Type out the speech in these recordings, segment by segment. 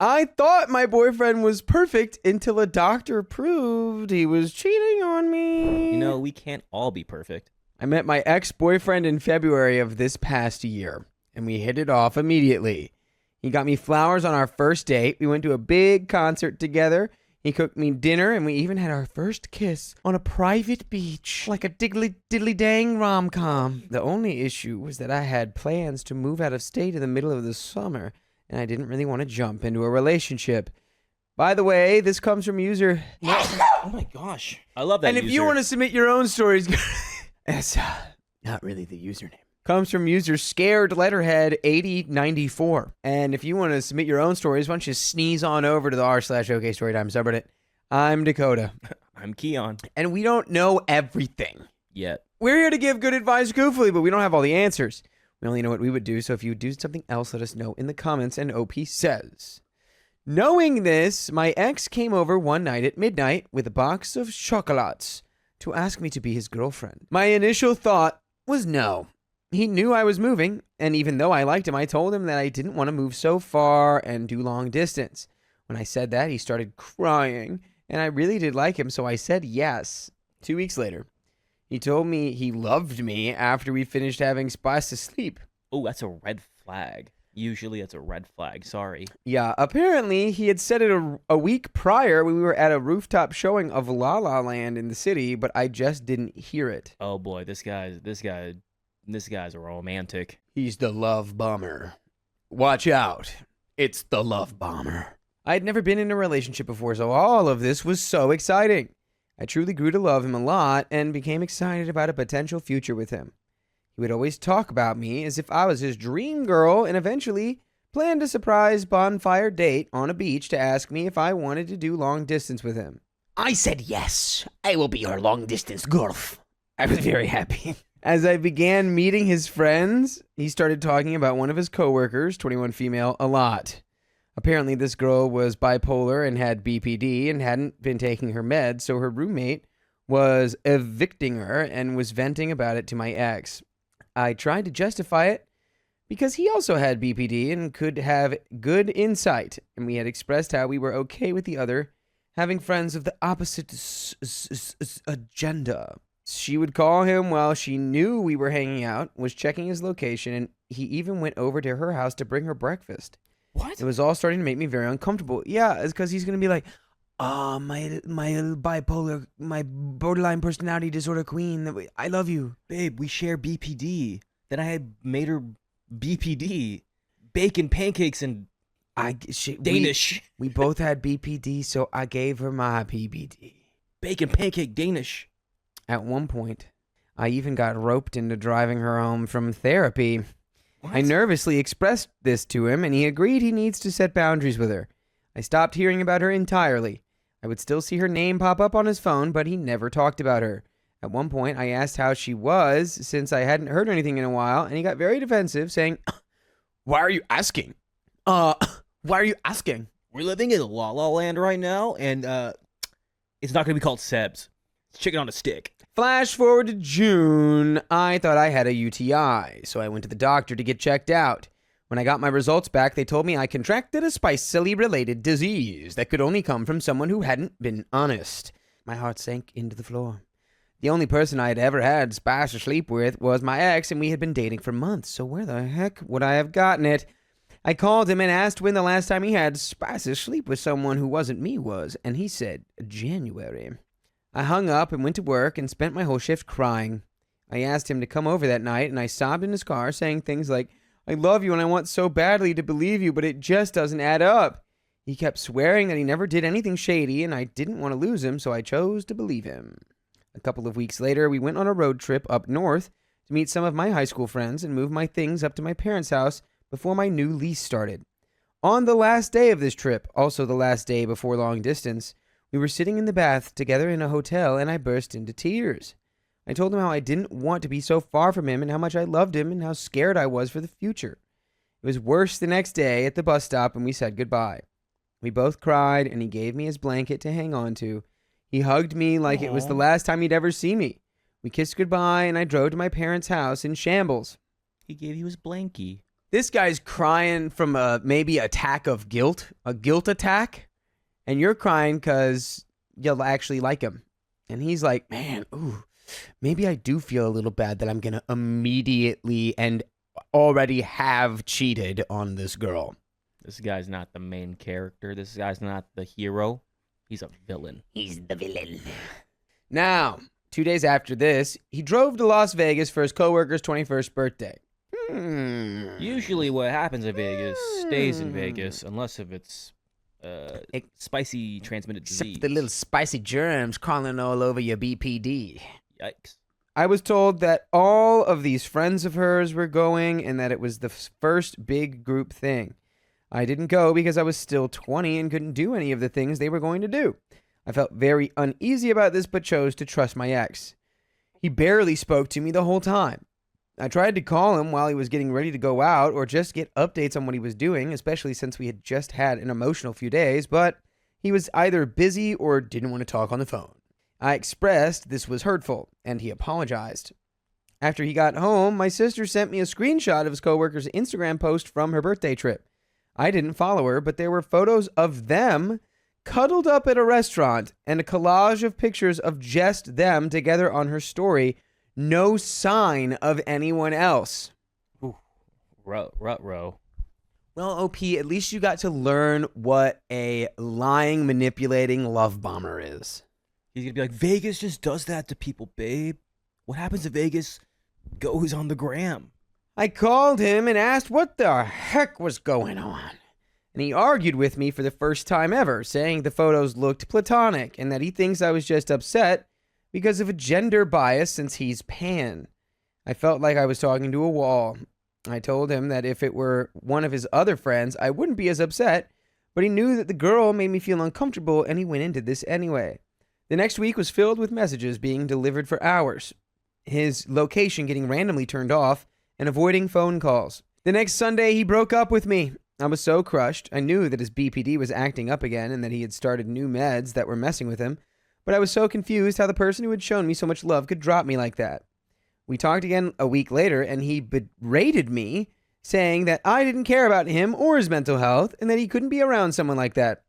I thought my boyfriend was perfect until a doctor proved he was cheating on me. You know, we can't all be perfect. I met my ex-boyfriend in February of this past year, and we hit it off immediately. He got me flowers on our first date. We went to a big concert together. He cooked me dinner, and we even had our first kiss on a private beach, like a diddly-dang rom-com. The only issue was that I had plans to move out of state in the middle of the summer, and I didn't really want to jump into a relationship. By the way, this comes from user... Oh my gosh. I love that And if user. you want to submit your own stories... That's not really the username. Comes from user Scared Letterhead 8094. And if you want to submit your own stories, why don't you sneeze on over to the r/OK Storytime subreddit. I'm Dakota. I'm Keon. And we don't know everything. Yet. We're here to give good advice goofily, but we don't have all the answers. We only know what we would do, so if you would do something else, let us know in the comments. And OP says, knowing this, my ex came over one night at midnight with a box of chocolates to ask me to be his girlfriend. My initial thought was no. He knew I was moving, and even though I liked him, I told him that I didn't want to move so far and do long distance. When I said that, he started crying, and I really did like him, so I said yes. 2 weeks later, he told me he loved me after we finished having spice to sleep. Oh, that's a red flag. Usually it's a red flag. Sorry. Yeah, apparently he had said it a week prior when we were at a rooftop showing of La La Land in the city, but I just didn't hear it. Oh boy, this guy's a romantic. He's the love bomber. Watch out. It's the love bomber. I had never been in a relationship before, so all of this was so exciting. I truly grew to love him a lot and became excited about a potential future with him. He would always talk about me as if I was his dream girl and eventually planned a surprise bonfire date on a beach to ask me if I wanted to do long distance with him. I said yes. I will be your long distance girl. I was very happy. As I began meeting his friends, he started talking about one of his coworkers, 21 female, a lot. Apparently, this girl was bipolar and had BPD and hadn't been taking her meds, so her roommate was evicting her and was venting about it to my ex. I tried to justify it because he also had BPD and could have good insight, and we had expressed how we were okay with the other having friends of the opposite agenda. She would call him while she knew we were hanging out, was checking his location, and he even went over to her house to bring her breakfast. What? It was all starting to make me very uncomfortable. Yeah, it's because he's going to be like, my bipolar, my borderline personality disorder queen, I love you. Babe, we share BPD. Then I had made her BPD. Bacon, pancakes, and Danish. We both had BPD, so I gave her my BPD. Bacon, pancake, Danish. At one point, I even got roped into driving her home from therapy. What? I nervously expressed this to him, and he agreed he needs to set boundaries with her. I stopped hearing about her entirely. I would still see her name pop up on his phone, but he never talked about her. At one point, I asked how she was, since I hadn't heard anything in a while, and he got very defensive, saying, why are you asking? Why are you asking? We're living in La La Land right now, and it's not going to be called Seb's. It's chicken on a stick. Flash forward to June. I thought I had a UTI, so I went to the doctor to get checked out. When I got my results back, they told me I contracted a spicily related disease that could only come from someone who hadn't been honest. My heart sank into the floor. The only person I had ever had spice to sleep with was my ex, and we had been dating for months, so where the heck would I have gotten it? I called him and asked when the last time he had spice to sleep with someone who wasn't me was, and he said January. I hung up and went to work and spent my whole shift crying. I asked him to come over that night, and I sobbed in his car, saying things like, I love you and I want so badly to believe you, but it just doesn't add up. He kept swearing that he never did anything shady, and I didn't want to lose him, so I chose to believe him. A couple of weeks later, we went on a road trip up north to meet some of my high school friends and move my things up to my parents' house before my new lease started. On the last day of this trip, also the last day before long distance, we were sitting in the bath together in a hotel, and I burst into tears. I told him how I didn't want to be so far from him and how much I loved him and how scared I was for the future. It was worse the next day at the bus stop, and we said goodbye. We both cried, and he gave me his blanket to hang on to. He hugged me like it was the last time he'd ever see me. We kissed goodbye, and I drove to my parents' house in shambles. He gave you his blankie. This guy's crying from maybe attack of guilt, a guilt attack, and you're crying because you'll actually like him. And he's like, man, ooh, maybe I do feel a little bad that I'm going to immediately and already have cheated on this girl. This guy's not the main character. This guy's not the hero. He's a villain. He's the villain. Now, 2 days after this, he drove to Las Vegas for his coworker's 21st birthday. Usually what happens in Vegas stays in Vegas, unless if it's spicy transmitted disease. Except the little spicy germs crawling all over your BPD. Yikes. I was told that all of these friends of hers were going and that it was the first big group thing. I didn't go because I was still 20 and couldn't do any of the things they were going to do. I felt very uneasy about this but chose to trust my ex. He barely spoke to me the whole time. I tried to call him while he was getting ready to go out or just get updates on what he was doing, especially since we had just had an emotional few days, but he was either busy or didn't want to talk on the phone. I expressed this was hurtful, and he apologized. After he got home, my sister sent me a screenshot of his coworker's Instagram post from her birthday trip. I didn't follow her, but there were photos of them cuddled up at a restaurant and a collage of pictures of just them together on her story. No sign of anyone else. Ooh, row. Well, OP, at least you got to learn what a lying, manipulating love bomber is. He's going to be like, Vegas just does that to people, babe. What happens to Vegas goes on the gram. I called him and asked what the heck was going on. And he argued with me for the first time ever, saying the photos looked platonic and that he thinks I was just upset because of a gender bias since he's pan. I felt like I was talking to a wall. I told him that if it were one of his other friends, I wouldn't be as upset, but he knew that the girl made me feel uncomfortable and he went into this anyway. The next week was filled with messages being delivered for hours, his location getting randomly turned off, and avoiding phone calls. The next Sunday, he broke up with me. I was so crushed. I knew that his BPD was acting up again and that he had started new meds that were messing with him. But I was so confused how the person who had shown me so much love could drop me like that. We talked again a week later, and he berated me, saying that I didn't care about him or his mental health, and that he couldn't be around someone like that.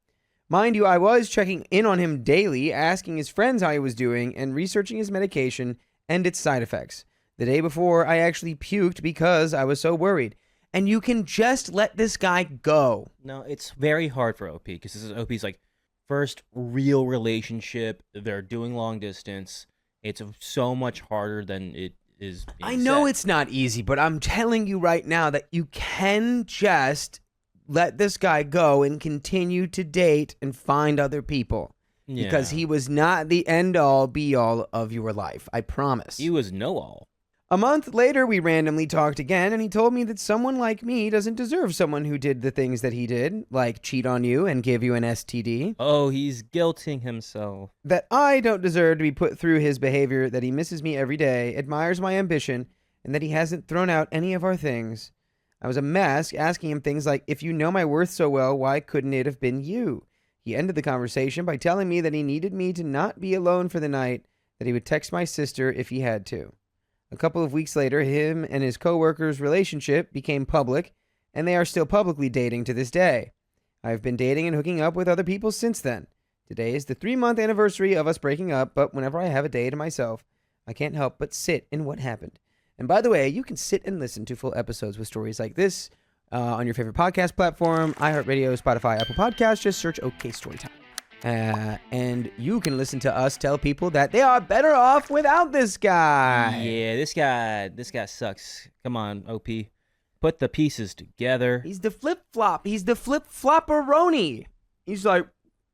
Mind you, I was checking in on him daily, asking his friends how he was doing, and researching his medication and its side effects. The day before, I actually puked because I was so worried. And you can just let this guy go. No, it's very hard for OP, because this is OP's like first real relationship. They're doing long distance. It's so much harder than it is being I know said. it's not easy, but I'm telling you right now that you can just let this guy go and continue to date and find other people. Yeah. Because he was not the end-all, be-all of your life. I promise. He was know-all. A month later, we randomly talked again, and he told me that someone like me doesn't deserve someone who did the things that he did, like cheat on you and give you an STD. Oh, he's guilting himself. That I don't deserve to be put through his behavior, that he misses me every day, admires my ambition, and that he hasn't thrown out any of our things. I was a mess, asking him things like, if you know my worth so well, why couldn't it have been you? He ended the conversation by telling me that he needed me to not be alone for the night, that he would text my sister if he had to. A couple of weeks later, him and his coworker's relationship became public, and they are still publicly dating to this day. I've been dating and hooking up with other people since then. Today is the 3-month anniversary of us breaking up, but whenever I have a day to myself, I can't help but sit in what happened. And by the way, you can sit and listen to full episodes with stories like this on your favorite podcast platform, iHeartRadio, Spotify, Apple Podcasts. Just search OK Storytime. And you can listen to us tell people that they are better off without this guy. Yeah, this guy sucks. Come on, OP. Put the pieces together. He's the flip-flop. He's the flip-flopperoni. He's like,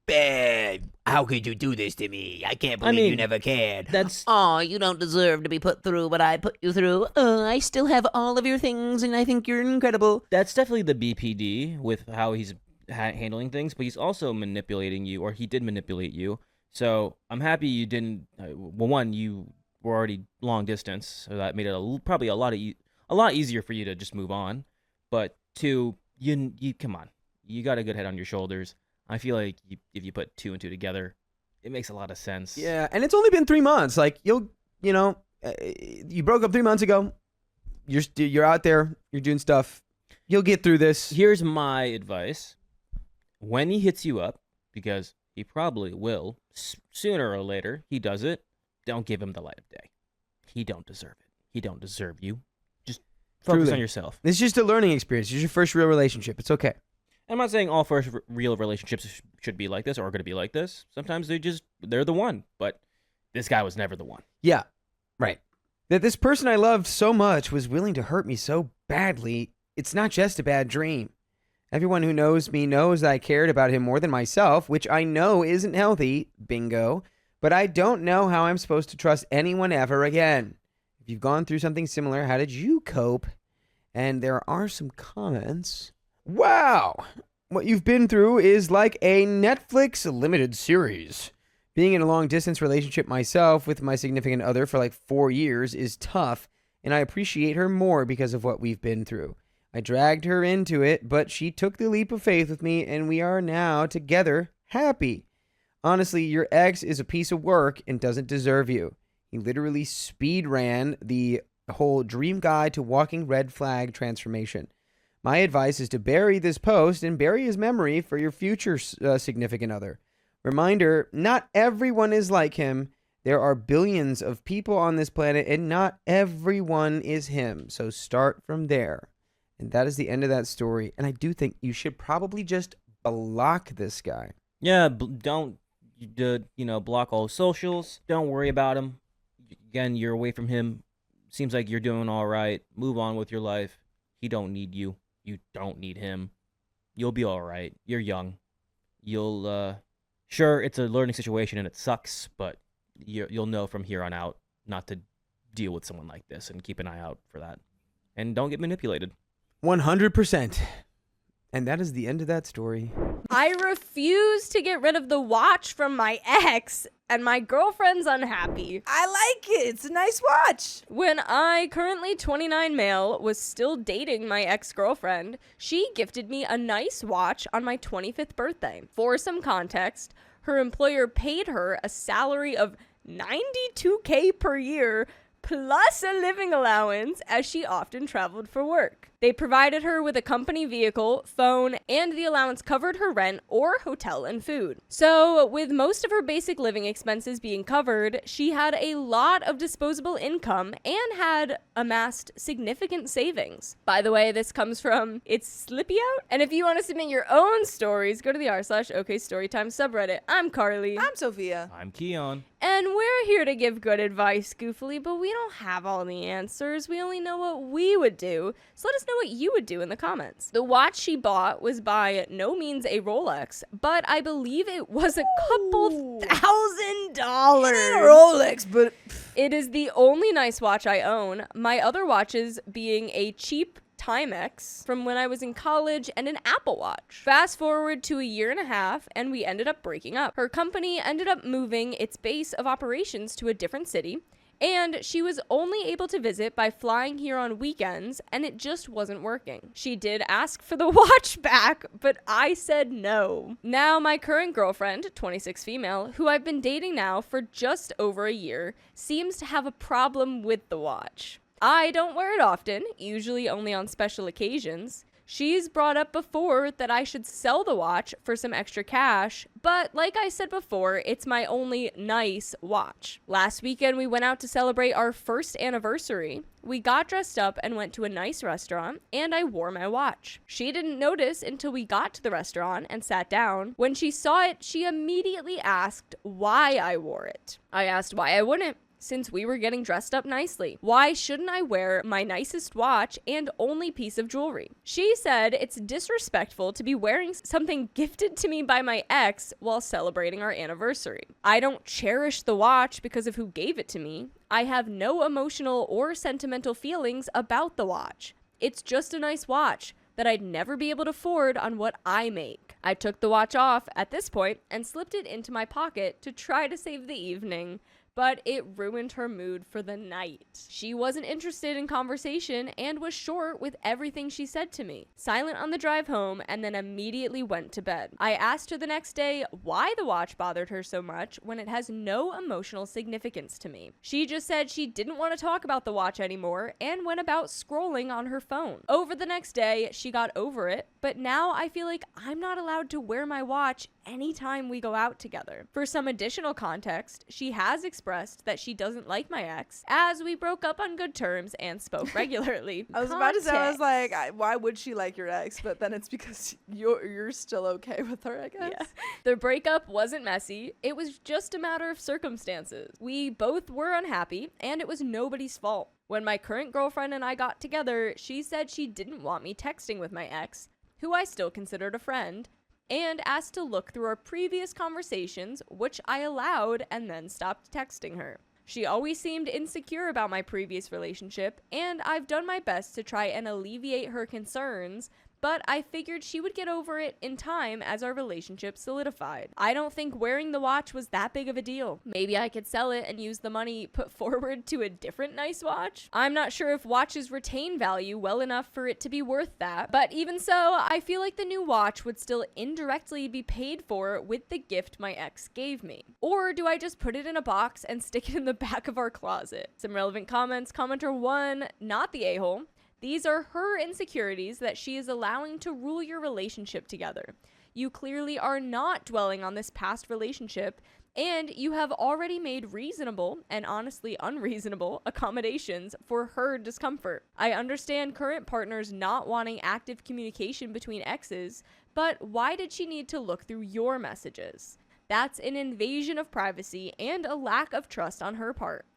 babe, how could you do this to me? I can't believe you never cared. Aw, you don't deserve to be put through what I put you through. I still have all of your things, and I think you're incredible. That's definitely the BPD with how he's handling things, but he's also manipulating you, or he did manipulate you. So I'm happy you didn't. Well, one, you were already long distance, so that made it probably a lot easier for you to just move on. But two, you come on, you got a good head on your shoulders. I feel like if you put 2 and 2 together, it makes a lot of sense. Yeah, and it's only been 3 months. Like you broke up 3 months ago. You're out there. You're doing stuff. You'll get through this. Here's my advice. When he hits you up, because he probably will, sooner or later, he does it, don't give him the light of day. He don't deserve it. He don't deserve you. Just focus Truly. on yourself. It's just a learning experience. It's your first real relationship. It's okay. I'm not saying all first real relationships should be like this or are going to be like this. Sometimes they're the one, but this guy was never the one. Yeah, right. That this person I loved so much was willing to hurt me so badly, it's not just a bad dream. Everyone who knows me knows I cared about him more than myself, which I know isn't healthy, bingo, but I don't know how I'm supposed to trust anyone ever again. If you've gone through something similar, how did you cope? And there are some comments. Wow! What you've been through is like a Netflix limited series. Being in a long-distance relationship myself with my significant other for like 4 years is tough, and I appreciate her more because of what we've been through. I dragged her into it, but she took the leap of faith with me, and we are now together, happy. Honestly, your ex is a piece of work and doesn't deserve you. He literally speed ran the whole dream guide to walking red flag transformation. My advice is to bury this post and bury his memory for your future significant other. Reminder, not everyone is like him. There are billions of people on this planet, and not everyone is him. So start from there. And that is the end of that story. And I do think you should probably just block this guy. Yeah, don't block all socials. Don't worry about him. Again, you're away from him. Seems like you're doing all right. Move on with your life. He don't need you. You don't need him. You'll be all right. You're young. You'll sure, it's a learning situation and it sucks, but you'll know from here on out not to deal with someone like this, and keep an eye out for that. And don't get manipulated. 100%. And that is the end of that story. I refuse to get rid of the watch from my ex, and my girlfriend's unhappy. I like it. It's a nice watch. When I, currently 29 male, was still dating my ex-girlfriend, she gifted me a nice watch on my 25th birthday. For some context, her employer paid her a salary of $92K per year plus a living allowance, as she often traveled for work. They provided her with a company vehicle, phone, and the allowance covered her rent or hotel and food. So, with most of her basic living expenses being covered, she had a lot of disposable income and had amassed significant savings. By the way, this comes from It's Slippy Out. And if you want to submit your own stories, go to the r/OKStorytime subreddit. I'm Carly. I'm Sophia. I'm Keon. And we're here to give good advice, goofily, but we don't have all the answers. We only know what we would do. So let us know what you would do in the comments. The watch she bought was by no means a Rolex, but I believe it was a couple $1,000. It ain't a Rolex, but It is the only nice watch I own. My other watches being a cheap Timex from when I was in college and an Apple Watch. Fast forward to a year and a half, and we ended up breaking up. Her company ended up moving its base of operations to a different city, and she was only able to visit by flying here on weekends, and it just wasn't working. She did ask for the watch back, but I said no. Now, my current girlfriend, 26 female, who I've been dating now for just over a year, seems to have a problem with the watch. I don't wear it often, usually only on special occasions. She's brought up before that I should sell the watch for some extra cash, but like I said before, it's my only nice watch. Last weekend, we went out to celebrate our first anniversary. We got dressed up and went to a nice restaurant, and I wore my watch. She didn't notice until we got to the restaurant and sat down. When she saw it, she immediately asked why I wore it. I asked why I wouldn't, since we were getting dressed up nicely. Why shouldn't I wear my nicest watch and only piece of jewelry? She said it's disrespectful to be wearing something gifted to me by my ex while celebrating our anniversary. I don't cherish the watch because of who gave it to me. I have no emotional or sentimental feelings about the watch. It's just a nice watch that I'd never be able to afford on what I make. I took the watch off at this point and slipped it into my pocket to try to save the evening. but it ruined her mood for the night. She wasn't interested in conversation and was short with everything she said to me, silent on the drive home, and then immediately went to bed. I asked her the next day why the watch bothered her so much when it has no emotional significance to me. She just said she didn't want to talk about the watch anymore and went about scrolling on her phone. Over the next day, she got over it, but now I feel like I'm not allowed to wear my watch anytime we go out together. For some additional context, she has expressed that she doesn't like my ex, as we broke up on good terms and spoke regularly. I was about to say, I was like, why would she like your ex? But then it's because you're still okay with her, I guess. Yeah. The breakup wasn't messy. It was just a matter of circumstances. We both were unhappy, and it was nobody's fault. When my current girlfriend and I got together, she said she didn't want me texting with my ex, who I still considered a friend, and asked to look through our previous conversations, which I allowed and then stopped texting her. She always seemed insecure about my previous relationship, and I've done my best to try and alleviate her concerns, but I figured she would get over it in time as our relationship solidified. I don't think wearing the watch was that big of a deal. Maybe I could sell it and use the money put forward to a different nice watch. I'm not sure if watches retain value well enough for it to be worth that, but even so, I feel like the new watch would still indirectly be paid for with the gift my ex gave me. Or do I just put it in a box and stick it in the back of our closet? Some relevant comments. Commenter 1, not the a-hole. These are her insecurities that she is allowing to rule your relationship together. You clearly are not dwelling on this past relationship, and you have already made reasonable and honestly unreasonable accommodations for her discomfort. I understand current partners not wanting active communication between exes, but why did she need to look through your messages? That's an invasion of privacy and a lack of trust on her part.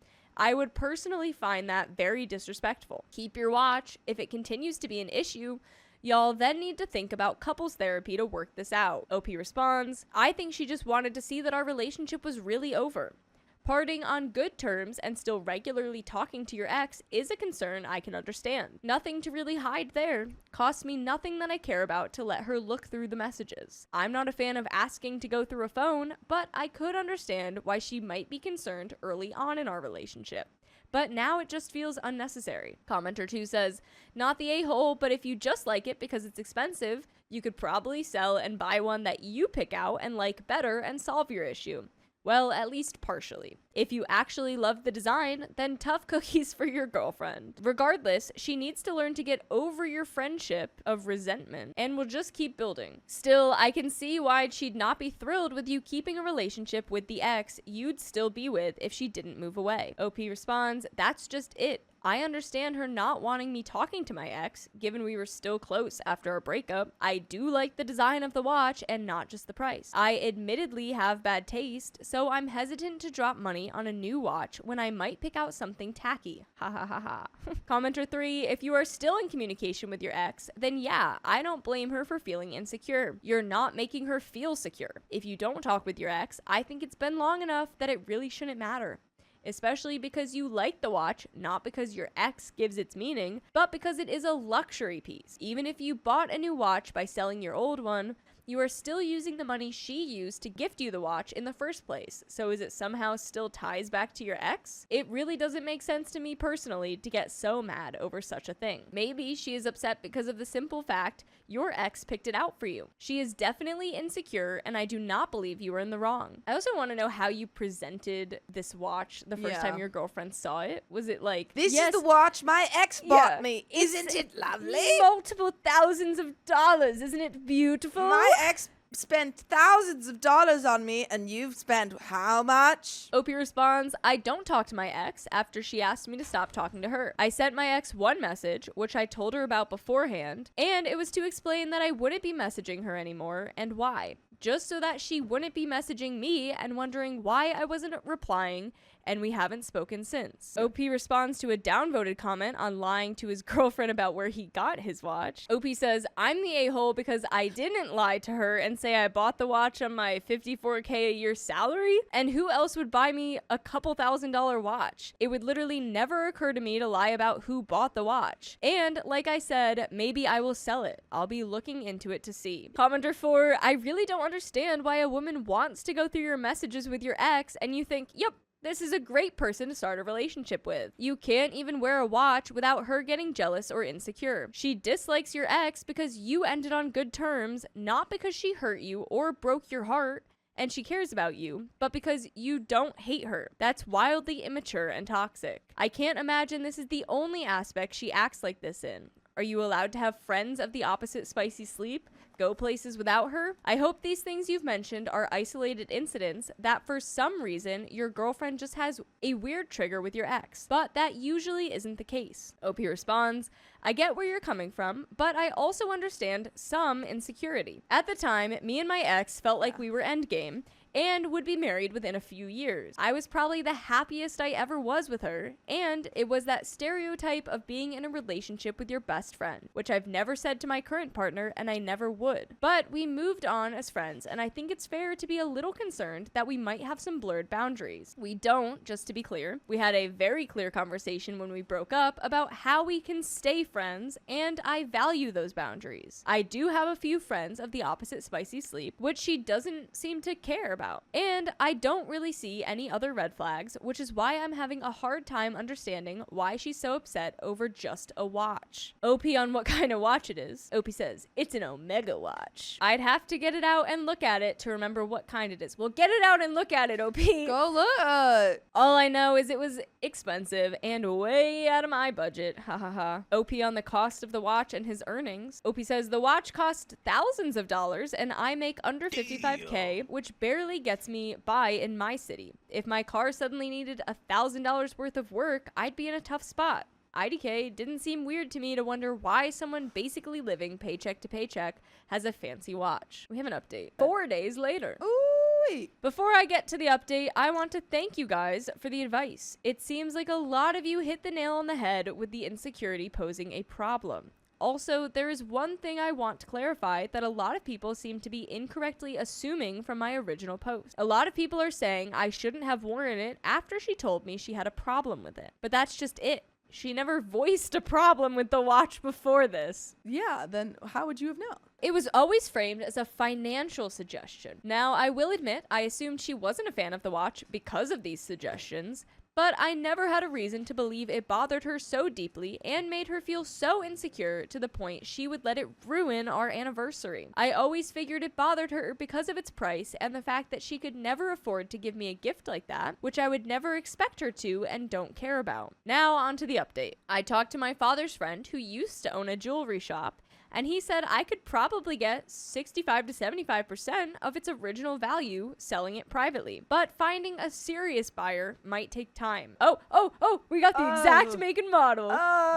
I would personally find that very disrespectful. Keep your watch. If it continues to be an issue, y'all then need to think about couples therapy to work this out. OP responds, I think she just wanted to see that our relationship was really over. Parting on good terms and still regularly talking to your ex is a concern I can understand. Nothing to really hide there. Costs me nothing that I care about to let her look through the messages. I'm not a fan of asking to go through a phone, but I could understand why she might be concerned early on in our relationship. But now it just feels unnecessary. Commenter 2 says, not the a-hole, but if you just like it because it's expensive, you could probably sell and buy one that you pick out and like better and solve your issue. Well, at least partially. If you actually love the design, then tough cookies for your girlfriend. Regardless, she needs to learn to get over your friendship of resentment and will just keep building. Still, I can see why she'd not be thrilled with you keeping a relationship with the ex you'd still be with if she didn't move away. OP responds, that's just it. I understand her not wanting me talking to my ex, given we were still close after our breakup. I do like the design of the watch and not just the price. I admittedly have bad taste, so I'm hesitant to drop money on a new watch when I might pick out something tacky. Ha ha ha ha. Commenter 3, if you are still in communication with your ex, then yeah, I don't blame her for feeling insecure. You're not making her feel secure. If you don't talk with your ex, I think it's been long enough that it really shouldn't matter. Especially because you like the watch, not because your ex gives its meaning, but because it is a luxury piece. Even if you bought a new watch by selling your old one, you are still using the money she used to gift you the watch in the first place. So is it somehow still ties back to your ex? It really doesn't make sense to me personally to get so mad over such a thing. Maybe she is upset because of the simple fact your ex picked it out for you. She is definitely insecure, and I do not believe you were in the wrong. I also want to know how you presented this watch the first time your girlfriend saw it. Was it like, This yes, is the watch my ex bought me. Isn't it lovely? multiple thousands of dollars. Isn't it beautiful? My ex spent thousands of dollars on me, and you've spent how much? OP responds, I don't talk to my ex after she asked me to stop talking to her. I sent my ex one message, which I told her about beforehand, and it was to explain that I wouldn't be messaging her anymore and why. Just so that she wouldn't be messaging me and wondering why I wasn't replying, and we haven't spoken since. OP responds to a downvoted comment on lying to his girlfriend about where he got his watch. OP says, I'm the a-hole because I didn't lie to her and say I bought the watch on my $54K a year salary, and who else would buy me a couple $1,000 watch? It would literally never occur to me to lie about who bought the watch. And like I said, maybe I will sell it. I'll be looking into it to see. Commenter 4, I really don't understand why a woman wants to go through your messages with your ex and you think, yep, This is a great person to start a relationship with. You can't even wear a watch without her getting jealous or insecure. She dislikes your ex because you ended on good terms, not because she hurt you or broke your heart and she cares about you, but because you don't hate her. That's wildly immature and toxic. I can't imagine this is the only aspect she acts like this in. Are you allowed to have friends of the opposite spicy sleep? Go places without her? I hope these things you've mentioned are isolated incidents that for some reason your girlfriend just has a weird trigger with your ex, but that usually isn't the case. OP responds, I get where you're coming from, but I also understand some insecurity. At the time, me and my ex felt like we were endgame and would be married within a few years. I was probably the happiest I ever was with her, and it was that stereotype of being in a relationship with your best friend, which I've never said to my current partner and I never would. But we moved on as friends, and I think it's fair to be a little concerned that we might have some blurred boundaries. We don't, just to be clear. We had a very clear conversation when we broke up about how we can stay friends, and I value those boundaries. I do have a few friends of the opposite spicy sleep, which she doesn't seem to care about. And I don't really see any other red flags, which is why I'm having a hard time understanding why she's so upset over just a watch. OP on what kind of watch it is. OP says, it's an Omega watch. I'd have to get it out and look at it to remember what kind it is. Well, get it out and look at it, OP. Go look. All I know is it was expensive and way out of my budget. Ha ha ha. OP on the cost of the watch and his earnings. OP says the watch cost thousands of dollars and I make under 55K, which barely gets me by in my city. If my car suddenly needed $1,000 worth of work, I'd be in a tough spot. IDK didn't seem weird to me to wonder why someone basically living paycheck to paycheck has a fancy watch. We have an update 4 days later. Ooh. Before I get to the update, I want to thank you guys for the advice. It seems like a lot of you hit the nail on the head with the insecurity posing a problem. Also, there is one thing I want to clarify that a lot of people seem to be incorrectly assuming from my original post. A lot of people are saying I shouldn't have worn it after she told me she had a problem with it. But that's just it. She never voiced a problem with the watch before this. Yeah, then how would you have known? It was always framed as a financial suggestion. Now, I will admit, I assumed she wasn't a fan of the watch because of these suggestions, but I never had a reason to believe it bothered her so deeply and made her feel so insecure to the point she would let it ruin our anniversary. I always figured it bothered her because of its price and the fact that she could never afford to give me a gift like that, which I would never expect her to and don't care about. Now on to the update. I talked to my father's friend who used to own a jewelry shop, and he said I could probably get 65 to 75% of its original value selling it privately. But finding a serious buyer might take time. Oh, we got the exact make and model.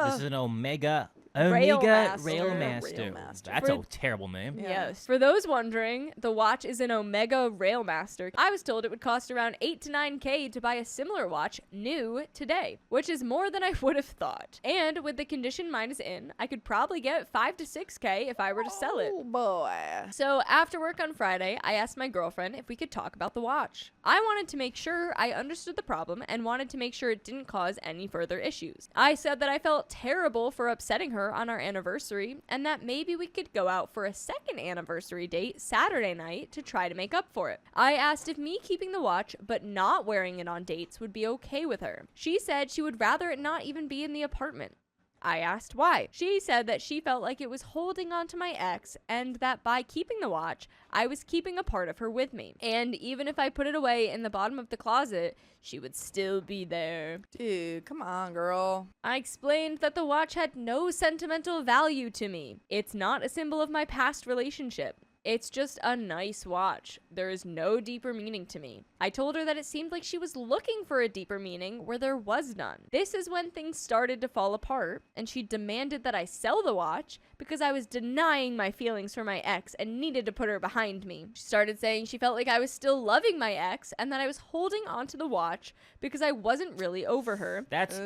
This is an Omega Railmaster. Railmaster. That's a terrible name. Yes. For those wondering, the watch is an Omega Railmaster. I was told it would cost around 8 to 9K to buy a similar watch new today, which is more than I would have thought. And with the condition mine is in, I could probably get 5 to 6K if I were to sell it. Oh boy. So after work on Friday, I asked my girlfriend if we could talk about the watch. I wanted to make sure I understood the problem and wanted to make sure it didn't cause any further issues. I said that I felt terrible for upsetting her on our anniversary and that maybe we could go out for a second anniversary date Saturday night to try to make up for it. I asked if me keeping the watch but not wearing it on dates would be okay with her. She said she would rather it not even be in the apartment. I asked why. She said that she felt like it was holding on to my ex and that by keeping the watch, I was keeping a part of her with me. And even if I put it away in the bottom of the closet, she would still be there. Dude, come on, girl. I explained that the watch had no sentimental value to me. It's not a symbol of my past relationship. It's just a nice watch. There is no deeper meaning to me. I told her that it seemed like she was looking for a deeper meaning where there was none. This is when things started to fall apart, and she demanded that I sell the watch because I was denying my feelings for my ex and needed to put her behind me. She started saying she felt like I was still loving my ex and that I was holding onto the watch because I wasn't really over her. That's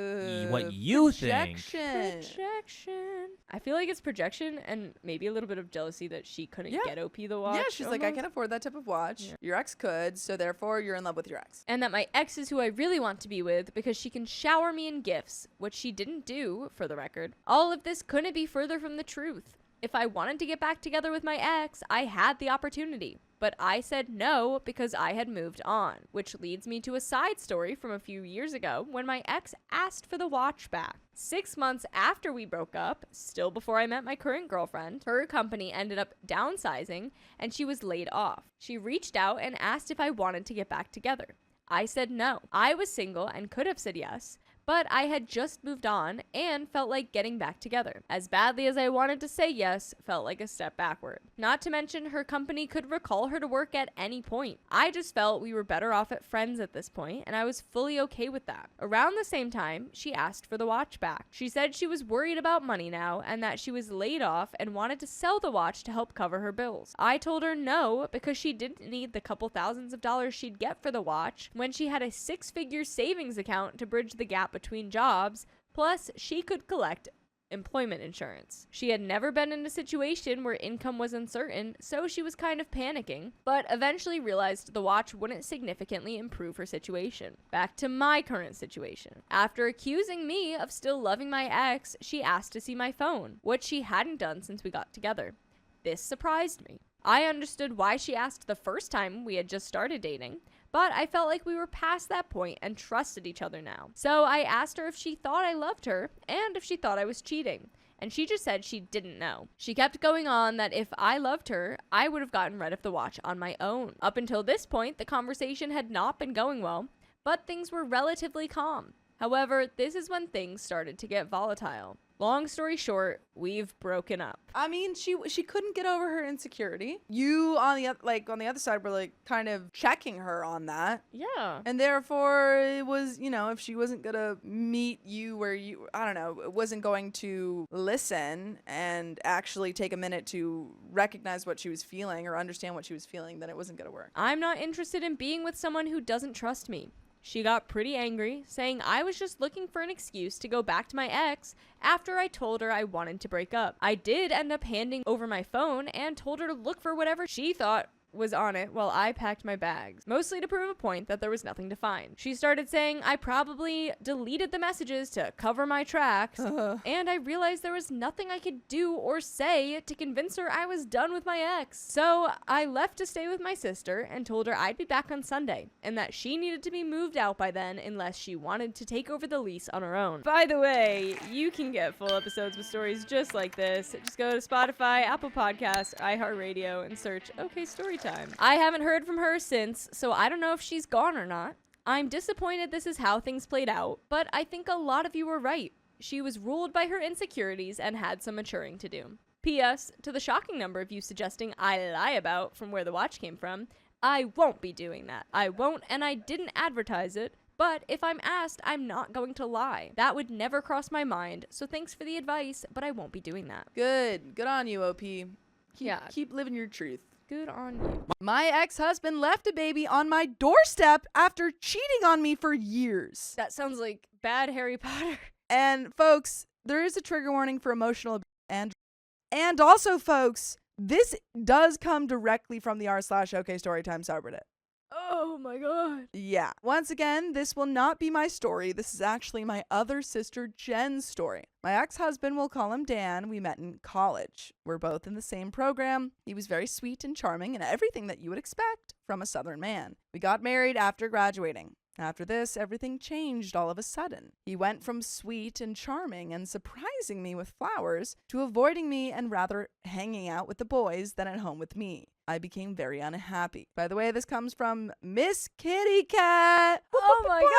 what you think. Projection. I feel like it's projection and maybe a little bit of jealousy that she couldn't get OP the watch. Yeah, she's like, I can't afford that type of watch. Yeah. Your ex could, so therefore you're in love with your ex. And that my ex is who I really want to be with because she can shower me in gifts, which she didn't do, for the record. All of this couldn't be further from the truth. If I wanted to get back together with my ex, I had the opportunity. But I said no because I had moved on, which leads me to a side story from a few years ago when my ex asked for the watch back. 6 months after we broke up, still before I met my current girlfriend, her company ended up downsizing and she was laid off. She reached out and asked if I wanted to get back together. I said no. I was single and could have said yes, but I had just moved on and felt like getting back together. As badly as I wanted to say yes, felt like a step backward. Not to mention her company could recall her to work at any point. I just felt we were better off at friends at this point, and I was fully okay with that. Around the same time, she asked for the watch back. She said she was worried about money now and that she was laid off and wanted to sell the watch to help cover her bills. I told her no because she didn't need the couple thousands of dollars she'd get for the watch when she had a 6-figure savings account to bridge the gap between jobs, plus she could collect employment insurance. She had never been in a situation where income was uncertain, so she was kind of panicking, but eventually realized the watch wouldn't significantly improve her situation. Back to my current situation. After accusing me of still loving my ex, she asked to see my phone, which she hadn't done since we got together. This surprised me. I understood why she asked the first time we had just started dating, but I felt like we were past that point and trusted each other now. So I asked her if she thought I loved her and if she thought I was cheating. And she just said she didn't know. She kept going on that if I loved her, I would have gotten rid of the watch on my own. Up until this point, the conversation had not been going well, but things were relatively calm. However, this is when things started to get volatile. Long story short, we've broken up. I mean, she couldn't get over her insecurity. You on the other side were like kind of checking her on that. Yeah. And therefore it was, if she wasn't going to meet you where you, I don't know, wasn't going to listen and actually take a minute to recognize what she was feeling or understand what she was feeling, then it wasn't going to work. I'm not interested in being with someone who doesn't trust me. She got pretty angry, saying I was just looking for an excuse to go back to my ex after I told her I wanted to break up. I did end up handing over my phone and told her to look for whatever she thought was on it while I packed my bags, mostly to prove a point that there was nothing to find. She started saying I probably deleted the messages to cover my tracks, and I realized there was nothing I could do or say to convince her I was done with my ex. So I left to stay with my sister and told her I'd be back on Sunday, and that she needed to be moved out by then unless she wanted to take over the lease on her own. By the way, you can get full episodes with stories just like this. Just go to Spotify, Apple Podcasts, iHeartRadio, and search OK Storytime. I haven't heard from her since, so I don't know if she's gone or not. I'm disappointed this is how things played out, but I think a lot of you were right. She was ruled by her insecurities and had some maturing to do. P.S. To the shocking number of you suggesting I lie about from where the watch came from, I won't be doing that. I won't, and I didn't advertise it, but if I'm asked, I'm not going to lie. That would never cross my mind, so thanks for the advice, but I won't be doing that. Good on you, OP. Yeah. Keep living your truth. Good on you. My ex-husband left a baby on my doorstep after cheating on me for years. That sounds like bad Harry Potter. And folks, there is a trigger warning for emotional abuse and also, folks, this does come directly from the r/OK Storytime subreddit. Oh my god. Yeah. Once again, this will not be my story. This is actually my other sister Jen's story. My ex-husband, we'll call him Dan, we met in college. We're both in the same program. He was very sweet and charming and everything that you would expect from a Southern man. We got married after graduating. After this, everything changed all of a sudden. He went from sweet and charming and surprising me with flowers to avoiding me and rather hanging out with the boys than at home with me. I became very unhappy. By the way, this comes from Miss Kitty Cat. Oh my god.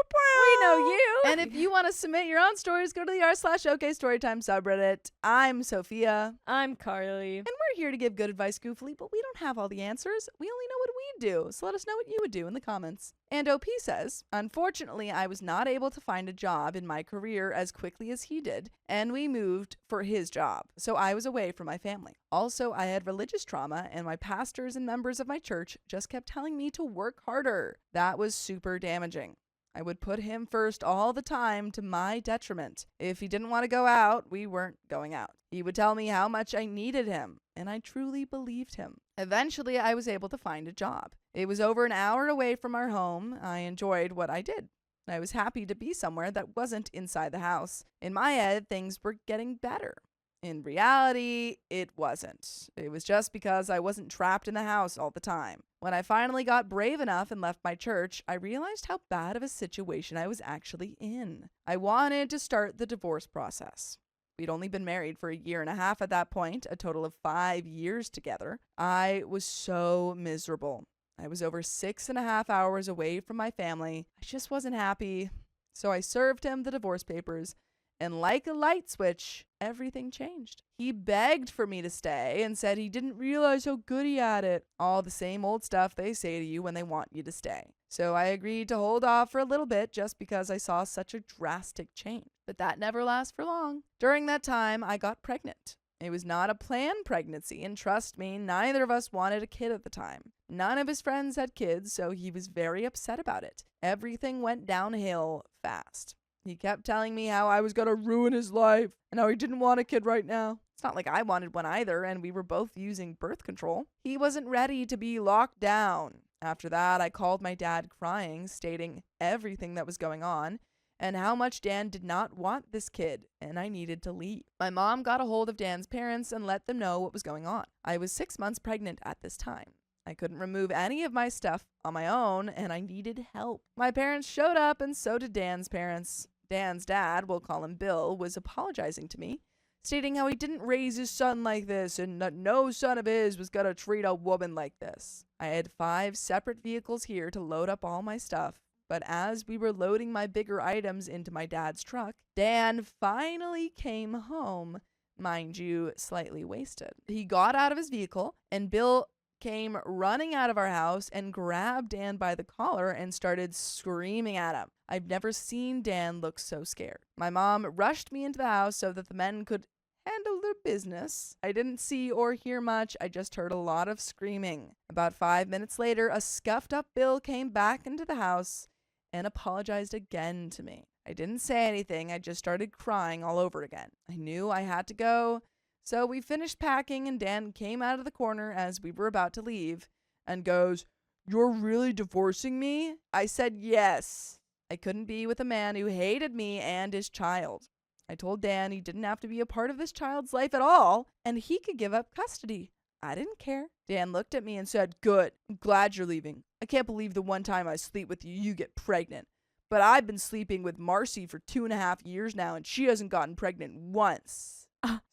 We know you. And if you want to submit your own stories, go to the r/OK Storytime subreddit. I'm Sophia. I'm Carly. And we're here to give good advice goofily, but we don't have all the answers. We only know what we do. So let us know what you would do in the comments. And OP says, unfortunately, I was not able to find a job in my career as quickly as he did, and we moved for his job. So I was away from my family. Also, I had religious trauma, and my pastors and members of my church just kept telling me to work harder. That was super damaging. I would put him first all the time to my detriment. If he didn't want to go out, we weren't going out. He would tell me how much I needed him, and I truly believed him. Eventually, I was able to find a job. It was over an hour away from our home. I enjoyed what I did. I was happy to be somewhere that wasn't inside the house. In my head, things were getting better. In reality, it wasn't. It was just because I wasn't trapped in the house all the time. When I finally got brave enough and left my church, I realized how bad of a situation I was actually in. I wanted to start the divorce process. We'd only been married for 1.5 years at that point, a total of 5 years together. I was so miserable. I was over 6.5 hours away from my family. I just wasn't happy. So I served him the divorce papers, and like a light switch, everything changed. He begged for me to stay and said he didn't realize how good he had it. All the same old stuff they say to you when they want you to stay. So I agreed to hold off for a little bit just because I saw such a drastic change. But that never lasts for long. During that time, I got pregnant. It was not a planned pregnancy, and trust me, neither of us wanted a kid at the time. None of his friends had kids, so he was very upset about it. Everything went downhill fast. He kept telling me how I was going to ruin his life and how he didn't want a kid right now. It's not like I wanted one either, and we were both using birth control. He wasn't ready to be locked down. After that, I called my dad crying, stating everything that was going on and how much Dan did not want this kid, and I needed to leave. My mom got a hold of Dan's parents and let them know what was going on. I was 6 months pregnant at this time. I couldn't remove any of my stuff on my own, and I needed help. My parents showed up, and so did Dan's parents. Dan's dad, we'll call him Bill, was apologizing to me, stating how he didn't raise his son like this and that no son of his was going to treat a woman like this. I had 5 separate vehicles here to load up all my stuff, but as we were loading my bigger items into my dad's truck, Dan finally came home, mind you, slightly wasted. He got out of his vehicle, and Bill came running out of our house and grabbed Dan by the collar and started screaming at him. I've never seen Dan look so scared. My mom rushed me into the house so that the men could handle their business. I didn't see or hear much. I just heard a lot of screaming. About 5 minutes later, a scuffed up Bill came back into the house and apologized again to me. I didn't say anything. I just started crying all over again. I knew I had to go. So we finished packing, and Dan came out of the corner as we were about to leave and goes, "You're really divorcing me?" I said yes. I couldn't be with a man who hated me and his child. I told Dan he didn't have to be a part of this child's life at all, and he could give up custody. I didn't care. Dan looked at me and said, "Good. I'm glad you're leaving. I can't believe the one time I sleep with you, you get pregnant. But I've been sleeping with Marcy for 2.5 years now, and she hasn't gotten pregnant once."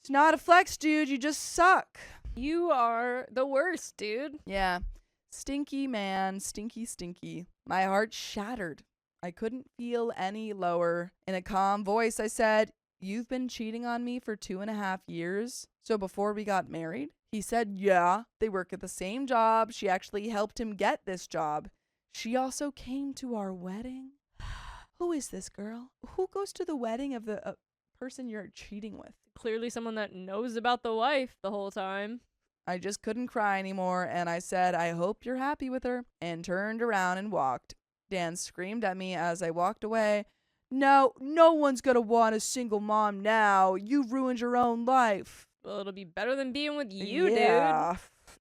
It's not a flex, dude. You just suck. You are the worst, dude. Yeah. Stinky man. Stinky, stinky. My heart shattered. I couldn't feel any lower. In a calm voice, I said, "You've been cheating on me for 2.5 years? So before we got married?" He said, "Yeah. They work at the same job. She actually helped him get this job. She also came to our wedding." Who is this girl? Who goes to the wedding of the person you're cheating with? Clearly someone that knows about the wife the whole time. I just couldn't cry anymore, and I said, "I hope you're happy with her," and turned around and walked. Dan screamed at me as I walked away, No one's gonna want a single mom now. You've ruined your own life." Well, it'll be better than being with you, Yeah,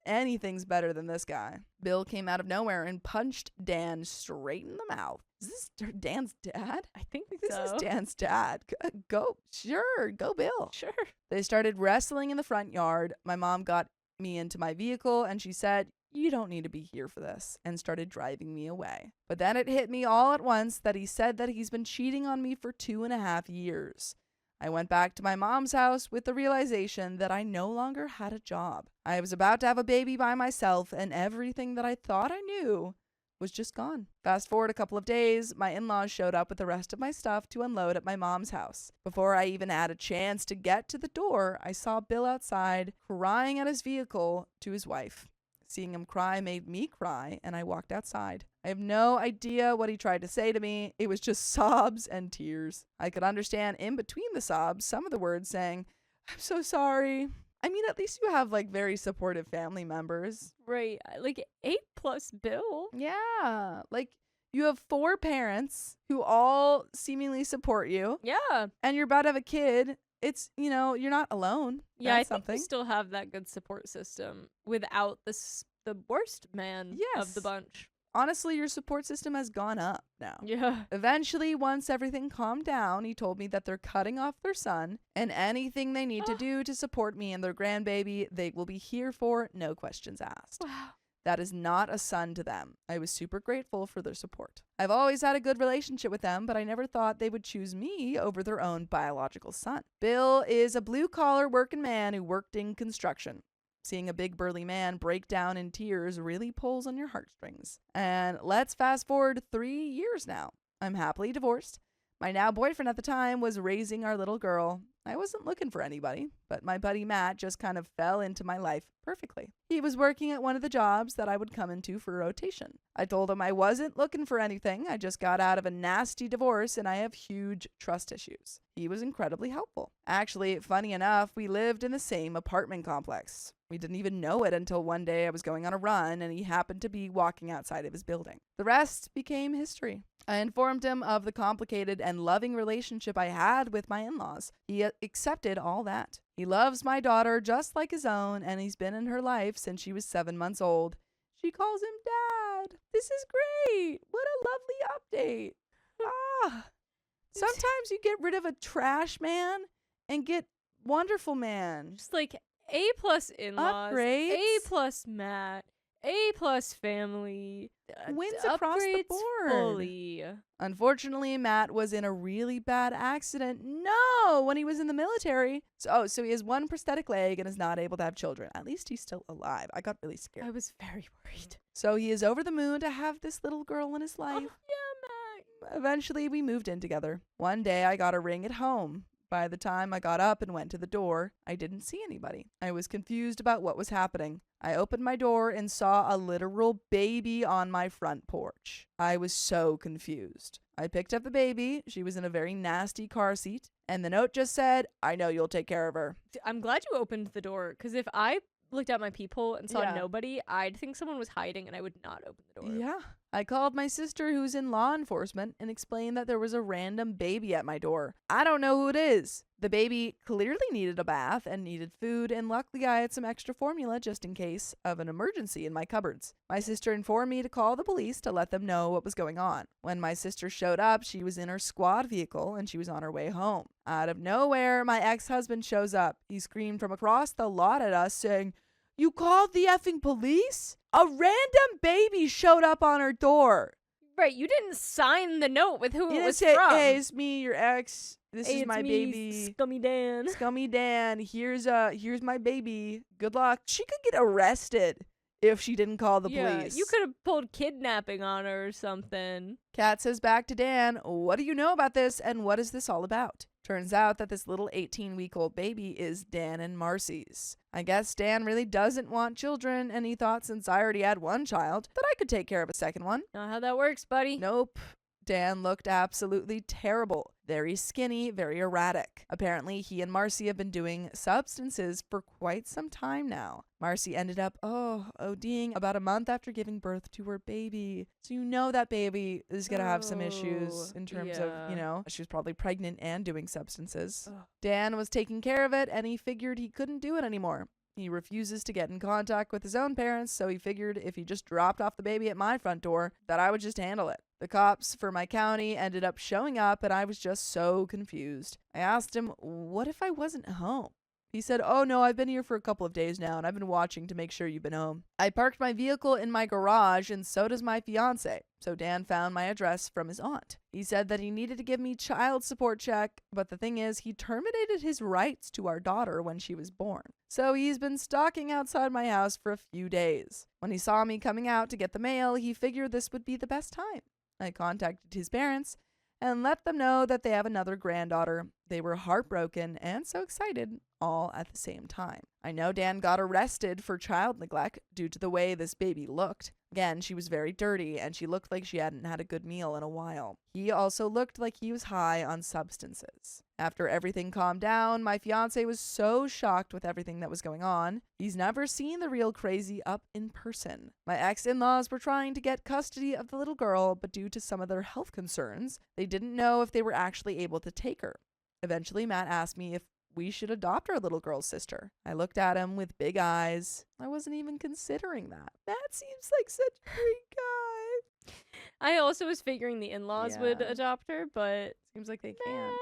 anything's better than this guy. Bill came out of nowhere and punched Dan straight in the mouth. Is this Dan's dad? I think This so. is Dan's dad. Go Bill. Sure. They started wrestling in the front yard. My mom got me into my vehicle and she said, "You don't need to be here for this," and started driving me away. But then it hit me all at once that he said that he's been cheating on me for 2.5 years. I went back to my mom's house with the realization that I no longer had a job. I was about to have a baby by myself, and everything that I thought I knew was just gone. Fast forward a couple of days, my in-laws showed up with the rest of my stuff to unload at my mom's house. Before I even had a chance to get to the door, I saw Bill outside crying at his vehicle to his wife. Seeing him cry made me cry, and I walked outside. I have no idea what he tried to say to me. It was just sobs and tears. I could understand in between the sobs some of the words saying, "I'm so sorry." I mean, at least you have like very supportive family members. Right. Like 8+ Bill. Yeah. Like you have 4 parents who all seemingly support you, Yeah. and you're about to have a kid. It's, you're not alone. Yeah, I That's think something. we still have that good support system without the worst man of the Yes. bunch. Honestly, your support system has gone up now. Yeah. Eventually, once everything calmed down, he told me that they're cutting off their son, and anything they need to do to support me and their grandbaby, they will be here for, no questions asked. Wow. That is not a son to them. I was super grateful for their support. I've always had a good relationship with them, but I never thought they would choose me over their own biological son. Bill is a blue-collar working man who worked in construction. Seeing a big burly man break down in tears really pulls on your heartstrings. And let's fast forward 3 years now. I'm happily divorced. My now boyfriend at the time was raising our little girl. I wasn't looking for anybody, but my buddy Matt just kind of fell into my life perfectly. He was working at one of the jobs that I would come into for rotation. I told him I wasn't looking for anything. I just got out of a nasty divorce and I have huge trust issues. He was incredibly helpful. Actually, funny enough, we lived in the same apartment complex. We didn't even know it until one day I was going on a run and he happened to be walking outside of his building. The rest became history. I informed him of the complicated and loving relationship I had with my in-laws. He accepted all that. He loves my daughter just like his own, and he's been in her life since she was 7 months old. She calls him Dad. This is great. What a lovely update. Sometimes you get rid of a trash man and get wonderful man. Just like A+ in-laws, Upgrades. A+ Matt, A+ family. Wins across the Upgrades board. fully. Unfortunately, Matt was in a really bad accident. No, when he was in the military. So he has one prosthetic leg and is not able to have children. At least he's still alive. I got really scared. I was very worried. So he is over the moon to have this little girl in his life. Oh, yeah, Matt. Eventually, we moved in together. One day, I got a ring at home. By the time I got up and went to the door, I didn't see anybody. I was confused about what was happening. I opened my door and saw a literal baby on my front porch. I was so confused. I picked up the baby. She was in a very nasty car seat. And the note just said, I know you'll take care of her. I'm glad you opened the door, because if I looked out my peephole and saw Yeah. nobody, I'd think someone was hiding and I would not open the door. Yeah. I called my sister, who's in law enforcement, and explained that there was a random baby at my door. I don't know who it is. The baby clearly needed a bath and needed food, and luckily I had some extra formula just in case of an emergency in my cupboards. My sister informed me to call the police to let them know what was going on. When my sister showed up, she was in her squad vehicle and she was on her way home. Out of nowhere, my ex-husband shows up. He screamed from across the lot at us saying, "You called the effing police? A random baby showed up on her door." Right, you didn't sign the note with who You it was say, from. "Hey, it's me, your ex. This Hey, is it's my me, baby. Scummy Dan. Scummy Dan. Here's my baby. Good luck." She could get arrested if she didn't call the police. You could have pulled kidnapping on her or something. Kat says back to Dan, "What do you know about this and what is this all about?" Turns out that this little 18-week-old baby is Dan and Marcy's. I guess Dan really doesn't want children, and he thought since I already had one child that I could take care of a second one. Not how that works, buddy. Nope. Dan looked absolutely terrible. Very skinny, very erratic. Apparently, he and Marcy have been doing substances for quite some time now. Marcy ended up, ODing about a month after giving birth to her baby. So you know that baby is going to have some issues in terms of, she was probably pregnant and doing substances. Ugh. Dan was taking care of it, and he figured he couldn't do it anymore. He refuses to get in contact with his own parents, so he figured if he just dropped off the baby at my front door, that I would just handle it. The cops for my county ended up showing up, and I was just so confused. I asked him, "What if I wasn't home?" He said, "Oh no, I've been here for a couple of days now, and I've been watching to make sure you've been home." I parked my vehicle in my garage, and so does my fiance. So Dan found my address from his aunt. He said that he needed to give me child support check, but the thing is, he terminated his rights to our daughter when she was born. So he's been stalking outside my house for a few days. When he saw me coming out to get the mail, he figured this would be the best time. I contacted his parents and let them know that they have another granddaughter. They were heartbroken and so excited, all at the same time. I know Dan got arrested for child neglect due to the way this baby looked. Again, she was very dirty and she looked like she hadn't had a good meal in a while. He also looked like he was high on substances. After everything calmed down, my fiance was so shocked with everything that was going on. He's never seen the real crazy up in person. My ex-in-laws were trying to get custody of the little girl, but due to some of their health concerns, they didn't know if they were actually able to take her. Eventually, Matt asked me if we should adopt our little girl's sister. I looked at him with big eyes. I wasn't even considering that. Matt seems like such a great guy. I also was figuring the in-laws would Yeah. adopt her, but Seems like they can.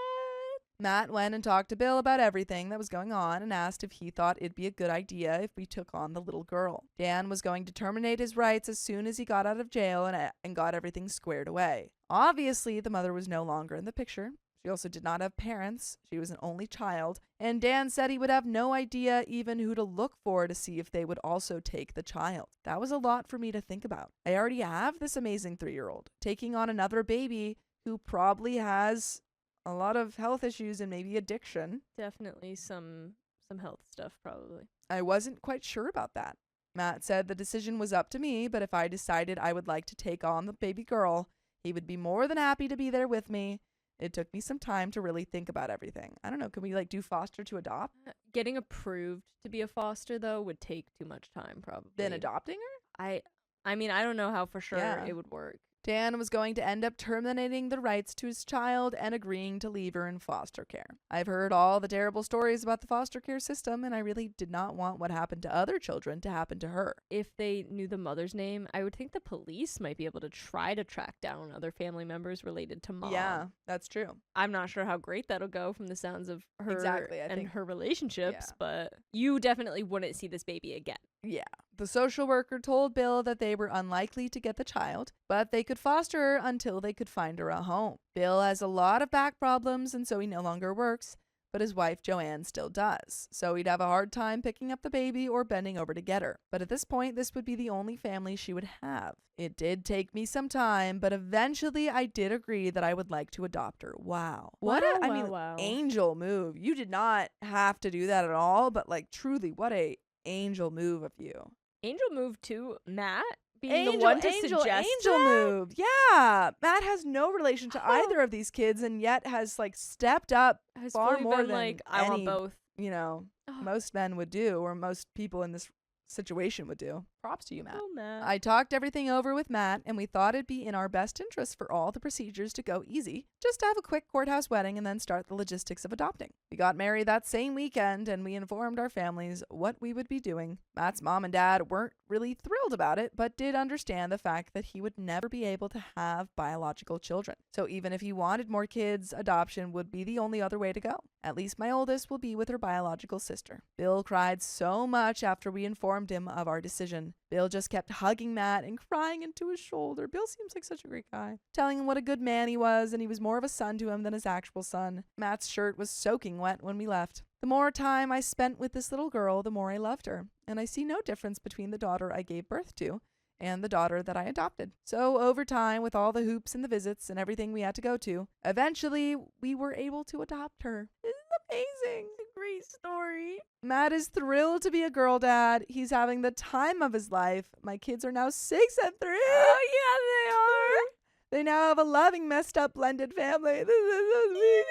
Matt went and talked to Bill about everything that was going on and asked if he thought it'd be a good idea if we took on the little girl. Dan was going to terminate his rights as soon as he got out of jail and got everything squared away. Obviously, the mother was no longer in the picture. She also did not have parents. She was an only child. And Dan said he would have no idea even who to look for to see if they would also take the child. That was a lot for me to think about. I already have this amazing 3-year-old. Taking on another baby who probably has a lot of health issues and maybe addiction. definitely some health stuff probably. I wasn't quite sure about that. Matt said the decision was up to me, but if I decided I would like to take on the baby girl, he would be more than happy to be there with me. It took me some time to really think about everything. I don't know, can we do foster to adopt? Getting approved to be a foster though would take too much time probably. Then adopting her? I mean, I don't know how for sure Yeah. it would work. Dan was going to end up terminating the rights to his child and agreeing to leave her in foster care. I've heard all the terrible stories about the foster care system, and I really did not want what happened to other children to happen to her. If they knew the mother's name, I would think the police might be able to try to track down other family members related to mom. Yeah, that's true. I'm not sure how great that'll go from the sounds of her Exactly, I and think- her relationships, yeah. but you definitely wouldn't see this baby again. Yeah. The social worker told Bill that they were unlikely to get the child, but they could foster her until they could find her a home. Bill has a lot of back problems, and so he no longer works, but his wife Joanne still does. So he'd have a hard time picking up the baby or bending over to get her. But at this point, this would be the only family she would have. It did take me some time, but eventually I did agree that I would like to adopt her. Wow. What Wow, a, I wow, mean, wow. angel move. You did not have to do that at all, but truly, what a angel move of you. Angel move to Matt being the one to suggest angel that? move. Yeah. Matt has no relation to Oh. either of these kids and yet has stepped up Has far fully more been than like, I want any- both. Oh. most men would do, or most people in this situation would do. Props to you, Matt. Oh, Matt. I talked everything over with Matt, and we thought it'd be in our best interest for all the procedures to go easy, just to have a quick courthouse wedding and then start the logistics of adopting. We got married that same weekend, and we informed our families what we would be doing. Matt's mom and dad weren't really thrilled about it, but did understand the fact that he would never be able to have biological children. So even if he wanted more kids, adoption would be the only other way to go. At least my oldest will be with her biological sister. Bill cried so much after we informed him of our decision. Bill just kept hugging Matt and crying into his shoulder. Bill seems like such a great guy. Telling him what a good man he was, and he was more of a son to him than his actual son. Matt's shirt was soaking wet when we left. The more time I spent with this little girl, the more I loved her. And I see no difference between the daughter I gave birth to and the daughter that I adopted. So over time, with all the hoops and the visits and everything we had to go to, eventually we were able to adopt her. Isn't it amazing? It's a great story. Matt is thrilled to be a girl dad. He's having the time of his life. My kids are now 6 and 3. Oh, yeah, they are. They now have a loving, messed up, blended family. This is so sweet.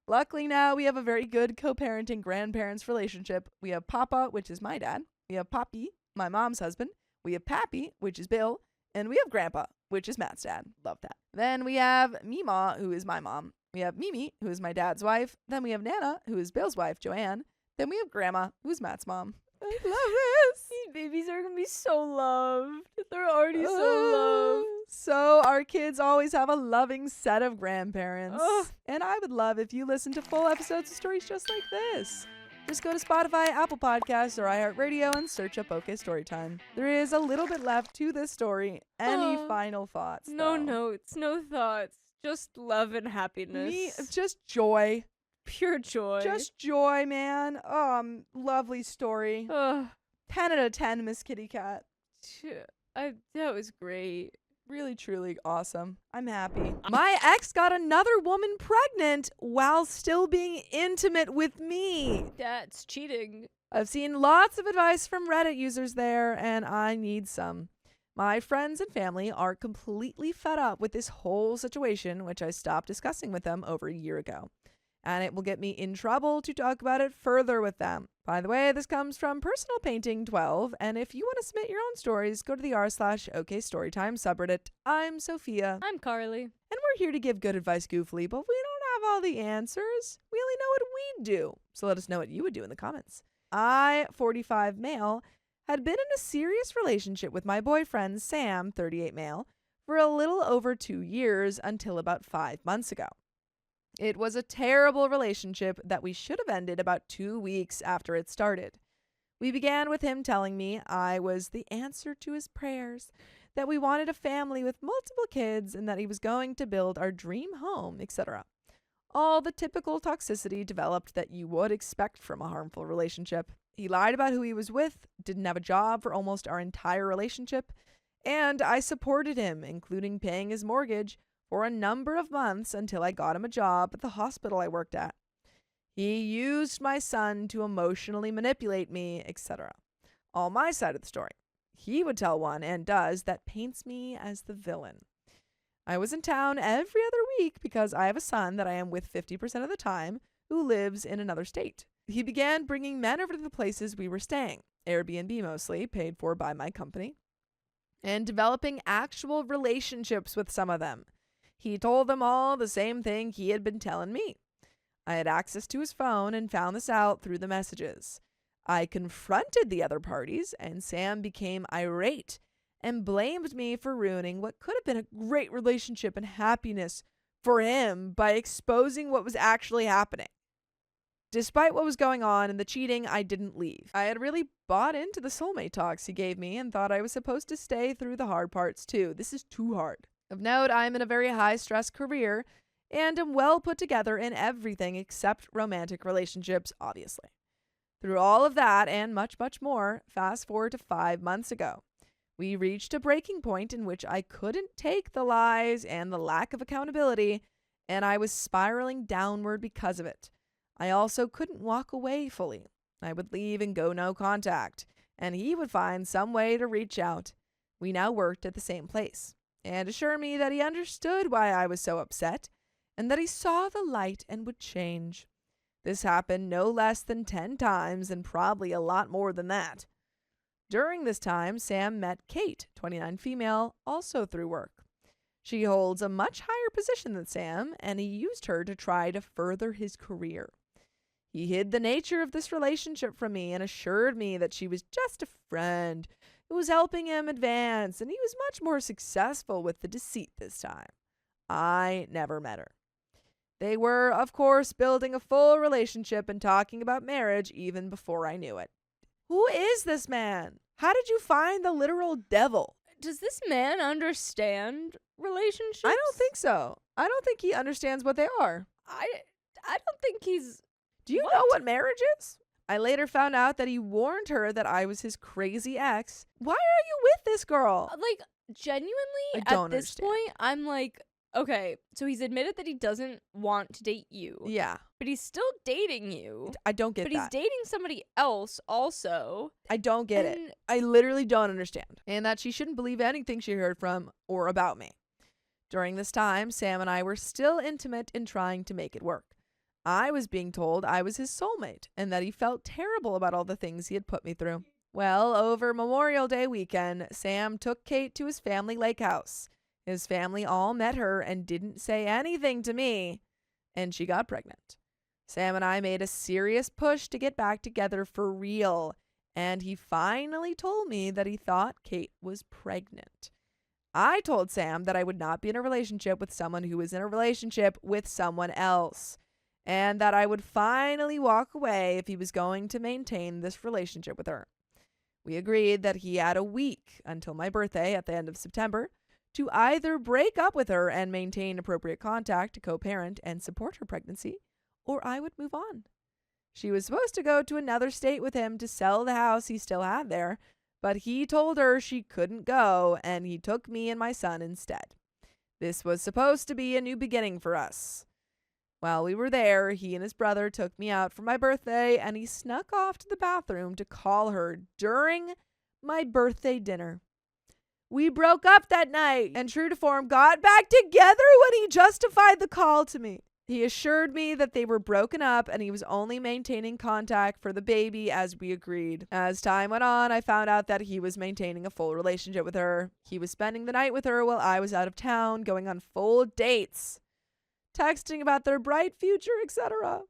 Luckily now we have a very good co-parenting grandparents relationship. We have Papa, which is my dad. We have Poppy, my mom's husband. We have Pappy, which is Bill. And we have Grandpa, which is Matt's dad. Love that. Then we have Mima, who is my mom. We have Mimi, who is my dad's wife. Then we have Nana, who is Bill's wife, Joanne. Then we have Grandma, who's Matt's mom. I love this. These babies are going to be so loved. They're already so loved. So our kids always have a loving set of grandparents. Ugh. And I would love if you listen to full episodes of stories just like this. Just go to Spotify, Apple Podcasts, or iHeartRadio and search up OK Storytime. There is a little bit left to this story. Any final thoughts? No though? notes, no thoughts. Just love and happiness. Me, just joy. Pure joy. Just joy, man. Lovely story. Ugh. 10 out of 10, Miss Kitty Cat. That was great. Really, truly awesome. I'm happy. My ex got another woman pregnant while still being intimate with me. That's cheating. I've seen lots of advice from Reddit users there, and I need some. My friends and family are completely fed up with this whole situation, which I stopped discussing with them over a year ago. And it will get me in trouble to talk about it further with them. By the way, this comes from Personal Painting 12, and if you want to submit your own stories, go to the r/OK Storytime subreddit. I'm Sophia, I'm Carly. and we're here to give good advice goofily, but we don't have all the answers. We only know what we do. So let us know what you would do in the comments. I, 45 male, had been in a serious relationship with my boyfriend, Sam, 38 male, for a little over 2 years until about 5 months ago. It was a terrible relationship that we should have ended about 2 weeks after it started. We began with him telling me I was the answer to his prayers, that we wanted a family with multiple kids, and that he was going to build our dream home, etc. All the typical toxicity developed that you would expect from a harmful relationship. He lied about who he was with, didn't have a job for almost our entire relationship, and I supported him, including paying his mortgage, for a number of months until I got him a job at the hospital I worked at. He used my son to emotionally manipulate me, etc. All my side of the story. He would tell one, and does, that paints me as the villain. I was in town every other week because I have a son that I am with 50% of the time who lives in another state. He began bringing men over to the places we were staying, Airbnb mostly, paid for by my company, and developing actual relationships with some of them. He told them all the same thing he had been telling me. I had access to his phone and found this out through the messages. I confronted the other parties, and Sam became irate and blamed me for ruining what could have been a great relationship and happiness for him by exposing what was actually happening. Despite what was going on and the cheating, I didn't leave. I had really bought into the soulmate talks he gave me and thought I was supposed to stay through the hard parts too. This is too hard. Of note, I am in a very high-stress career and am well put together in everything except romantic relationships, obviously. Through all of that and much, much more, fast forward to 5 months ago. We reached a breaking point in which I couldn't take the lies and the lack of accountability, and I was spiraling downward because of it. I also couldn't walk away fully. I would leave and go no contact, and he would find some way to reach out. We now worked at the same place, and assure me that he understood why I was so upset, and that he saw the light and would change. This happened no less than 10 times, and probably a lot more than that. During this time, Sam met Kate, 29 female, also through work. She holds a much higher position than Sam, and he used her to try to further his career. He hid the nature of this relationship from me and assured me that she was just a friend who was helping him advance, and he was much more successful with the deceit this time. I never met her. They were, of course, building a full relationship and talking about marriage even before I knew it. Who is this man? How did you find the literal devil? Does this man understand relationships? I don't think so. I don't think he understands what they are. I don't think he's... Do you know what marriage is? I later found out that he warned her that I was his crazy ex. Why are you with this girl? Like, genuinely, I at don't this understand. point, I'm like, okay, so he's admitted that he doesn't want to date you. Yeah, But he's still dating you. I don't get But that. he's dating somebody else also. I don't get it. And I literally don't understand. And that she shouldn't believe anything she heard from or about me. During this time, Sam and I were still intimate in trying to make it work. I was being told I was his soulmate and that he felt terrible about all the things he had put me through. Well, over Memorial Day weekend, Sam took Kate to his family lake house. His family all met her and didn't say anything to me, and she got pregnant. Sam and I made a serious push to get back together for real, and he finally told me that he thought Kate was pregnant. I told Sam that I would not be in a relationship with someone who was in a relationship with someone else, and that I would finally walk away if he was going to maintain this relationship with her. We agreed that he had a week until my birthday at the end of September to either break up with her and maintain appropriate contact to co-parent and support her pregnancy, or I would move on. She was supposed to go to another state with him to sell the house he still had there, but he told her she couldn't go, and he took me and my son instead. This was supposed to be a new beginning for us. While we were there, he and his brother took me out for my birthday, and he snuck off to the bathroom to call her during my birthday dinner. We broke up that night, and true to form, got back together when he justified the call to me. He assured me that they were broken up and he was only maintaining contact for the baby as we agreed. As time went on, I found out that he was maintaining a full relationship with her. He was spending the night with her while I was out of town, going on full dates, texting about their bright future, etc.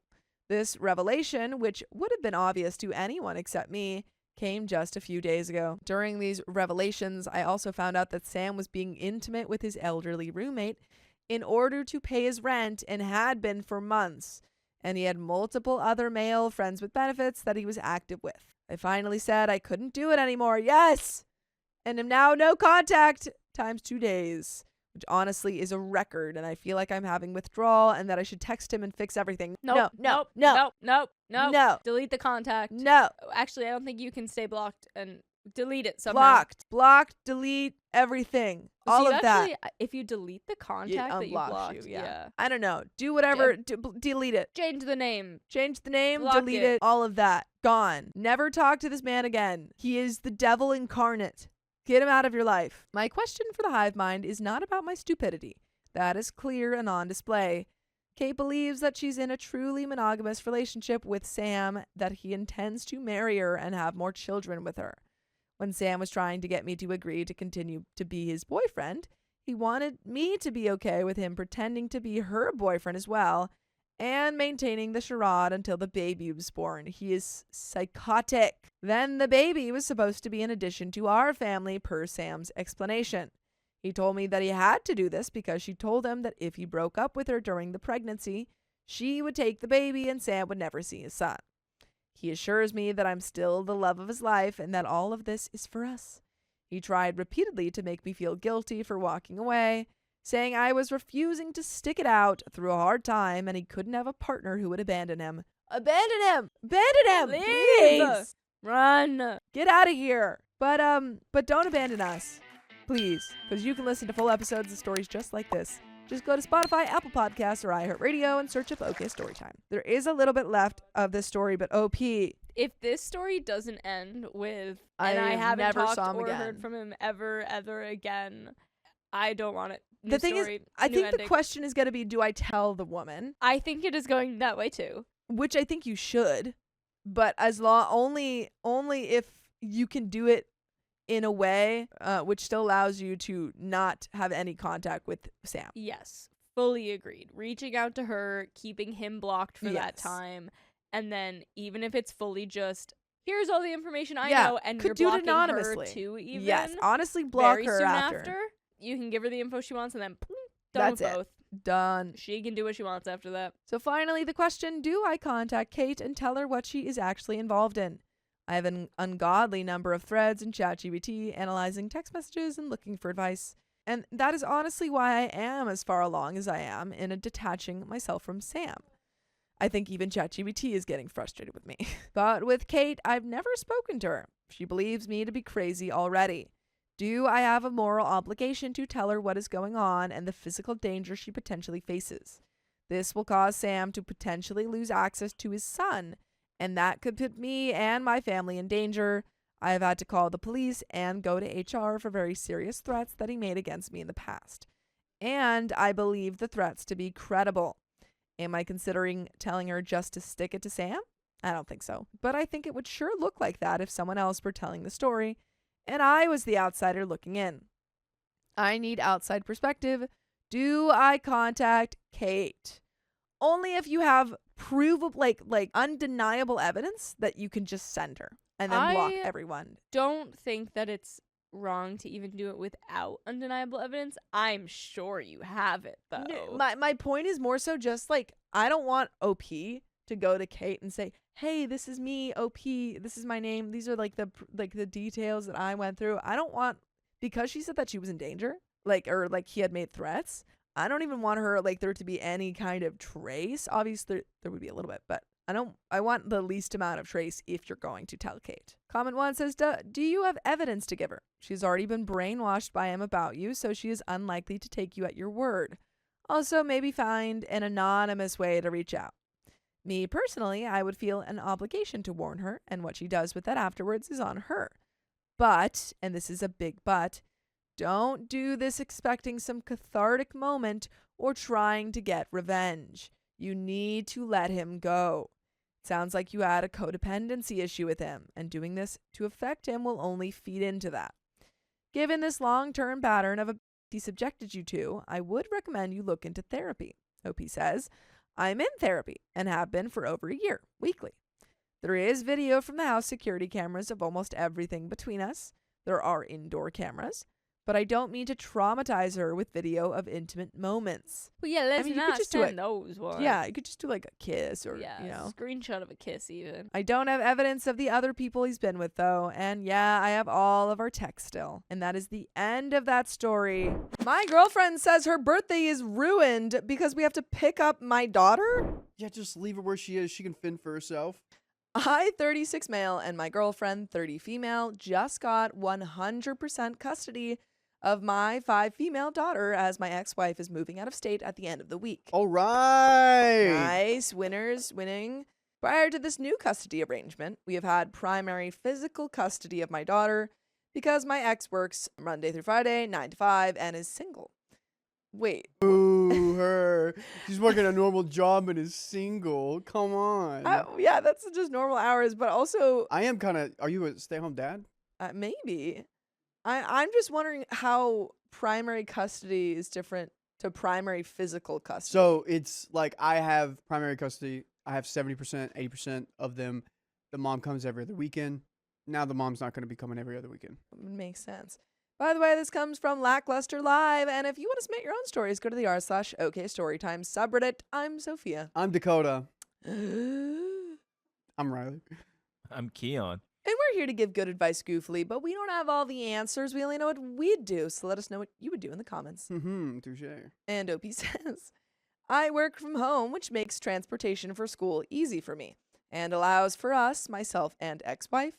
This revelation, which would have been obvious to anyone except me, came just a few days ago. During these revelations, I also found out that Sam was being intimate with his elderly roommate in order to pay his rent and had been for months. And he had multiple other male friends with benefits that he was active with. I finally said I couldn't do it anymore. Yes! And am now no contact times 2 days, which honestly is a record. And I feel like I'm having withdrawal and that I should text him and fix everything. Nope, No. Delete the contact. No. Actually, I don't think you can stay blocked and delete it somehow. Blocked, delete everything. All of that. If you delete the contact that you unblocks blocked, you, yeah. I don't know. Do whatever. Delete it. Change the name. Change the name, Block delete it. it. All of that. Gone. Never talk to this man again. He is the devil incarnate. Get him out of your life. My question for the hive mind is not about my stupidity. That is clear and on display. Kate believes that she's in a truly monogamous relationship with Sam, that he intends to marry her and have more children with her. When Sam was trying to get me to agree to continue to be his boyfriend, he wanted me to be okay with him pretending to be her boyfriend as well and maintaining the charade until the baby was born. He is psychotic. Then the baby was supposed to be an addition to our family per Sam's explanation. He told me that he had to do this because she told him that if he broke up with her during the pregnancy, she would take the baby and Sam would never see his son. He assures me that I'm still the love of his life and that all of this is for us. He tried repeatedly to make me feel guilty for walking away, saying I was refusing to stick it out through a hard time and he couldn't have a partner who would abandon him. Abandon him! Abandon him! Please! Run! Get out of here! But don't abandon us. Please, because you can listen to full episodes of stories just like this. Just go to Spotify, Apple Podcasts, or iHeartRadio and search up OK Storytime. There is a little bit left of this story, but OP. If this story doesn't end with, I and I haven't never talked saw him or again. heard from him ever again, I don't want it. The thing is, I think the question is going to be, do I tell the woman? I think it is going that way too. Which I think you should, but only if you can do it in a way which still allows you to not have any contact with Sam. Yes, fully agreed. Reaching out to her, keeping him blocked for that time, and then even if it's fully just, here's all the information I know, and could you're do it blocking anonymously. her too, even. Yes, honestly, block very her soon after. You can give her the info she wants, and then That's with it. both. Done. She can do what she wants after that. So finally, the question, do I contact Kate and tell her what she is actually involved in? I have an ungodly number of threads in ChatGPT analyzing text messages and looking for advice. And that is honestly why I am as far along as I am in detaching myself from Sam. I think even ChatGPT is getting frustrated with me. But with Kate, I've never spoken to her. She believes me to be crazy already. Do I have a moral obligation to tell her what is going on and the physical danger she potentially faces? This will cause Sam to potentially lose access to his son, and that could put me and my family in danger. I have had to call the police and go to HR for very serious threats that he made against me in the past. And I believe the threats to be credible. Am I considering telling her just to stick it to Sam? I don't think so. But I think it would sure look like that if someone else were telling the story and I was the outsider looking in. I need outside perspective. Do I contact Kate? Only if you have provable, like undeniable evidence that you can just send her and then block everyone. Don't think that it's wrong to even do it without undeniable evidence. I'm sure you have it though. No, my point is more so just like, I don't want OP to go to Kate and say, hey, this is me, OP, this is my name, these are like the details that I went through. I don't want, because she said that she was in danger, or he had made threats, I don't even want her, there to be any kind of trace. Obviously there would be a little bit, but I want the least amount of trace if you're going to tell Kate. Comment 1 says, do you have evidence to give her? She's already been brainwashed by him about you, so she is unlikely to take you at your word. Also, maybe find an anonymous way to reach out. Me personally, I would feel an obligation to warn her, and what she does with that afterwards is on her. But, and this is a big but, don't do this expecting some cathartic moment or trying to get revenge. You need to let him go. It sounds like you had a codependency issue with him, and doing this to affect him will only feed into that. Given this long-term pattern of abuse he subjected you to, I would recommend you look into therapy. OP says, I'm in therapy and have been for over a year, weekly. There is video from the house security cameras of almost everything between us. There are indoor cameras. But I don't mean to traumatize her with video of intimate moments. Well, yeah, let's mean, you could not just do send those ones. Yeah, you could just do like a kiss or, Yeah, you know. screenshot of a kiss even. I don't have evidence of the other people he's been with, though. And yeah, I have all of our texts still. And that is the end of that story. My girlfriend says her birthday is ruined because we have to pick up my daughter. Yeah, just leave her where she is. She can fend for herself. I, 36 male, and my girlfriend, 30 female, just got 100% custody of my 5 female daughter as my ex-wife is moving out of state at the end of the week. All right. Nice. Winners winning. Prior to this new custody arrangement, we have had primary physical custody of my daughter because my ex works Monday through Friday, 9 to 5, and is single. Wait. Boo her. She's working a normal job and is single. Come on. Yeah, that's just normal hours, but also I am kind of. Are you a stay-home dad? maybe. I'm just wondering how primary custody is different to primary physical custody. So it's like I have primary custody. I have 70%, 80% of them. The mom comes every other weekend. Now the mom's not going to be coming every other weekend. Makes sense. By the way, this comes from Lackluster Live, and if you want to submit your own stories, go to the r/OK Storytime subreddit. I'm Sophia. I'm Dakota. And I'm Riley. I'm Keon. we're here to give good advice goofily, but we don't have all the answers. We only know what we'd do, so let us know what you would do in the comments. Touche. And OP says, I work from home, which makes transportation for school easy for me and allows for us, myself and ex-wife,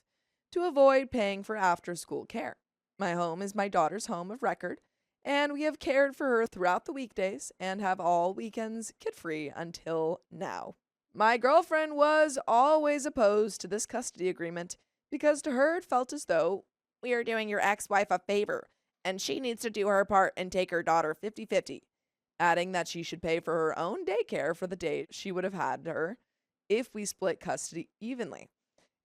to avoid paying for after-school care. My home is my daughter's home of record, and we have cared for her throughout the weekdays and have all weekends kid-free until now. My girlfriend was always opposed to this custody agreement because to her it felt as though we are doing your ex-wife a favor and she needs to do her part and take her daughter 50-50, adding that she should pay for her own daycare for the day she would have had her if we split custody evenly,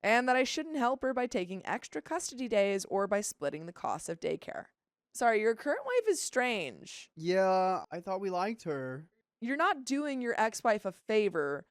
and that I shouldn't help her by taking extra custody days or by splitting the cost of daycare. Sorry, your current wife is strange. Yeah, I thought we liked her. You're not doing your ex-wife a favor.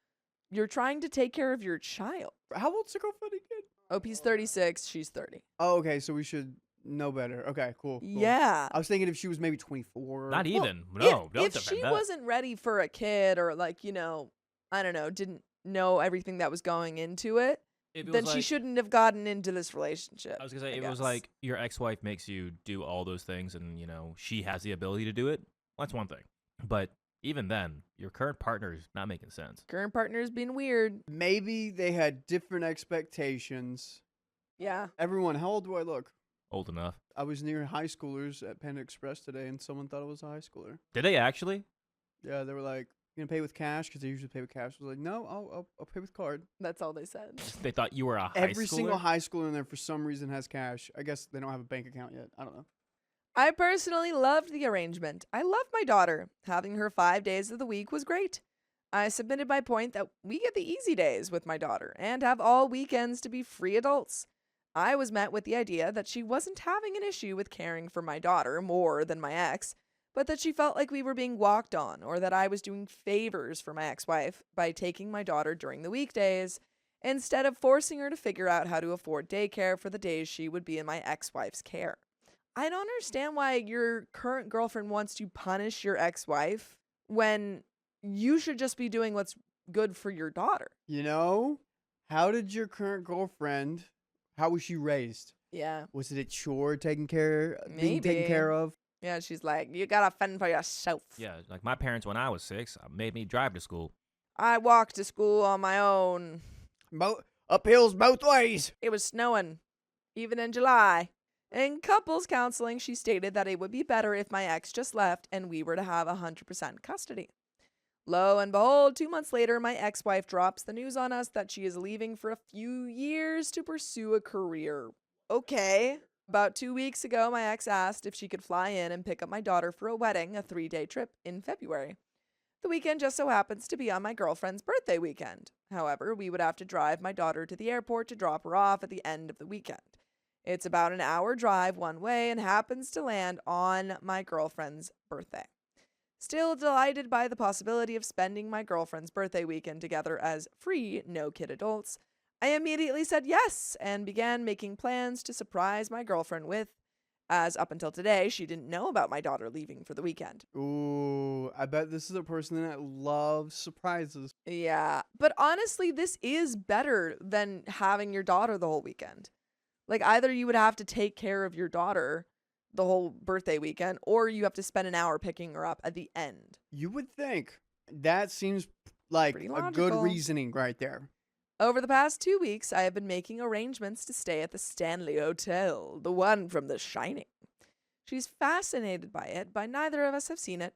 You're trying to take care of your child. How old's the girlfriend again? OP's 36, she's 30. Oh, okay, so we should know better. Okay, cool. Yeah. I was thinking if she was maybe 24. Not even. Well, No, don't if defend she that. wasn't ready for a kid or like, you know, I don't know, didn't know everything that was going into it, If it then was she like- shouldn't have gotten into this relationship. I was gonna say, I if it was guess. like your ex-wife makes you do all those things, and she has the ability to do it. Well, that's one thing. But even then, your current partner is not making sense. Current partner's being weird. Maybe they had different expectations. Yeah. Everyone, how old do I look? Old enough. I was near high schoolers at Panda Express today, and someone thought I was a high schooler. Did they actually? Yeah, they were like, "You gonna pay with cash?" Because they usually pay with cash. I was like, "No, I'll pay with card." That's all they said. They thought you were a high Every schooler? single high schooler in there, for some reason, has cash. I guess they don't have a bank account yet. I don't know. I personally loved the arrangement. I loved my daughter. Having her 5 days of the week was great. I submitted my point that we get the easy days with my daughter and have all weekends to be free adults. I was met with the idea that she wasn't having an issue with caring for my daughter more than my ex, but that she felt like we were being walked on or that I was doing favors for my ex-wife by taking my daughter during the weekdays instead of forcing her to figure out how to afford daycare for the days she would be in my ex-wife's care. I don't understand why your current girlfriend wants to punish your ex-wife when you should just be doing what's good for your daughter. You know, how did your current girlfriend? How was she raised? Yeah. Was it a chore being taken Maybe. care of? Yeah, she's like, you gotta fend for yourself. Yeah, like my parents when I was 6 made me drive to school. I walked to school on my own. Uphills both ways. It was snowing, even in July. In couples counseling, she stated that it would be better if my ex just left and we were to have 100% custody. Lo and behold, 2 months later, my ex-wife drops the news on us that she is leaving for a few years to pursue a career. Okay. About 2 weeks ago, my ex asked if she could fly in and pick up my daughter for a wedding, a 3-day trip in February. The weekend just so happens to be on my girlfriend's birthday weekend. However, we would have to drive my daughter to the airport to drop her off at the end of the weekend. It's about an hour drive one way and happens to land on my girlfriend's birthday. Still delighted by the possibility of spending my girlfriend's birthday weekend together as free, no-kid adults, I immediately said yes and began making plans to surprise my girlfriend with, as up until today, she didn't know about my daughter leaving for the weekend. Ooh, I bet this is a person that loves surprises. Yeah, but honestly, this is better than having your daughter the whole weekend. Like, either you would have to take care of your daughter the whole birthday weekend, or you have to spend an hour picking her up at the end. You would think that seems like Pretty a good logical. reasoning right there. Over the past 2 weeks, I have been making arrangements to stay at the Stanley Hotel, the one from The Shining. She's fascinated by it, but neither of us have seen it,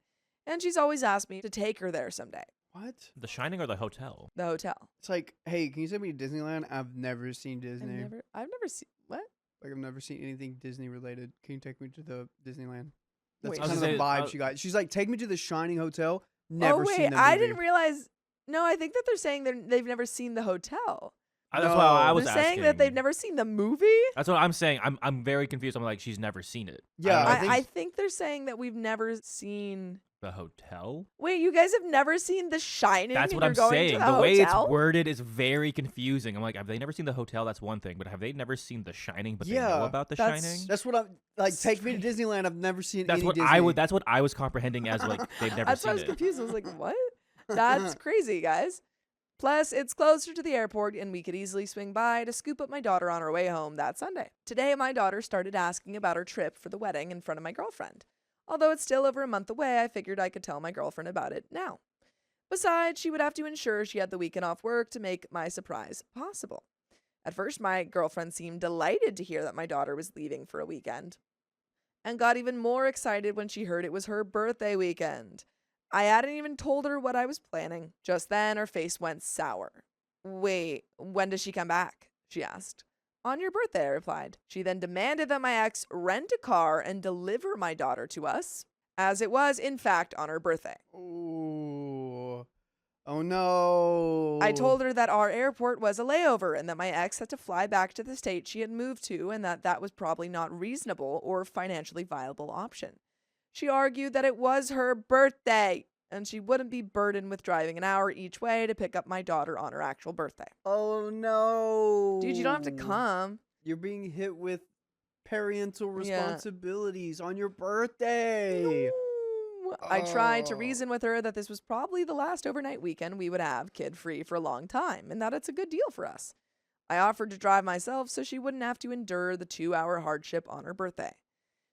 and she's always asked me to take her there someday. What? The Shining or the hotel? The hotel. It's like, hey, can you send me to Disneyland? I've never seen Disney. I've never seen what? Like, I've never seen anything Disney related. Can you take me to the Disneyland? That's Wait. kind of I the was vibe gonna say, she got. She's like, take me to the Shining Hotel. Never oh wait, seen the I movie. didn't realize. No, I think that they're saying they've never seen the hotel. That's why I was They're asking. saying that they've never seen the movie. That's what I'm saying. I'm very confused. I'm like, she's never seen it. Yeah, I, don't know I if think- I think they're saying that we've never seen. the hotel. Wait, you guys have never seen The Shining? That's and what you're I'm going saying. To The way it's hotel? worded is very confusing. I'm like, have they never seen the hotel? That's one thing, but have they never seen The Shining? But they know Yeah, about The that's- Shining. That's what I'm like. Take me to Disneyland. I've never seen That's any what Disney. I would. That's what I was comprehending as like they've never That's why I seen was it. confused. I was like, what? That's crazy, guys. Plus, it's closer to the airport, and we could easily swing by to scoop up my daughter on our way home that Sunday. Today, my daughter started asking about her trip for the wedding in front of my girlfriend. Although it's still over a month away, I figured I could tell my girlfriend about it now. Besides, she would have to ensure she had the weekend off work to make my surprise possible. At first, my girlfriend seemed delighted to hear that my daughter was leaving for a weekend, and got even more excited when she heard it was her birthday weekend. I hadn't even told her what I was planning. Just then, her face went sour. Wait, when does she come back? She asked. On your birthday, I replied. She then demanded that my ex rent a car and deliver my daughter to us, as it was, in fact, on her birthday. Ooh. Oh no. I told her that our airport was a layover and that my ex had to fly back to the state she had moved to and that that was probably not reasonable or financially viable option. She argued that it was her birthday and she wouldn't be burdened with driving an hour each way to pick up my daughter on her actual birthday. Oh no. Dude, you don't have to come. You're being hit with parental Yeah. responsibilities on your birthday. No. I tried to Oh. reason with her that this was probably the last overnight weekend we would have kid-free for a long time and that it's a good deal for us. I offered to drive myself so she wouldn't have to endure the 2-hour hardship on her birthday.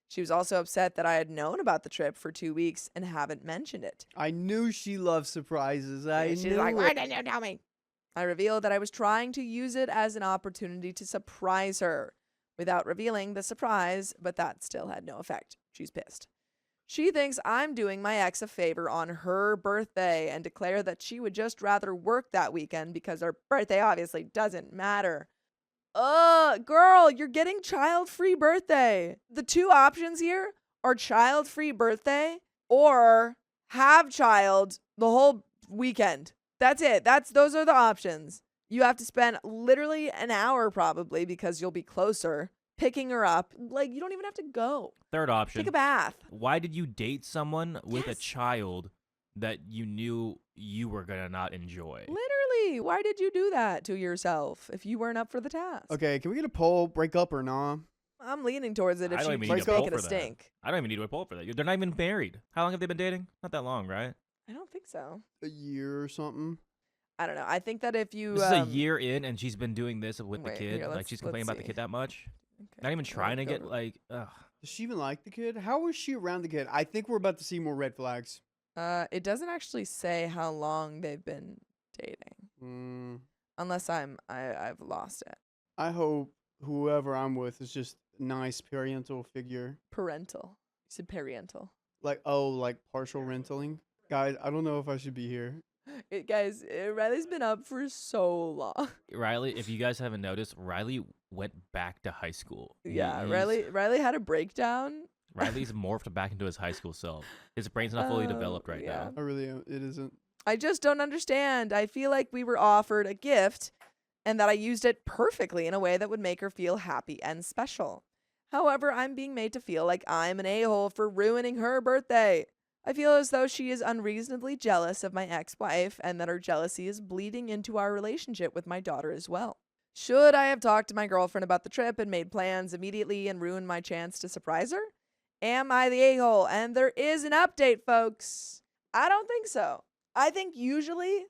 She was also upset that I had known about the trip for 2 weeks and haven't mentioned it. I knew she loved surprises. She's knew like, why it. didn't you tell me? I revealed that I was trying to use it as an opportunity to surprise her without revealing the surprise, but that still had no effect. She's pissed. She thinks I'm doing my ex a favor on her birthday and declared that she would just rather work that weekend because her birthday obviously doesn't matter. Girl, you're getting child-free birthday. The two options here are child-free birthday or have child the whole weekend. That's it. Those are the options. You have to spend literally an hour probably because you'll be closer picking her up. Like, you don't even have to go. Third option. Take a bath. Why did you date someone with a Yes. child that you knew you were gonna not enjoy? Literally. Why did you do that to yourself if you weren't up for the task? Okay, can we get a poll? Break up or nah? I'm leaning towards it if I don't she even keeps need a poll making a for that. stink. I don't even need to poll for that. They're not even married. How long have they been dating? Not that long, right? I don't think so. A year or something? I don't know. I think that if you This is a year in, and she's been doing this with wait, the kid. here, Like let's- she's complaining let's about the see. kid that much. Okay, Not even trying to go get like. Ugh. Does she even like the kid? How was she around the kid? I think we're about to see more red flags. It doesn't actually say how long they've been dating, unless I've lost it. I hope whoever I'm with is just a nice parental figure. Parental. You said parental. Like partial rentaling. Guys, I don't know if I should be here. Guys, Riley's been up for so long. Riley, if you guys haven't noticed, Riley went back to high school. Yeah, He's- Riley had a breakdown. Riley's morphed back into his high school self. His brain's not fully developed right yeah. now. I really am. It isn't. I just don't understand. I feel like we were offered a gift and that I used it perfectly in a way that would make her feel happy and special. However, I'm being made to feel like I'm an a-hole for ruining her birthday. I feel as though she is unreasonably jealous of my ex-wife and that her jealousy is bleeding into our relationship with my daughter as well. Should I have talked to my girlfriend about the trip and made plans immediately and ruined my chance to surprise her? Am I the a-hole? And there is an update, folks. I don't think so. I think usually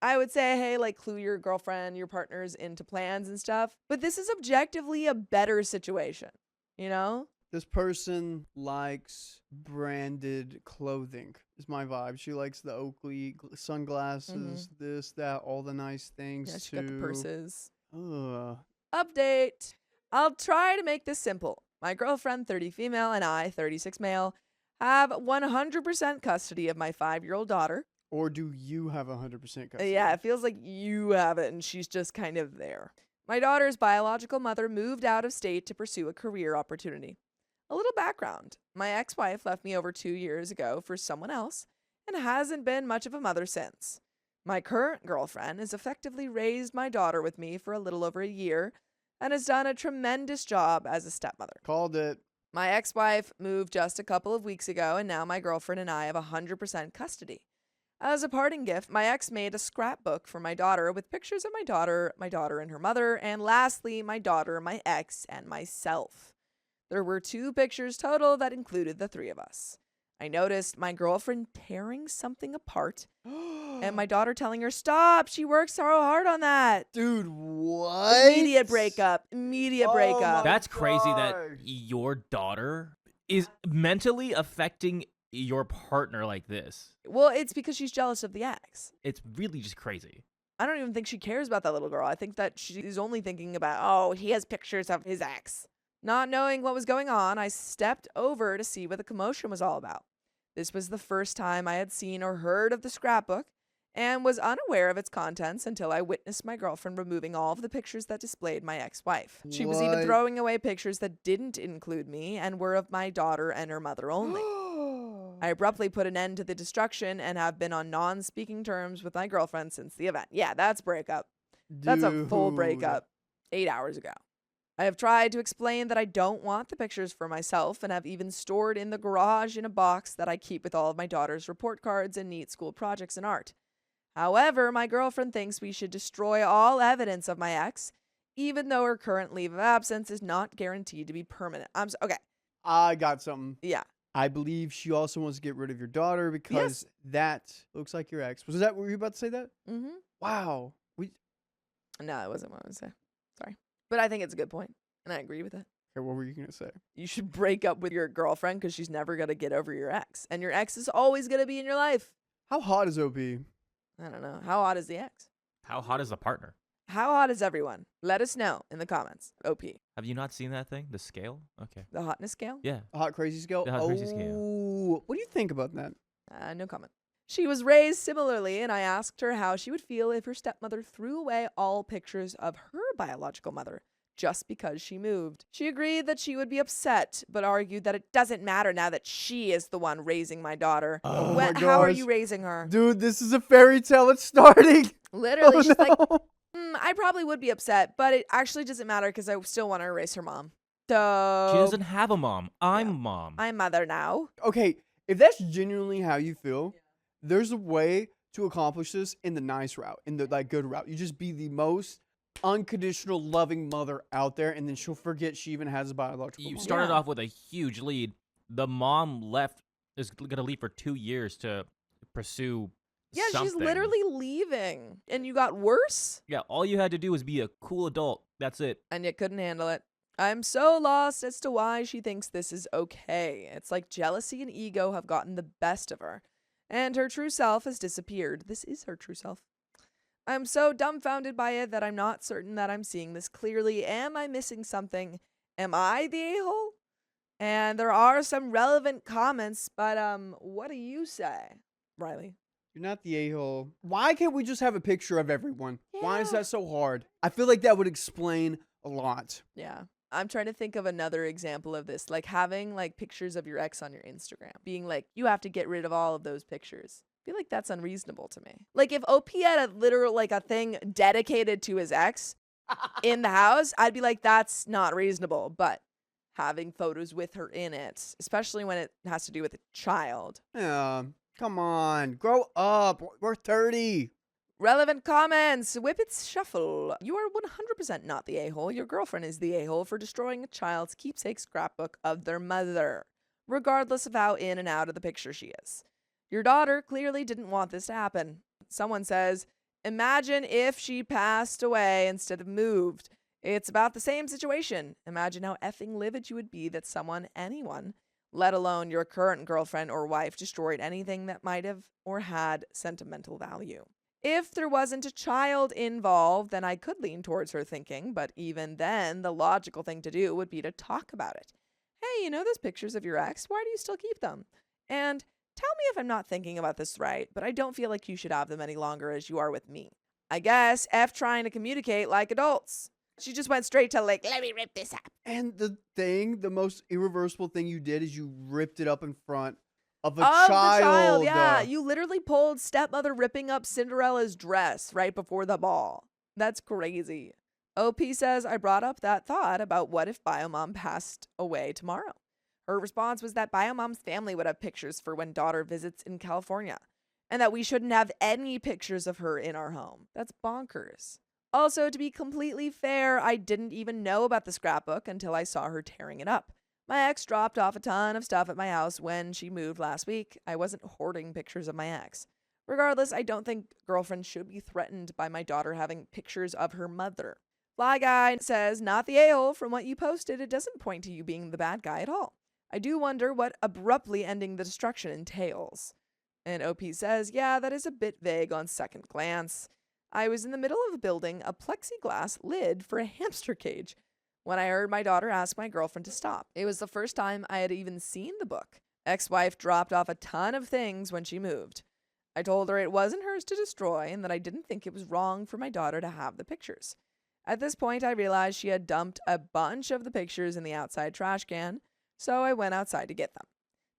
I would say, hey, like, clue your girlfriend, your partners into plans and stuff. But this is objectively a better situation, you know? This person likes branded clothing, is my vibe. She likes the Oakley sunglasses, this, that, all the nice things. Yeah, she got the purses. Ugh. Update. I'll try to make this simple. My girlfriend, 30 female, and I, 36 male, have 100% custody of my 5-year-old daughter. Or do you have 100% custody? Yeah, it feels like you have it, and she's just kind of there. My daughter's biological mother moved out of state to pursue a career opportunity. A little background. My ex-wife left me over 2 years ago for someone else and hasn't been much of a mother since. My current girlfriend has effectively raised my daughter with me for a little over a year and has done a tremendous job as a stepmother. Called it. My ex-wife moved just a couple of weeks ago, and now my girlfriend and I have 100% custody. As a parting gift, my ex made a scrapbook for my daughter with pictures of my daughter and her mother, and lastly, my daughter, my ex, and myself. There were 2 pictures total that included the 3 of us. I noticed my girlfriend tearing something apart and my daughter telling her, stop, she worked so hard on that. Dude, what? Immediate breakup. Immediate breakup. That's crazy that your daughter is mentally affecting your partner like this. Well, it's because she's jealous of the ex. It's really just crazy. I don't even think she cares about that little girl. I think that she's only thinking about, oh, he has pictures of his ex. Not knowing what was going on, I stepped over to see what the commotion was all about. This was the first time I had seen or heard of the scrapbook and was unaware of its contents until I witnessed my girlfriend removing all of the pictures that displayed my ex-wife. She was even What? throwing away pictures that didn't include me and were of my daughter and her mother only. I abruptly put an end to the destruction and have been on non-speaking terms with my girlfriend since the event. Yeah, that's breakup. That's a full Dude. breakup 8 hours ago. I have tried to explain that I don't want the pictures for myself and have even stored in the garage in a box that I keep with all of my daughter's report cards and neat school projects and art. However, my girlfriend thinks we should destroy all evidence of my ex, even though her current leave of absence is not guaranteed to be permanent. Okay. I got something. Yeah. I believe she also wants to get rid of your daughter because that looks like your ex. Was that, were you about to say that? Mm-hmm. Wow. No, it wasn't what I was saying. Sorry. But I think it's a good point, and I agree with it. Okay, what were you going to say? You should break up with your girlfriend because she's never going to get over your ex. And your ex is always going to be in your life. How hot is OP? I don't know. How hot is the ex? How hot is the partner? How hot is everyone? Let us know in the comments. OP. Have you not seen that thing? The scale? Okay. The hotness scale? Yeah. The hot crazy scale? The hot crazy scale. Oh, what do you think about that? No comment. She was raised similarly, and I asked her how she would feel if her stepmother threw away all pictures of her biological mother just because she moved. She agreed that she would be upset, but argued that it doesn't matter now that she is the one raising my daughter. Oh my How are gosh. you raising her? Dude, this is a fairy tale. It's starting. Literally, Oh, she's like, no. I probably would be upset, but it actually doesn't matter because I still want to erase her mom. So She doesn't have a mom. I'm mom. I'm mother now. Okay, if that's genuinely how you feel, there's a way to accomplish this in the nice route, in the good route. You just be the most unconditional loving mother out there, and then she'll forget she even has a biological You mom. started off with a huge lead. The mom is going to leave for 2 years to pursue Yeah, she's something. literally leaving. And you got worse? Yeah, all you had to do was be a cool adult. That's it. And you couldn't handle it. I'm so lost as to why she thinks this is okay. It's like jealousy and ego have gotten the best of her, and her true self has disappeared. This is her true self. I'm so dumbfounded by it that I'm not certain that I'm seeing this clearly. Am I missing something? Am I the a-hole? And there are some relevant comments, but what do you say, Riley? You're not the a-hole. Why can't we just have a picture of everyone? Why is Yeah. that so hard? I feel like that would explain a lot. Yeah. I'm trying to think of another example of this, like having like pictures of your ex on your Instagram, being like, you have to get rid of all of those pictures. I feel like that's unreasonable to me. Like if OP had a literal, like a thing dedicated to his ex in the house, I'd be like, that's not reasonable. But having photos with her in it, especially when it has to do with a child. Yeah, come on, grow up. We're 30. Relevant comments. Whippets Shuffle. You are 100% not the a-hole. Your girlfriend is the a-hole for destroying a child's keepsake scrapbook of their mother, regardless of how in and out of the picture she is. Your daughter clearly didn't want this to happen. Someone says, imagine if she passed away instead of moved. It's about the same situation. Imagine how effing livid you would be that someone, anyone, let alone your current girlfriend or wife, destroyed anything that might have or had sentimental value. If there wasn't a child involved, then I could lean towards her thinking, but even then, the logical thing to do would be to talk about it. Hey, you know those pictures of your ex? Why do you still keep them? And tell me if I'm not thinking about this right, but I don't feel like you should have them any longer as you are with me. I guess F trying to communicate like adults. She just went straight to like, let me rip this up. And the most irreversible thing you did is you ripped it up in front of a The child. child, yeah. You literally pulled stepmother ripping up Cinderella's dress right before the ball. That's crazy. OP says, I brought up that thought about what if Biomom passed away tomorrow. Her response was that Biomom's family would have pictures for when daughter visits in California, and that we shouldn't have any pictures of her in our home. That's bonkers. Also, to be completely fair, I didn't even know about the scrapbook until I saw her tearing it up. My ex dropped off a ton of stuff at my house when she moved last week. I wasn't hoarding pictures of my ex. Regardless, I don't think girlfriends should be threatened by my daughter having pictures of her mother. Fly Guy says, not the a-hole. From what you posted, it doesn't point to you being the bad guy at all. I do wonder what abruptly ending the destruction entails. And OP says, yeah, that is a bit vague on second glance. I was in the middle of building a plexiglass lid for a hamster cage when I heard my daughter ask my girlfriend to stop. It was the first time I had even seen the book. Ex-wife dropped off a ton of things when she moved. I told her it wasn't hers to destroy and that I didn't think it was wrong for my daughter to have the pictures. At this point, I realized she had dumped a bunch of the pictures in the outside trash can, so I went outside to get them.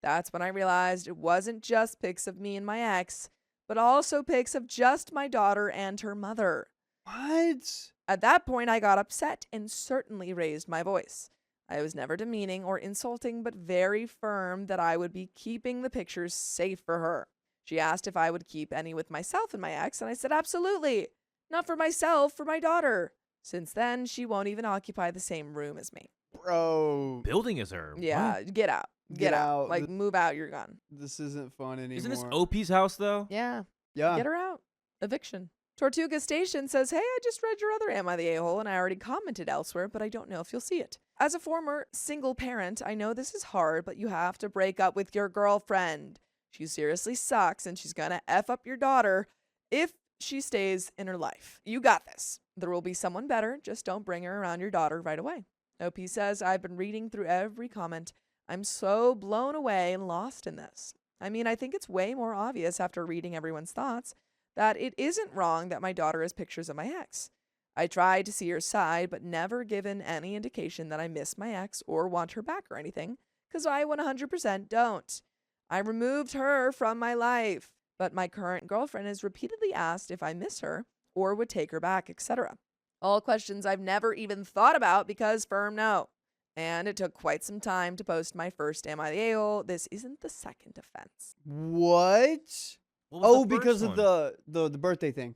That's when I realized it wasn't just pics of me and my ex, but also pics of just my daughter and her mother. What? At that point, I got upset and certainly raised my voice. I was never demeaning or insulting, but very firm that I would be keeping the pictures safe for her. She asked if I would keep any with myself and my ex, and I said absolutely. Not for myself, for my daughter. Since then, she won't even occupy the same room as me. Bro. Building is her. Yeah, What? get out. Get out. Like, move out, you're gone. This isn't fun anymore. Isn't this OP's house though? Yeah. Yeah. Get her out. Eviction. Tortuga Station says, hey, I just read your other Am I the A-hole, and I already commented elsewhere, but I don't know if you'll see it. As a former single parent, I know this is hard, but you have to break up with your girlfriend. She seriously sucks, and she's gonna F up your daughter if she stays in her life. You got this. There will be someone better. Just don't bring her around your daughter right away. OP says, I've been reading through every comment. I'm so blown away and lost in this. I mean, I think it's way more obvious after reading everyone's thoughts that it isn't wrong that my daughter has pictures of my ex. I tried to see her side, but never given any indication that I miss my ex or want her back or anything, because I 100% don't. I removed her from my life, but my current girlfriend has repeatedly asked if I miss her or would take her back, etc. All questions I've never even thought about because firm no. And it took quite some time to post my first Am I the A-hole. This isn't the second offense. What? What was Oh, the because first of one? the birthday thing.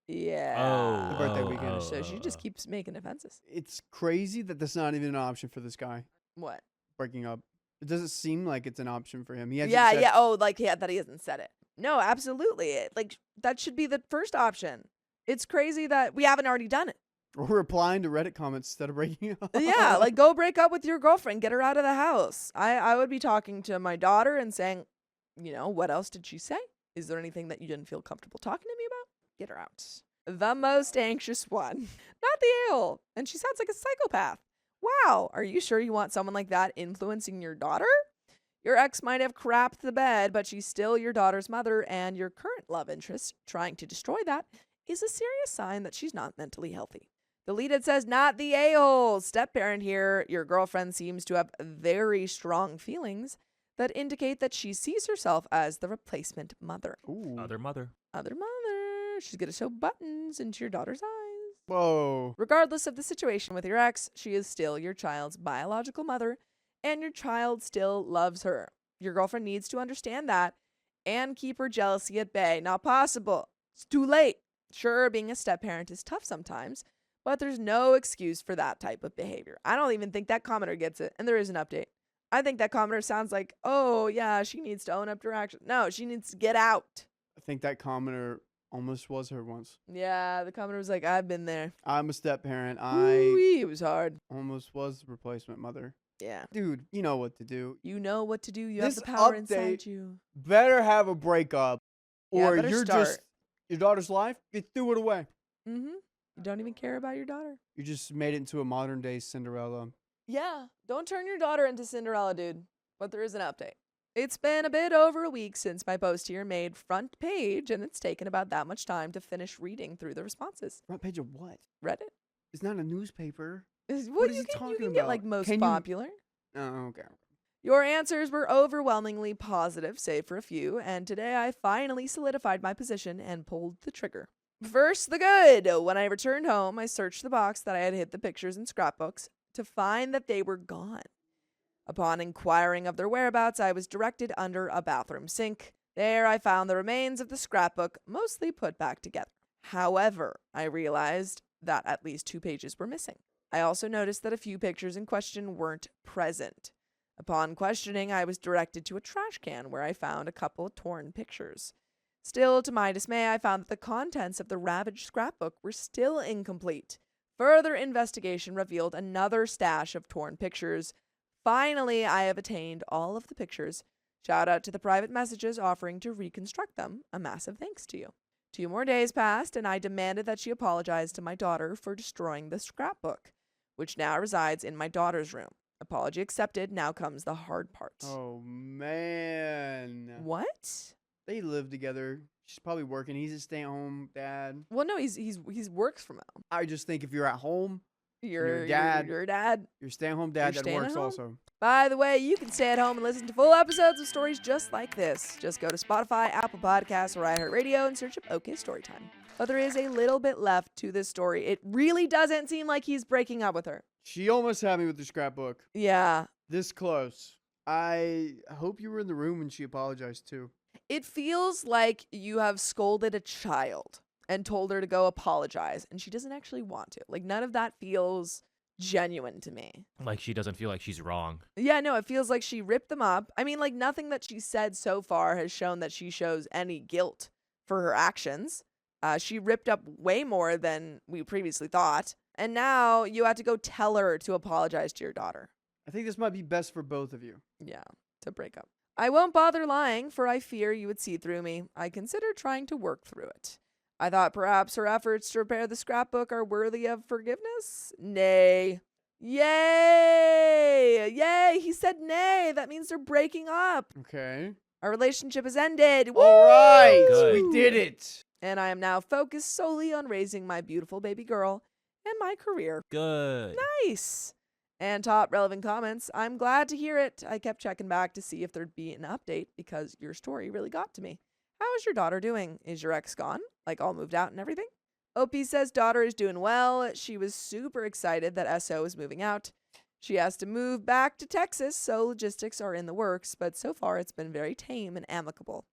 Yeah. The birthday weekend. So she just keeps making offenses. It's crazy that that's not even an option for this guy What? breaking up. It doesn't seem like it's an option for him. He hasn't Yeah, said, yeah. Oh, like, yeah, that he hasn't said it. No, absolutely. Like, that should be the first option. It's crazy that we haven't already done it. Or replying to Reddit comments instead of breaking up. Yeah, like, go break up with your girlfriend. Get her out of the house. I would be talking to my daughter and saying, you know, what else did she say? Is there anything that you didn't feel comfortable talking to me about? Get her out. The most anxious one. Not the a-hole. And she sounds like a psychopath. Wow, are you sure you want someone like that influencing your daughter? Your ex might have crapped the bed, but she's still your daughter's mother, and your current love interest, trying to destroy that, is a serious sign that she's not mentally healthy. Deleted says, not the a-hole. Step-parent here. Your girlfriend seems to have very strong feelings that indicate that she sees herself as the replacement mother. Ooh. Other mother. Other mother. She's going to sew buttons into your daughter's eyes. Whoa. Regardless of the situation with your ex, she is still your child's biological mother, and your child still loves her. Your girlfriend needs to understand that and keep her jealousy at bay. Not possible. It's too late. Sure, being a step parent is tough sometimes, but there's no excuse for that type of behavior. I don't even think that commenter gets it, and there is an update. I think that commenter sounds like, oh, yeah, she needs to own up to her actions. No, she needs to get out. I think that commenter almost was her once. Yeah, the commenter was like, I've been there. I'm a step parent. Ooh-wee, it was hard. almost was the replacement mother. Yeah. Dude, you know what to do. You know what to do. You have This the power update- inside you. Better have a breakup, Yeah, or better you're start. just your daughter's life. You threw it away. Mm-hmm. You don't even care about your daughter. You just made it into a modern day Cinderella. Yeah, don't turn your daughter into Cinderella, dude. But there is an update. It's been a bit over a week since my post here made front page, and it's taken about that much time to finish reading through the responses. Front page of what? Reddit? It's not a newspaper. What is you he can, you talking can get about? like most Can you- popular. Oh, okay. Your answers were overwhelmingly positive, save for a few, and today I finally solidified my position and pulled the trigger. First, the good. When I returned home, I searched the box that I had hid the pictures and scrapbooks to find that they were gone. Upon inquiring of their whereabouts, I was directed under a bathroom sink. There, I found the remains of the scrapbook, mostly put back together. However, I realized that at least 2 pages were missing. I also noticed that a few pictures in question weren't present. Upon questioning, I was directed to a trash can where I found a couple of torn pictures. Still, to my dismay, I found that the contents of the ravaged scrapbook were still incomplete. Further investigation revealed another stash of torn pictures. Finally, I have attained all of the pictures. Shout out to the private messages offering to reconstruct them. A massive thanks to you. 2 more days passed, and I demanded that she apologize to my daughter for destroying the scrapbook, which now resides in my daughter's room. Apology accepted. Now comes the hard part. Oh man. What? They live together. She's probably working. He's a stay-at-home dad. Well, no, he's works from home. I just think if you're at home, Your dad. Your dad. you're a stay-at-home dad You're that staying works at home? also. By the way, you can stay at home and listen to full episodes of stories just like this. Just go to Spotify, Apple Podcasts, or iHeartRadio and search up OK Storytime. But there is a little bit left to this story. It really doesn't seem like he's breaking up with her. She almost had me with the scrapbook. Yeah. This close. I hope you were in the room when she apologized too. It feels like you have scolded a child and told her to go apologize, and she doesn't actually want to. Like, none of that feels genuine to me. Like she doesn't feel like she's wrong. Yeah, no, it feels like she ripped them up. I mean, like, nothing that she said so far has shown that she shows any guilt for her actions. She ripped up way more than we previously thought. And now you have to go tell her to apologize to your daughter. I think this might be best for both of you. Yeah, to break up. I won't bother lying, for I fear you would see through me. I consider trying to work through it. I thought perhaps her efforts to repair the scrapbook are worthy of forgiveness? Nay. Yay! Yay! He said nay. That means they're breaking up. Okay. Our relationship has ended. All right. Good. We did it. And I am now focused solely on raising my beautiful baby girl and my career. Good. Nice. And top relevant comments. I'm glad to hear it. I kept checking back to see if there'd be an update because your story really got to me. How is your daughter doing? Is your ex gone? Like all moved out and everything? OP says daughter is doing well. She was super excited that SO is moving out. She has to move back to Texas, so logistics are in the works, but so far it's been very tame and amicable.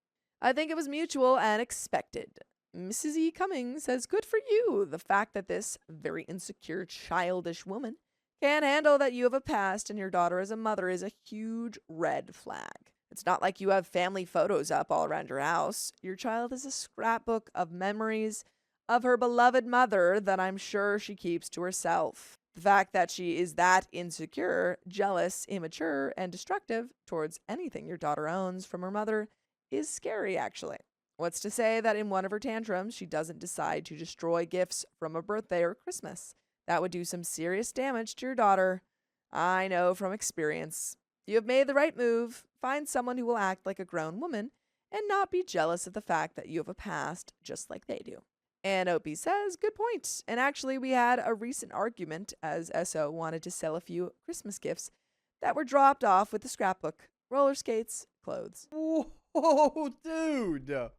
I think it was mutual and expected. Mrs. E. Cummings says, good for you. The fact that this very insecure, childish woman can't handle that you have a past and your daughter as a mother is a huge red flag. It's not like you have family photos up all around your house. Your child is a scrapbook of memories of her beloved mother that I'm sure she keeps to herself. The fact that she is that insecure, jealous, immature, and destructive towards anything your daughter owns from her mother is scary, actually. What's to say that in one of her tantrums, she doesn't decide to destroy gifts from a birthday or Christmas? That would do some serious damage to your daughter. I know from experience. You have made the right move. Find someone who will act like a grown woman and not be jealous of the fact that you have a past just like they do. And OP says, good point. And actually, we had a recent argument as SO wanted to sell a few Christmas gifts that were dropped off with the scrapbook, roller skates, clothes. Whoa, dude.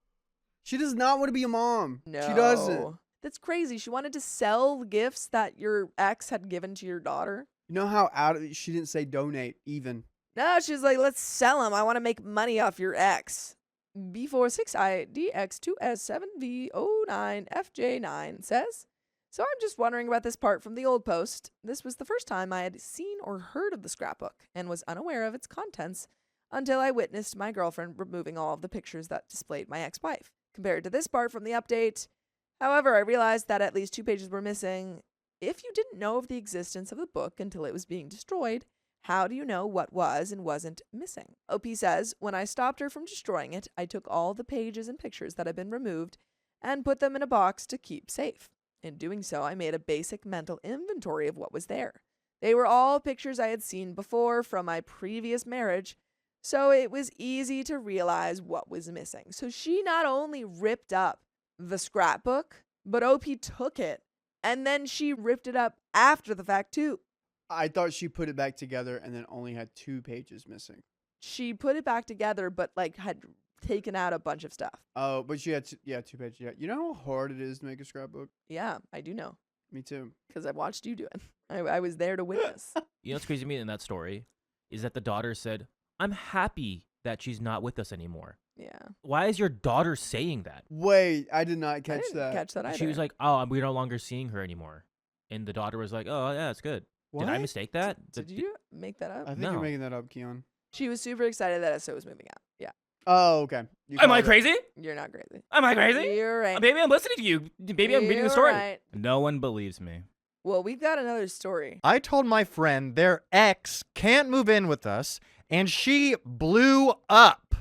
She does not want to be a mom. No. She doesn't. That's crazy. She wanted to sell gifts that your ex had given to your daughter. You know how out of she didn't say donate even. No, she's like, let's sell them. I want to make money off your ex. B46IDX2S7V09FJ9 says, so I'm just wondering about this part from the old post. This was the first time I had seen or heard of the scrapbook and was unaware of its contents until I witnessed my girlfriend removing all of the pictures that displayed my ex-wife. Compared to this part from the update, however, I realized that at least 2 pages were missing. If you didn't know of the existence of the book until it was being destroyed, how do you know what was and wasn't missing? OP says, when I stopped her from destroying it, I took all the pages and pictures that had been removed and put them in a box to keep safe. In doing so, I made a basic mental inventory of what was there. They were all pictures I had seen before from my previous marriage, so it was easy to realize what was missing. So she not only ripped up the scrapbook, but OP took it, and then she ripped it up after the fact too. I thought she put it back together and then only had 2 pages missing. She put it back together, but like had taken out a bunch of stuff. Oh, but she had 2 pages. Yeah. You know how hard it is to make a scrapbook? Yeah, I do know, Me too. because I watched you do it. I was there to witness. You know what's crazy to me in that story is that the daughter said, I'm happy that she's not with us anymore. Yeah. Why is your daughter saying that? Wait, I did not I catch didn't that. catch that either. She was like, oh, we're no longer seeing her anymore. And the daughter was like, oh, yeah, it's good. What? Did I mistake that? Did you make that up? I think No. you're making that up, Keon. She was super excited that SO was moving out. Yeah. Oh, okay. You Am I called it. crazy? You're not crazy. Am I crazy? You're right. Baby, I'm listening to you. Baby, I'm reading the You're story. right. No one believes me. Well, we've got another story. I told my friend their ex can't move in with us, and she blew up.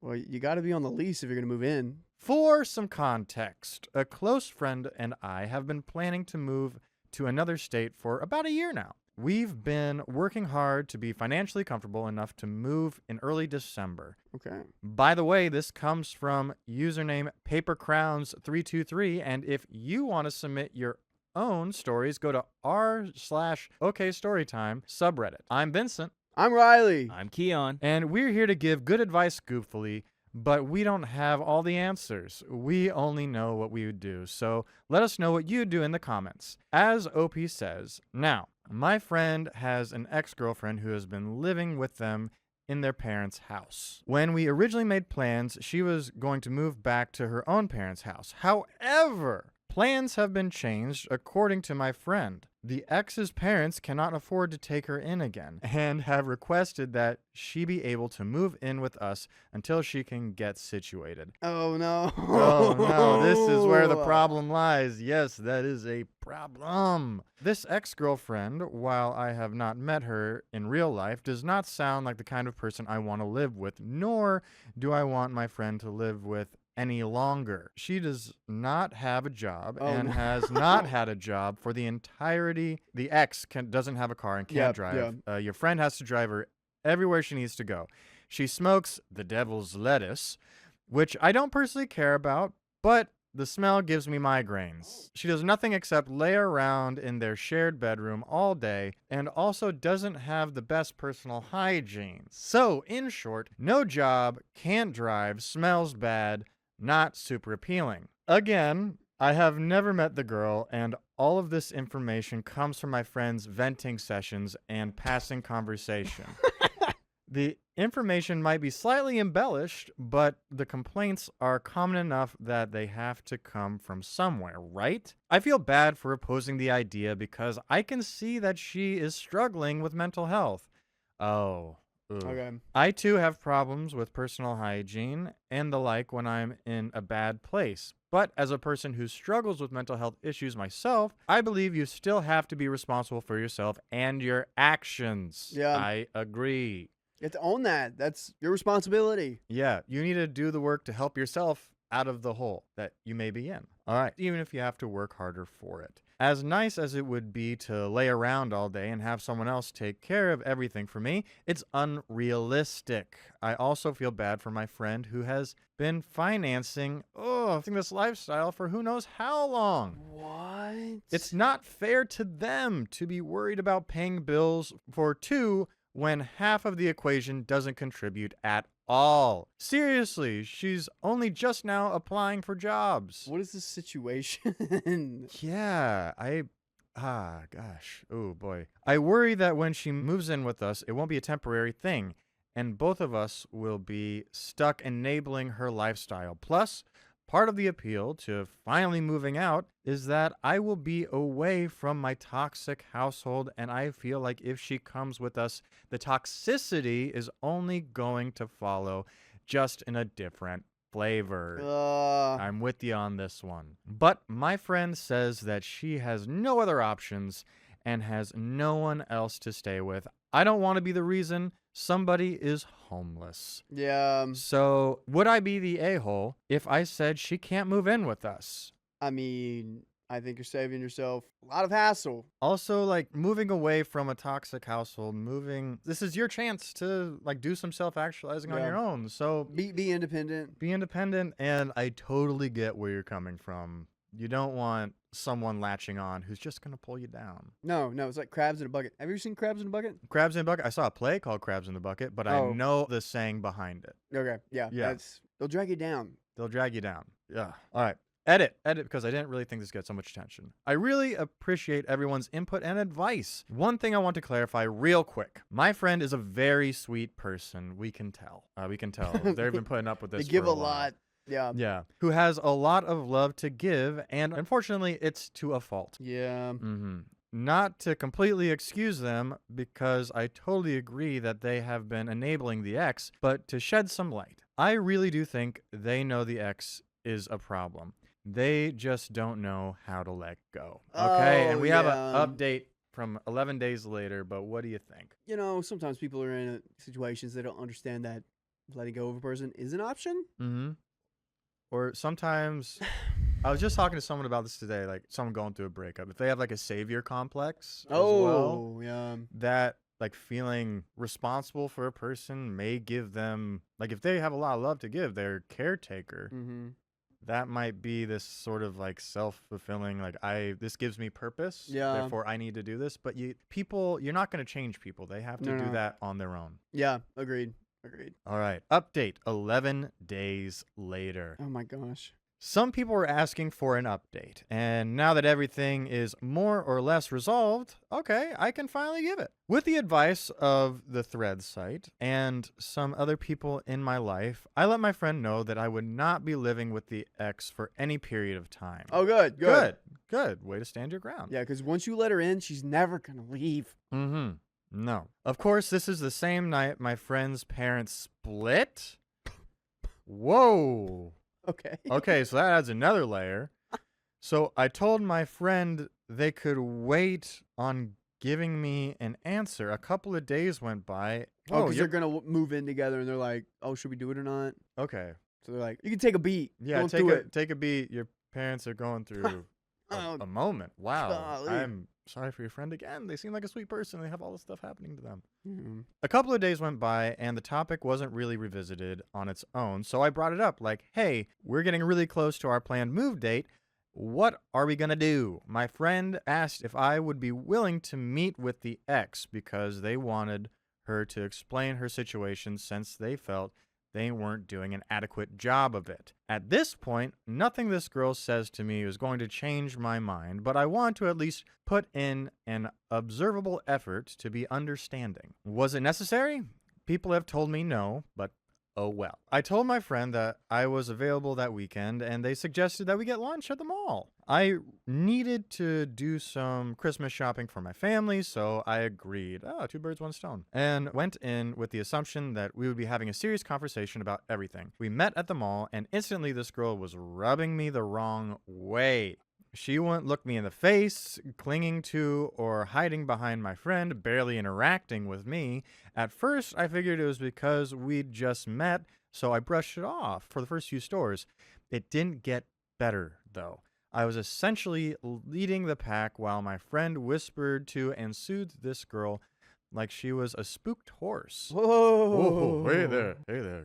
Well, you got to be on the lease if you're going to move in. For some context, a close friend and I have been planning to move to another state for about a year now. We've been working hard to be financially comfortable enough to move in early December. Okay. By the way, this comes from username papercrowns323, and if you want to submit your own stories, go to r/okstorytime subreddit. I'm Vincent, I'm Riley. I'm Keon. and we're here to give good advice goofily, but we don't have all the answers. We only know what we would do, so let us know what you do in the comments. As OP says, now, my friend has an ex-girlfriend who has been living with them in their parents' house. When we originally made plans, she was going to move back to her own parents' house. However, plans have been changed according to my friend. The ex's parents cannot afford to take her in again and have requested that she be able to move in with us until she can get situated. Oh, no. Oh no, this is where the problem lies. Yes, that is a problem. This ex-girlfriend, while I have not met her in real life, does not sound like the kind of person I want to live with, nor do I want my friend to live with any longer. She does not have a job and no. has not had a job for the entirety. The ex doesn't have a car and can't Yep, drive. Your friend has to drive her everywhere she needs to go. She smokes the devil's lettuce, which I don't personally care about, but the smell gives me migraines. She does nothing except lay around in their shared bedroom all day and also doesn't have the best personal hygiene. So, in short, no job, can't drive, smells bad, not super appealing. Again, I have never met the girl, and all of this information comes from my friend's venting sessions and passing conversation. The information might be slightly embellished, but the complaints are common enough that they have to come from somewhere, right? I feel bad for opposing the idea because I can see that she is struggling with mental health. Oh. Ooh. Okay. I too have problems with personal hygiene and the like when I'm in a bad place. But as a person who struggles with mental health issues myself, I believe you still have to be responsible for yourself and your actions. Yeah. I agree. You have to own that. That's your responsibility. Yeah, you need to do the work to help yourself out of the hole that you may be in. All right, even if you have to work harder for it. As nice as it would be to lay around all day and have someone else take care of everything for me, it's unrealistic. I also feel bad for my friend who has been financing this lifestyle for who knows how long. What? It's not fair to them to be worried about paying bills for two when half of the equation doesn't contribute at all. Seriously, she's only just now applying for jobs. What is the situation? Yeah, gosh. Oh boy. I worry that when she moves in with us, it won't be a temporary thing. and both of us will be stuck enabling her lifestyle. Plus, part of the appeal to finally moving out is that I will be away from my toxic household, and I feel like if she comes with us, the toxicity is only going to follow, just in a different flavor. I'm with you on this one. But my friend says that she has no other options and has no one else to stay with. I don't want to be the reason somebody is homeless. Yeah. So, would I be the a-hole if I said she can't move in with us? I mean, I think you're saving yourself a lot of hassle. Also, like, moving away from a toxic household, this is your chance to, like, do some self-actualizing on Yeah. your own. So, Be independent. be independent, and I totally get where you're coming from. You don't want someone latching on who's just going to pull you down. No, it's like crabs in a bucket. Have you ever seen Crabs in a Bucket? Crabs in a Bucket. I saw a play called Crabs in the Bucket, but I Oh. know the saying behind it. Okay, yeah. Yeah. They'll drag you down. They'll drag you down. Yeah. All right. Edit, because I didn't really think this gets so much attention. I really appreciate everyone's input and advice. One thing I want to clarify real quick. My friend is a very sweet person. We can tell. They've been putting up with this They give for a while. lot. Yeah. Yeah. Who has a lot of love to give, and unfortunately, it's to a fault. Yeah. Not to completely excuse them, because I totally agree that they have been enabling the ex, but to shed some light. I really do think they know the ex is a problem. They just don't know how to let go. Okay, and we have an update from 11 days later, but what do you think? You know, sometimes people are in situations they don't understand that letting go of a person is an option. Mm-hmm. Or sometimes, I was just talking to someone about this today, like someone going through a breakup. If they have like a savior complex as well, Yeah. that like feeling responsible for a person may give them, like if they have a lot of love to give, their caretaker, Mm-hmm. that might be this sort of like self-fulfilling, like this gives me purpose, Yeah. therefore I need to do this. But you're not going to change people. They have to do No. that on their own. Yeah. Agreed. All right. Update 11 days later. Oh my gosh. Some people were asking for an update, and now that everything is more or less resolved, okay, I can finally give it. With the advice of the Thread site and some other people in my life, I let my friend know that I would not be living with the ex for any period of time. Oh, good. Good. Way to stand your ground. Yeah, because once you let her in, she's never gonna leave. Mm-hmm. No. Of course, this is the same night my friend's parents split. Whoa. Okay. Okay, so that adds another layer. So I told my friend they could wait on giving me an answer. A couple of days went by. Oh, because they're gonna move in together, and they're like, "Oh, should we do it or not?" Okay. So they're like, "You can take a beat. Yeah, Don't do it." take a beat. Your parents are going through a moment. Wow. golly. I'm sorry for your friend again. They seem like a sweet person. They have all this stuff happening to them. Mhm. A couple of days went by, and the topic wasn't really revisited on its own, so I brought it up like, hey, we're getting really close to our planned move date. What are we going to do? My friend asked if I would be willing to meet with the ex because they wanted her to explain her situation since they felt they weren't doing an adequate job of it. At this point, nothing this girl says to me is going to change my mind, but I want to at least put in an observable effort to be understanding. Was it necessary? People have told me no, but oh well. I told my friend that I was available that weekend, and they suggested that we get lunch at the mall. I needed to do some Christmas shopping for my family, so I agreed. Oh, two birds, one stone. And went in with the assumption that we would be having a serious conversation about everything. We met at the mall, and instantly this girl was rubbing me the wrong way. She wouldn't look me in the face, clinging to or hiding behind my friend, barely interacting with me. At first, I figured it was because we'd just met, so I brushed it off for the first few stores. It didn't get better, though. I was essentially leading the pack while my friend whispered to and soothed this girl like she was a spooked horse. Whoa. Oh, hey there,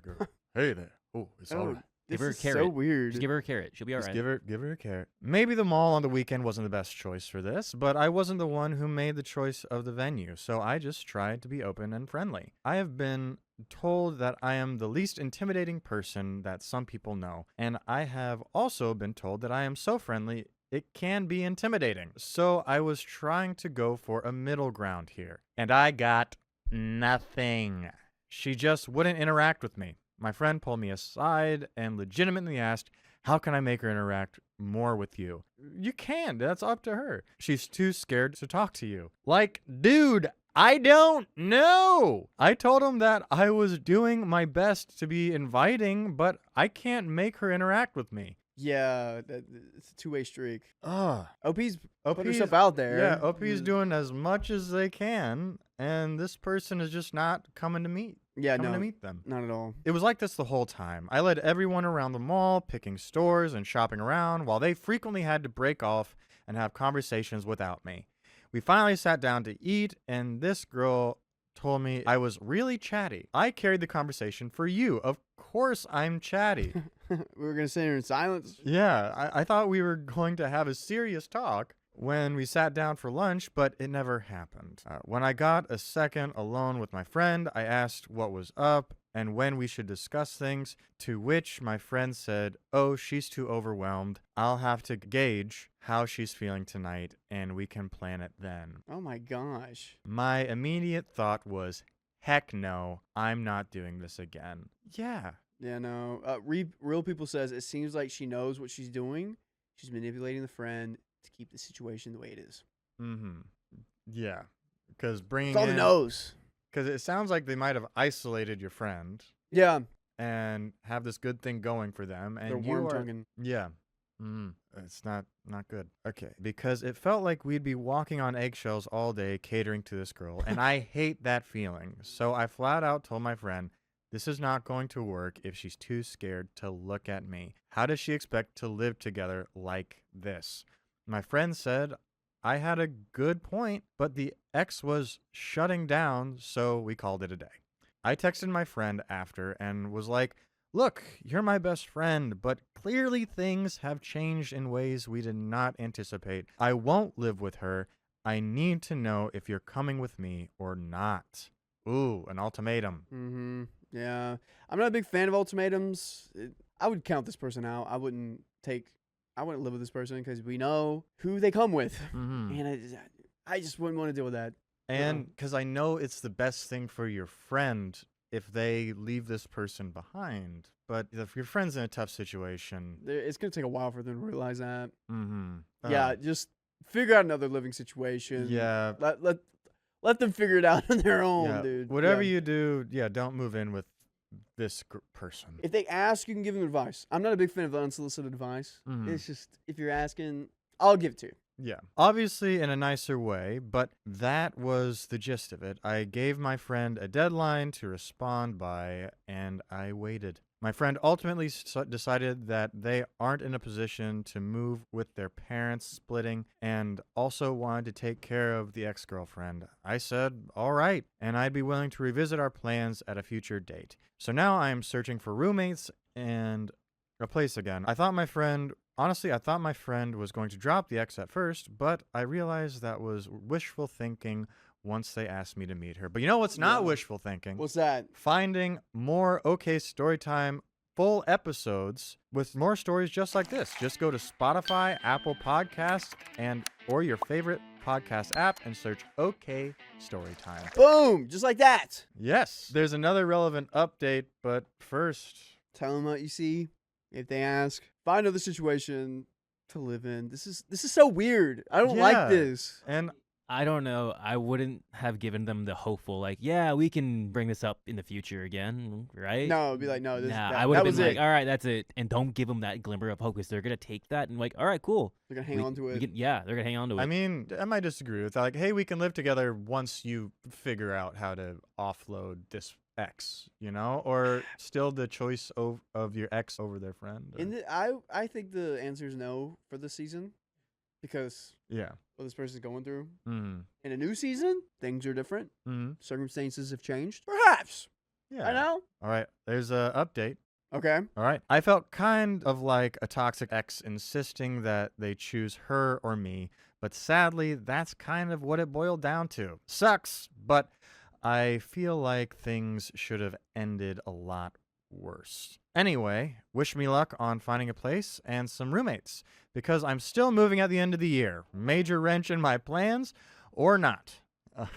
girl. Hey there. Oh, it's all right. This Give her a is carrot. so weird. Just give her a carrot. She'll be all Just right. give her a carrot. Maybe the mall on the weekend wasn't the best choice for this, but I wasn't the one who made the choice of the venue, so I just tried to be open and friendly. I have been told that I am the least intimidating person that some people know, and I have also been told that I am so friendly it can be intimidating. So I was trying to go for a middle ground here, and I got nothing. She just wouldn't interact with me. My friend pulled me aside and legitimately asked, how can I make her interact more with you? You can. That's up to her. She's too scared to talk to you. Like, dude, I don't know. I told him that I was doing my best to be inviting, but I can't make her interact with me. Yeah, it's a two-way streak. Ugh. OP's put OP's herself out there. Yeah, OP's doing as much as they can, and this person is just not coming to meet them. Not at all. It was like this the whole time. I led everyone around the mall, picking stores and shopping around, while they frequently had to break off and have conversations without me. We finally sat down to eat, and this girl told me I was really chatty. I carried the conversation for you. Of course I'm chatty. We were going to sit here in silence. Yeah, I thought we were going to have a serious talk when we sat down for lunch, but it never happened. When I got a second alone with my friend, I asked what was up and when we should discuss things, to which my friend said, oh, she's too overwhelmed. I'll have to gauge how she's feeling tonight, and we can plan it then. Oh my gosh. My immediate thought was, heck no, I'm not doing this again. Yeah. Yeah, no. Real People says it seems like she knows what she's doing. She's manipulating the friend to keep the situation the way it is. Mm-hmm. Yeah. Because bringing It's all the nose. Because it sounds like they might have isolated your friend. Yeah. And have this good thing going for them. And They're you are... worm-tonguing. Yeah. It's not good. Okay. Because it felt like we'd be walking on eggshells all day catering to this girl. And I hate that feeling. So I flat out told my friend, this is not going to work if she's too scared to look at me. How does she expect to live together like this? My friend said I had a good point, but the ex was shutting down, so we called it a day. I texted my friend after and was like, look, you're my best friend, but clearly things have changed in ways we did not anticipate. I won't live with her. I need to know if you're coming with me or not. Ooh, an ultimatum. Mm-hmm. Yeah. I'm not a big fan of ultimatums. I would count this person out. I wouldn't live with this person because we know who they come with. Mm-hmm. And I just wouldn't want to deal with that. And because I know it's the best thing for your friend if they leave this person behind. But if your friend's in a tough situation... It's going to take a while for them to realize that. Mm-hmm. Yeah, just figure out another living situation. Yeah. Let them figure it out on their own, dude. Whatever you do, don't move in with this person. If they ask, you can give them advice. I'm not a big fan of unsolicited advice. Mhm. It's just, if you're asking, I'll give it to you. Yeah. Obviously in a nicer way, but that was the gist of it. I gave my friend a deadline to respond by, and I waited. My friend ultimately decided that they aren't in a position to move with their parents splitting and also wanted to take care of the ex-girlfriend. I said, all right, and I'd be willing to revisit our plans at a future date. So now I am searching for roommates and a place again. I thought my friend was going to drop the ex at first, but I realized that was wishful thinking once they asked me to meet her. But you know what's not wishful thinking? What's that? Finding more OK Storytime full episodes with more stories just like this. Just go to Spotify, Apple Podcasts, or your favorite podcast app and search OK Storytime. Boom! Just like that. Yes. There's another relevant update, but first... Tell them what you see. If they ask, find another situation to live in. This is so weird. I don't like this. And I don't know. I wouldn't have given them the hopeful, like, yeah, we can bring this up in the future again, right? No, it'd be like, no, I would have been like, it. all right, that's it. And don't give them that glimmer of hope because they're going to take that and like, all right, cool. They're going to hang on to it. They're going to hang on to it. I mean, I might disagree with that. Like, hey, we can live together once you figure out how to offload this ex, or still the choice of your ex over their friend. I think the answer is no for this season because what this person's going through. Mm-hmm. In a new season, things are different. Mm-hmm. Circumstances have changed. Perhaps. Yeah. I know. All right. There's a update. Okay. All right. I felt kind of like a toxic ex insisting that they choose her or me, but sadly, that's kind of what it boiled down to. Sucks, but I feel like things should have ended a lot worse. Anyway, wish me luck on finding a place and some roommates, because I'm still moving at the end of the year. Major wrench in my plans or not.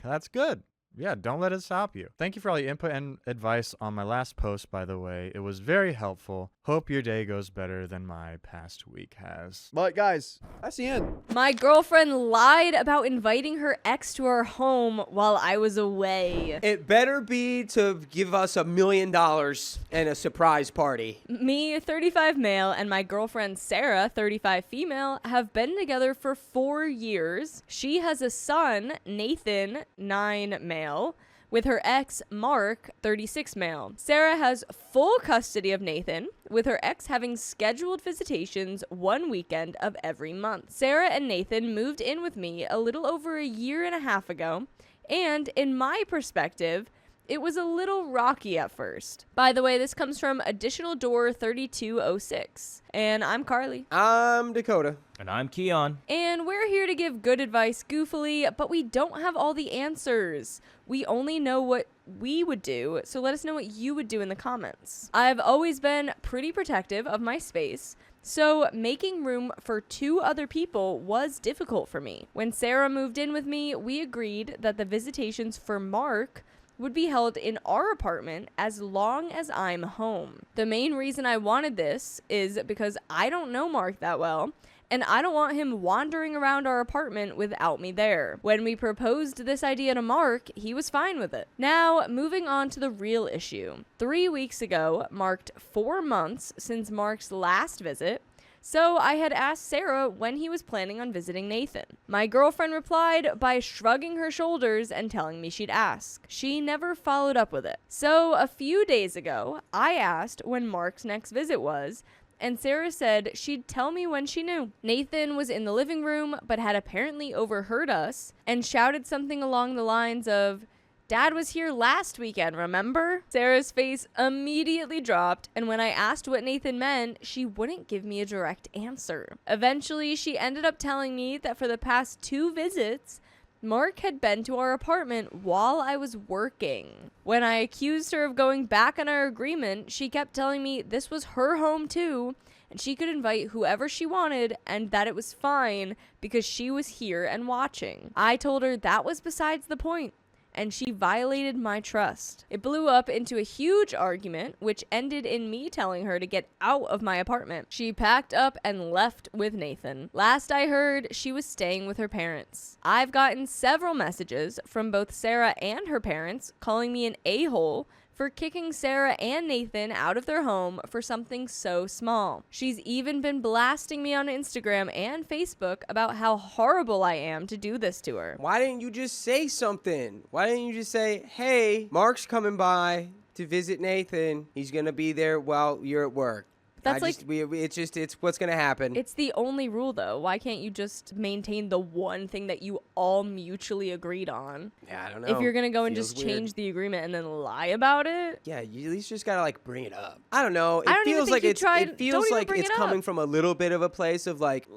That's good. yeah, don't let it stop you. Thank you for all the input and advice on my last post, by the way. It was very helpful. Hope your day goes better than my past week has. But guys, that's the end. My girlfriend lied about inviting her ex to our home while I was away. It better be to give us $1 million and a surprise party. Me, 35 male, and my girlfriend Sarah, 35 female, have been together for 4 years. She has a son, Nathan, 9 male, with her ex, Mark, 36 male. Sarah has full custody of Nathan, with her ex having scheduled visitations 1 weekend of every month. Sarah and Nathan moved in with me a little over 1.5 years ago, and in my perspective, it was a little rocky at first. By the way, this comes from Additional Door 3206. And I'm Carly. I'm Dakota. And I'm Keon. And we're here to give good advice goofily, but we don't have all the answers. We only know what we would do, so let us know what you would do in the comments. I've always been pretty protective of my space, so making room for 2 other people was difficult for me. When Sarah moved in with me, we agreed that the visitations for Mark would be held in our apartment as long as I'm home. The main reason I wanted this is because I don't know Mark that well, and I don't want him wandering around our apartment without me there. When we proposed this idea to Mark, he was fine with it. Now, moving on to the real issue. 3 weeks ago marked 4 months since Mark's last visit, so I had asked Sarah when he was planning on visiting Nathan. My girlfriend replied by shrugging her shoulders and telling me she'd ask. She never followed up with it. So a few days ago, I asked when Mark's next visit was, and Sarah said she'd tell me when she knew. Nathan was in the living room, but had apparently overheard us and shouted something along the lines of, "Dad was here last weekend, remember?" Sarah's face immediately dropped, and when I asked what Nathan meant, she wouldn't give me a direct answer. Eventually, she ended up telling me that for the past 2 visits, Mark had been to our apartment while I was working. When I accused her of going back on our agreement, she kept telling me this was her home too, and she could invite whoever she wanted and that it was fine because she was here and watching. I told her that was besides the point, and she violated my trust. It blew up into a huge argument, which ended in me telling her to get out of my apartment. She packed up and left with Nathan. Last I heard, she was staying with her parents. I've gotten several messages from both Sarah and her parents calling me an a-hole for kicking Sarah and Nathan out of their home for something so small. She's even been blasting me on Instagram and Facebook about how horrible I am to do this to her. Why didn't you just say something? Why didn't you just say, hey, Mark's coming by to visit Nathan. He's going to be there while you're at work. That's It's what's going to happen. It's the only rule, though. Why can't you just maintain the one thing that you all mutually agreed on? Yeah, I don't know. If you're going to go and Feels just weird. change the agreement and then lie about it? Yeah, you at least just gotta like bring it up. I don't know. It I don't even feels think like you it's tried- it feels don't even like bring it's it up. coming from a little bit of a place of like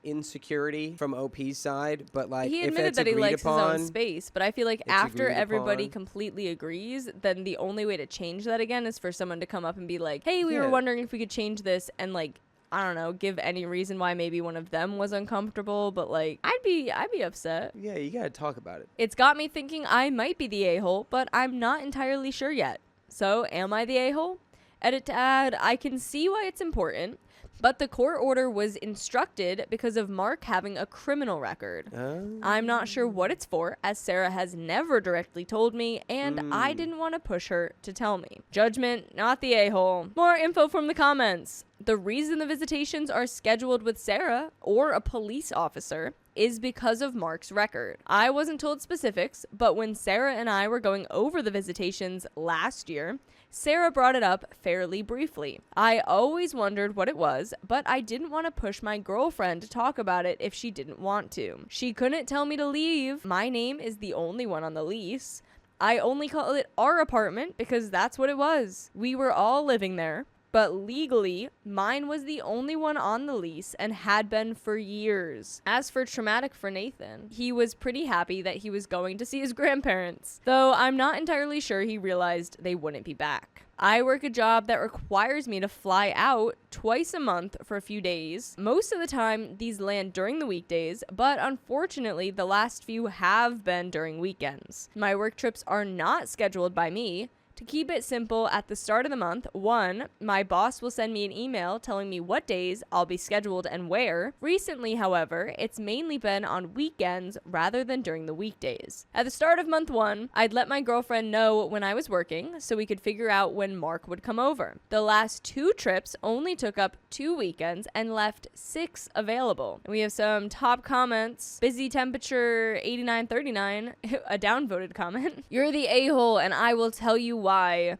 insecurity from OP's side, but like He if admitted it's that he agreed likes upon, his own space, but I feel like it's after agreed everybody upon. completely agrees, then the only way to change that again is for someone to come up and be like, hey, we Yeah. were wondering if we could change this, and like, I don't know, give any reason why maybe one of them was uncomfortable, but like, I'd be upset. Yeah, you gotta talk about it. It's got me thinking I might be the a-hole, but I'm not entirely sure yet. So, am I the a-hole? Edit to add, I can see why it's important, but the court order was instructed because of Mark having a criminal record. I'm not sure what it's for, as Sarah has never directly told me, and I didn't want to push her to tell me. Judgment, not the a-hole. More info from the comments. The reason the visitations are scheduled with Sarah or a police officer is because of Mark's record. I wasn't told specifics, but when Sarah and I were going over the visitations last year, Sarah brought it up fairly briefly. I always wondered what it was, but I didn't want to push my girlfriend to talk about it if she didn't want to. She couldn't tell me to leave. My name is the only one on the lease. I only call it our apartment because that's what it was. We were all living there. But legally, mine was the only one on the lease and had been for years. As for traumatic for Nathan, he was pretty happy that he was going to see his grandparents, though I'm not entirely sure he realized they wouldn't be back. I work a job that requires me to fly out twice a month for a few days. Most of the time, these land during the weekdays, but unfortunately, the last few have been during weekends. My work trips are not scheduled by me. To keep it simple, at the start of the month, 1, my boss will send me an email telling me what days I'll be scheduled and where. Recently, however, it's mainly been on weekends rather than during the weekdays. At the start of month 1, I'd let my girlfriend know when I was working so we could figure out when Mark would come over. The last 2 trips only took up 2 weekends and left 6 available. And we have some top comments. Busy temperature 8939, a downvoted comment. You're the a-hole and I will tell you why.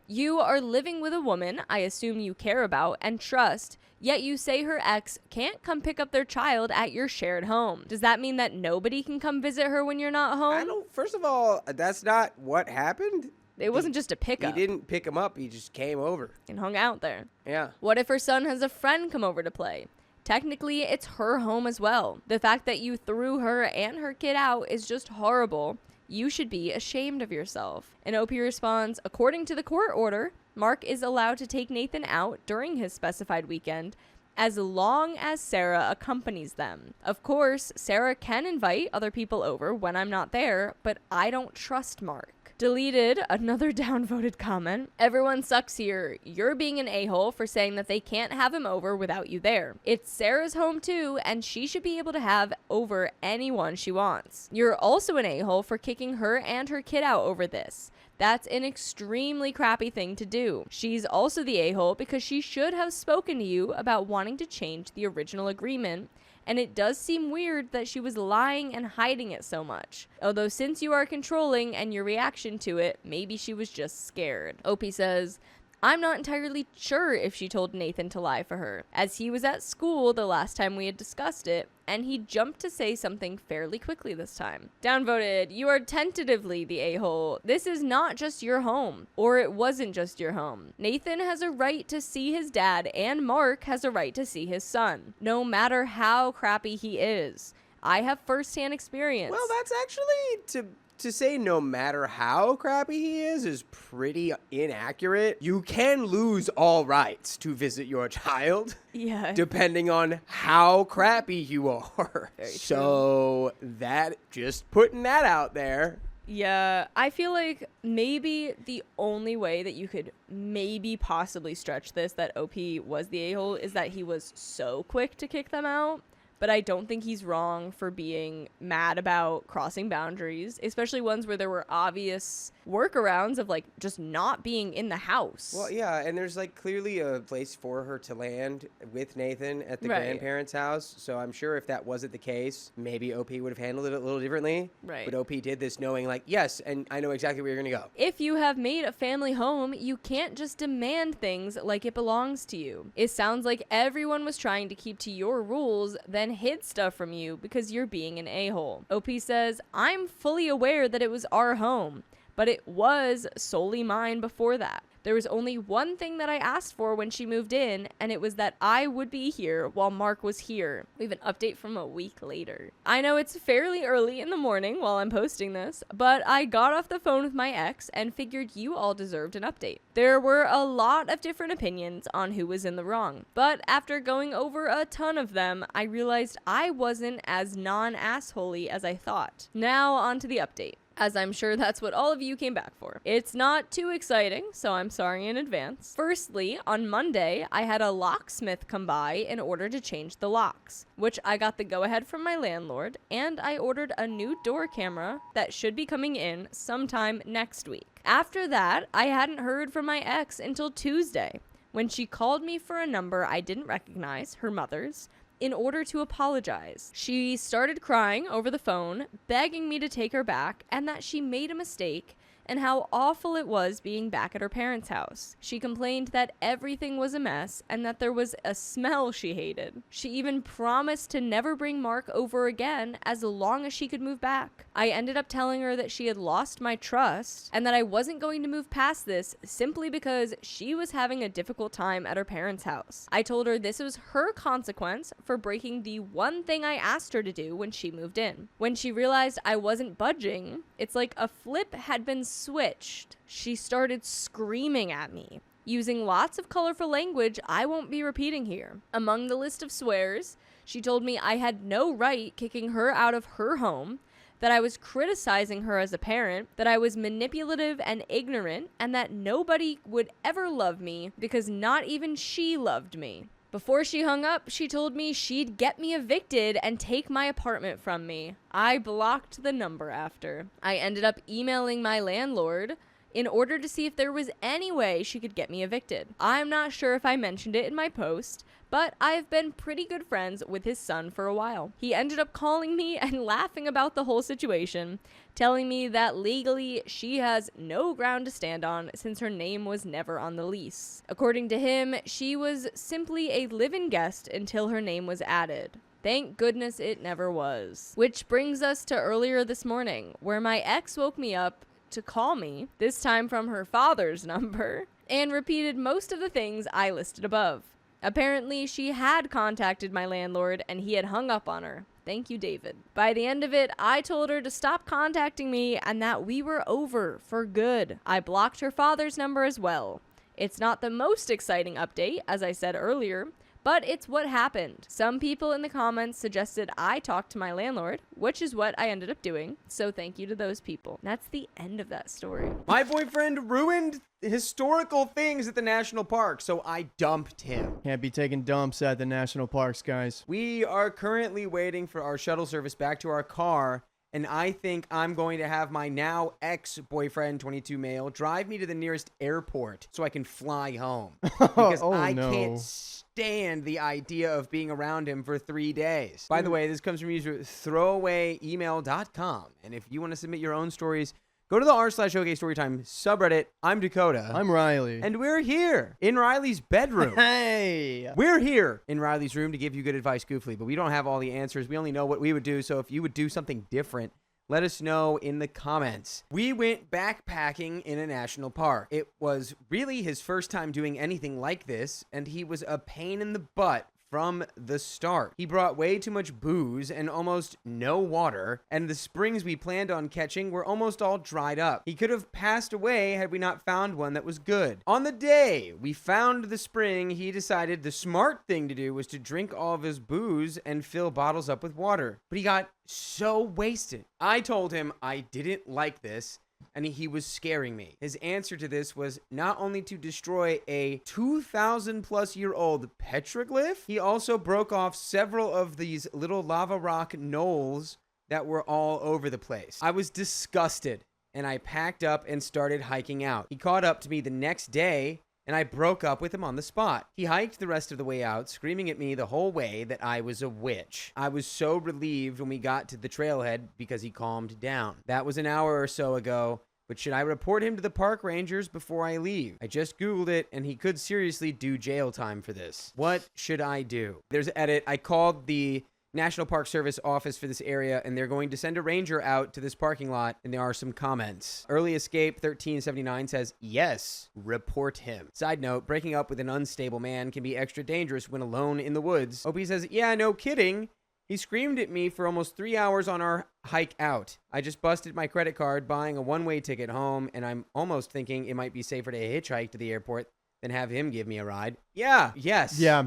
You are living with a woman I assume you care about and trust, yet you say her ex can't come pick up their child at your shared home. Does that mean that nobody can come visit her when you're not home? First of all, that's not what happened. It wasn't just a pickup. He didn't pick him up. He just came over and hung out there. Yeah. What if her son has a friend come over to play? Technically, it's her home as well. The fact that you threw her and her kid out is just horrible. You should be ashamed of yourself. And OP responds, according to the court order, Mark is allowed to take Nathan out during his specified weekend as long as Sarah accompanies them. Of course, Sarah can invite other people over when I'm not there, but I don't trust Mark. Deleted, another downvoted comment. Everyone sucks here. You're being an a-hole for saying that they can't have him over without you there. It's Sarah's home too, and she should be able to have over anyone she wants. You're also an a-hole for kicking her and her kid out over this. That's an extremely crappy thing to do. She's also the a-hole because she should have spoken to you about wanting to change the original agreement, and it does seem weird that she was lying and hiding it so much. Although since you are controlling and your reaction to it, maybe she was just scared. OP says, I'm not entirely sure if she told Nathan to lie for her, as he was at school the last time we had discussed it, and he jumped to say something fairly quickly this time. Downvoted, you are tentatively the a-hole. This is not just your home, or it wasn't just your home. Nathan has a right to see his dad, and Mark has a right to see his son, no matter how crappy he is. I have firsthand experience. Well, that's actually to say no matter how crappy he is pretty inaccurate. You can lose all rights to visit your child. Yeah. Depending on how crappy you are. Very so that, just putting that out there. Yeah, I feel like maybe the only way that you could maybe possibly stretch this, that OP was the a-hole, is that he was so quick to kick them out. But I don't think he's wrong for being mad about crossing boundaries, especially ones where there were obvious workarounds of like just not being in the house. Well, yeah, and there's like clearly a place for her to land with Nathan at the Right. grandparents' house. So I'm sure if that wasn't the case, maybe OP would have handled it a little differently. Right. But OP did this knowing like, yes, and I know exactly where you're going to go. If you have made a family home, you can't just demand things like it belongs to you. It sounds like everyone was trying to keep to your rules, then hid stuff from you because you're being an a-hole. OP says, I'm fully aware that it was our home, but it was solely mine before that. There was only one thing that I asked for when she moved in, and it was that I would be here while Mark was here. We have an update from a week later. I know it's fairly early in the morning while I'm posting this, but I got off the phone with my ex and figured you all deserved an update. There were a lot of different opinions on who was in the wrong, but after going over a ton of them, I realized I wasn't as non-assholey as I thought. Now on to the update, as I'm sure that's what all of you came back for. It's not too exciting, so I'm sorry in advance. Firstly, on Monday, I had a locksmith come by in order to change the locks, which I got the go-ahead from my landlord, and I ordered a new door camera that should be coming in sometime next week. After that, I hadn't heard from my ex until Tuesday, when she called me for a number I didn't recognize, her mother's, in order to apologize. She started crying over the phone, begging me to take her back and that she made a mistake and how awful it was being back at her parents' house. She complained that everything was a mess and that there was a smell she hated. She even promised to never bring Mark over again as long as she could move back. I ended up telling her that she had lost my trust and that I wasn't going to move past this simply because she was having a difficult time at her parents' house. I told her this was her consequence for breaking the one thing I asked her to do when she moved in. When she realized I wasn't budging, it's like a flip had been switched. She started screaming at me. using lots of colorful language I won't be repeating here. Among the list of swears, she told me I had no right kicking her out of her home, that I was criticizing her as a parent, that I was manipulative and ignorant, and that nobody would ever love me because not even she loved me. Before she hung up, she told me she'd get me evicted and take my apartment from me. I blocked the number after. I ended up emailing my landlord in order to see if there was any way she could get me evicted. I'm not sure if I mentioned it in my post, but I've been pretty good friends with his son for a while. He ended up calling me and laughing about the whole situation, telling me that legally she has no ground to stand on since her name was never on the lease. According to him, she was simply a live-in guest until her name was added. Thank goodness it never was. Which brings us to earlier this morning, where my ex woke me up to call me, this time from her father's number, and repeated most of the things I listed above. Apparently, she had contacted my landlord and he had hung up on her. Thank you, David. By the end of it, I told her to stop contacting me and that we were over for good. I blocked her father's number as well. It's not the most exciting update, as I said earlier, but it's what happened. Some people in the comments suggested I talk to my landlord, which is what I ended up doing, so thank you to those people. That's the end of that story. My boyfriend ruined historical things at the national park, so I dumped him. Can't be taking dumps at the national parks, guys. We are currently waiting for our shuttle service back to our car, and I think I'm going to have my now ex-boyfriend, 22 male, drive me to the nearest airport so I can fly home. Because I can't stand the idea of being around him for 3 days. By the way, this comes from user throwawayemail.com. And if you want to submit your own stories, go to the r/OK Storytime subreddit. I'm Dakota. I'm Riley. And we're here in Riley's bedroom. Hey! We're here in Riley's room to give you good advice, Goofly, but we don't have all the answers. We only know what we would do, so if you would do something different, let us know in the comments. We went backpacking in a national park. It was really his first time doing anything like this, and he was a pain in the butt from the start. He brought way too much booze and almost no water, and the springs we planned on catching were almost all dried up. He could have passed away had we not found one that was good. On the day we found the spring, he decided the smart thing to do was to drink all of his booze and fill bottles up with water. But he got so wasted. I told him I didn't like this, and he was scaring me. His answer to this was not only to destroy a 2,000-plus-year-old petroglyph, he also broke off several of these little lava rock knolls that were all over the place. I was disgusted, and I packed up and started hiking out. He caught up to me the next day, and I broke up with him on the spot. He hiked the rest of the way out, screaming at me the whole way that I was a witch. I was so relieved when we got to the trailhead because he calmed down. That was an hour or so ago, but should I report him to the park rangers before I leave? I just Googled it, and he could seriously do jail time for this. What should I do? There's an edit. I called the National Park Service office for this area, and they're going to send a ranger out to this parking lot, and there are some comments. Early Escape 1379 says, yes, report him. Side note, breaking up with an unstable man can be extra dangerous when alone in the woods. OP says, yeah, no kidding. He screamed at me for almost 3 hours on our hike out. I just busted my credit card buying a one-way ticket home, and I'm almost thinking it might be safer to hitchhike to the airport than have him give me a ride. Yeah, yes. Yeah.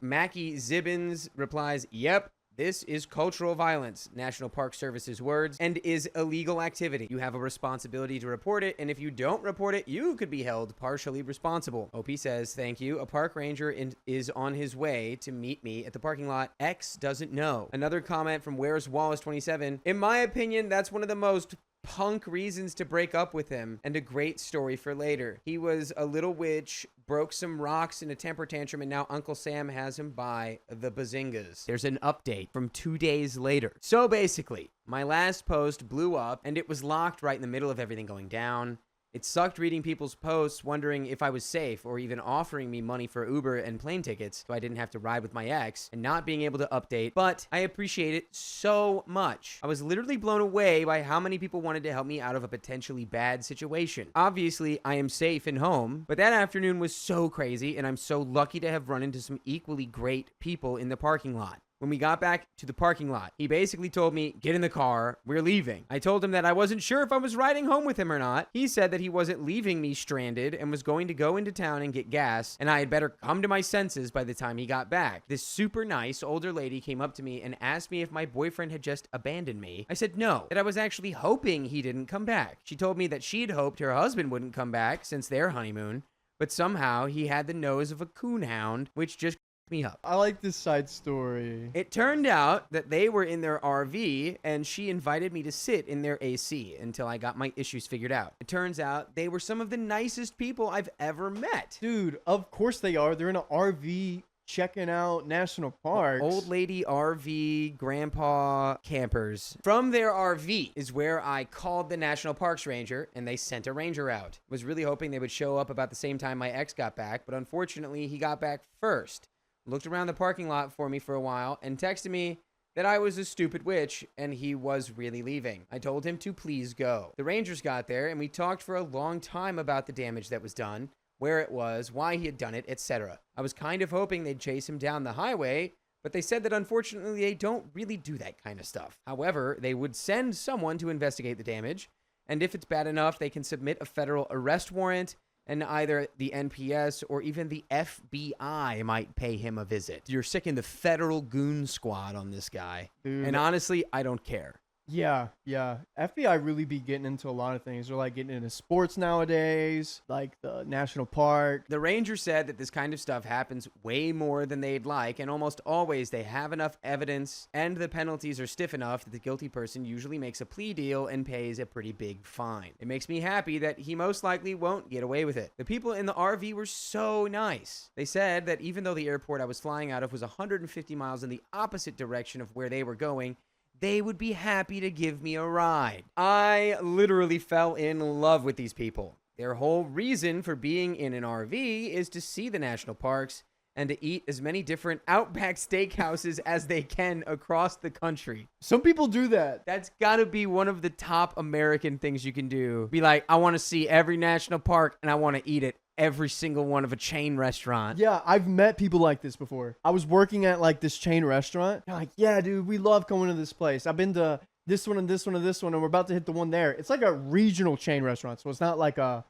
Mackie Zibbins replies, yep. This is cultural violence, National Park Service's words, and is illegal activity. You have a responsibility to report it, and if you don't report it, you could be held partially responsible. OP says, thank you. A park ranger is on his way to meet me at the parking lot. X doesn't know. Another comment from Where's Wallace 27. In my opinion, that's one of the most punk reasons to break up with him, and a great story for later. He was a little witch, broke some rocks in a temper tantrum, and now Uncle Sam has him by the bazingas. There's an update from 2 days later. So basically, my last post blew up, and it was locked right in the middle of everything going down. It sucked reading people's posts wondering if I was safe, or even offering me money for Uber and plane tickets so I didn't have to ride with my ex, and not being able to update, but I appreciate it so much. I was literally blown away by how many people wanted to help me out of a potentially bad situation. Obviously, I am safe and home, but that afternoon was so crazy, and I'm so lucky to have run into some equally great people in the parking lot. When we got back to the parking lot, he basically told me, get in the car, we're leaving. I told him that I wasn't sure if I was riding home with him or not. He said that he wasn't leaving me stranded and was going to go into town and get gas, and I had better come to my senses by the time he got back. This super nice older lady came up to me and asked me if my boyfriend had just abandoned me. I said no, that I was actually hoping he didn't come back. She told me that she'd hoped her husband wouldn't come back since their honeymoon, but somehow he had the nose of a coonhound, which just me up. I like this side story. It turned out that they were in their RV and she invited me to sit in their AC until I got my issues figured out. It turns out they were some of the nicest people I've ever met. Dude, of course they are. They're in an RV checking out national parks. Old lady RV grandpa campers. From their RV is where I called the national parks ranger and they sent a ranger out. Was really hoping they would show up about the same time my ex got back, but unfortunately he got back first. Looked around the parking lot for me for a while and texted me that I was a stupid witch and he was really leaving. I told him to please go. The rangers got there and we talked for a long time about the damage that was done, where it was, why he had done it, etc. I was kind of hoping they'd chase him down the highway, but they said that unfortunately they don't really do that kind of stuff. However, they would send someone to investigate the damage, and if it's bad enough, they can submit a federal arrest warrant, and either the NPS or even the FBI might pay him a visit. You're sicking the federal goon squad on this guy. Dude. And honestly, I don't care. Yeah. FBI really be getting into a lot of things. They're like getting into sports nowadays, like the national park. The ranger said that this kind of stuff happens way more than they'd like, and almost always they have enough evidence and the penalties are stiff enough that the guilty person usually makes a plea deal and pays a pretty big fine. It makes me happy that he most likely won't get away with it. The people in the RV were so nice. They said that even though the airport I was flying out of was 150 miles in the opposite direction of where they were going, they would be happy to give me a ride. I literally fell in love with these people. Their whole reason for being in an RV is to see the national parks and to eat as many different Outback steakhouses as they can across the country. Some people do that. That's gotta be one of the top American things you can do. Be like, I want to see every national park and I want to eat at every single one of a chain restaurant. Yeah, I've met people like this before. I was working at like this chain restaurant. They're like, yeah, dude, we love going to this place. I've been to this one and this one and this one, and we're about to hit the one there. It's like a regional chain restaurant, so it's not like a,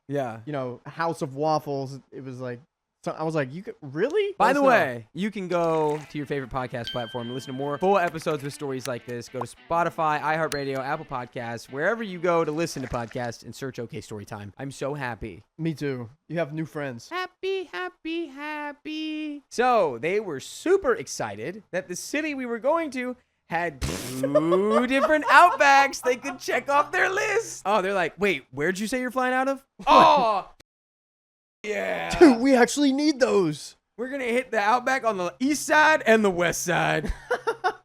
House of Waffles. It was like, so I was like, you could really? By the way, you can go to your favorite podcast platform and listen to more full episodes with stories like this. Go to Spotify, iHeartRadio, Apple Podcasts, wherever you go to listen to podcasts, and search OK Storytime. I'm so happy. Me too. You have new friends. Happy. So they were super excited that the city we were going to had 2 different Outbacks they could check off their list. Oh, they're like, wait, where'd you say you're flying out of? Oh, yeah. Dude, we actually need those. We're going to hit the Outback on the east side and the west side.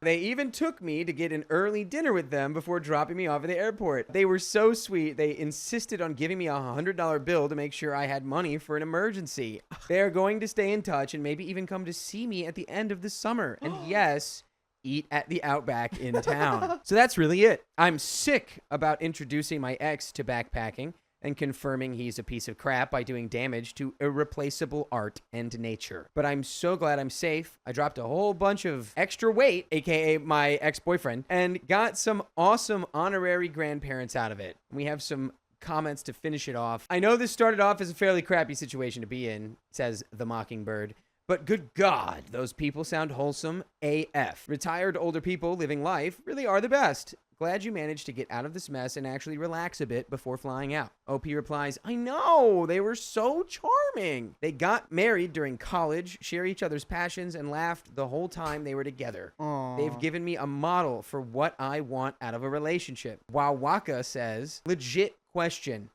They even took me to get an early dinner with them before dropping me off at the airport. They were so sweet. They insisted on giving me a $100 bill to make sure I had money for an emergency. They are going to stay in touch and maybe even come to see me at the end of the summer. And yes, eat at the Outback in town. So that's really it. I'm sick about introducing my ex to backpacking and confirming he's a piece of crap by doing damage to irreplaceable art and nature. But I'm so glad I'm safe. I dropped a whole bunch of extra weight, aka my ex-boyfriend, and got some awesome honorary grandparents out of it. We have some comments to finish it off. I know this started off as a fairly crappy situation to be in, says the Mockingbird, but good God, those people sound wholesome AF. Retired older people living life really are the best. Glad you managed to get out of this mess and actually relax a bit before flying out. OP replies, I know, they were so charming. They got married during college, share each other's passions, and laughed the whole time they were together. Aww. They've given me a model for what I want out of a relationship. While Waka says, legit question,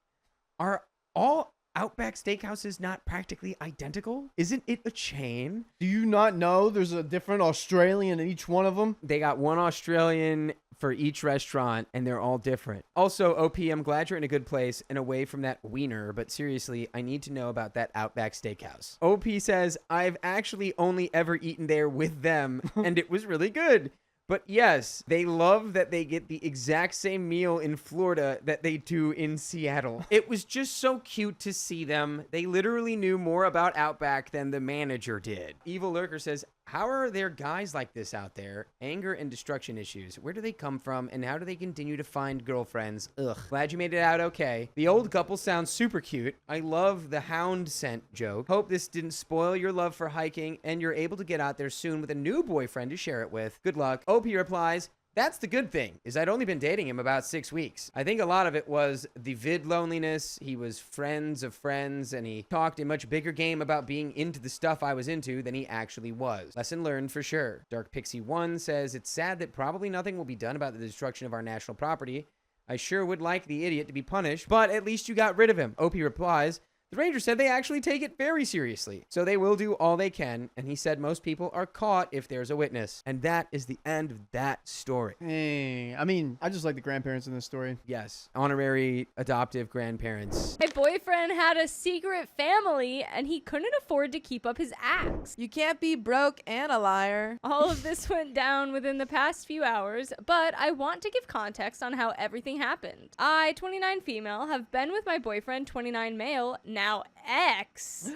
are all Outback steakhouses not practically identical? Isn't it a chain? Do you not know there's a different Australian in each one of them? They got one Australian for each restaurant, and they're all different. Also, OP, I'm glad you're in a good place and away from that wiener, but seriously, I need to know about that Outback steakhouse. OP says, I've actually only ever eaten there with them, and it was really good. But yes, they love that they get the exact same meal in Florida that they do in Seattle. It was just so cute to see them. They literally knew more about Outback than the manager did. Evil Lurker says, how are there guys like this out there? Anger and destruction issues. Where do they come from and how do they continue to find girlfriends? Ugh. Glad you made it out okay. The old couple sounds super cute. I love the hound scent joke. Hope this didn't spoil your love for hiking and you're able to get out there soon with a new boyfriend to share it with. Good luck. OP replies, that's the good thing, is I'd only been dating him about 6 weeks. I think a lot of it was the vid loneliness. He was friends of friends, and he talked a much bigger game about being into the stuff I was into than he actually was. Lesson learned for sure. Dark Pixie 1 says, it's sad that probably nothing will be done about the destruction of our national property. I sure would like the idiot to be punished, but at least you got rid of him. OP replies, the ranger said they actually take it very seriously, so they will do all they can, and he said most people are caught if there's a witness. And that is the end of that story. Hey, I mean, I just like the grandparents in this story. Yes, honorary adoptive grandparents. My boyfriend had a secret family and he couldn't afford to keep up his act. You can't be broke and a liar. All of this went down within the past few hours, but I want to give context on how everything happened. I, 29 female, have been with my boyfriend, 29 male, now ex,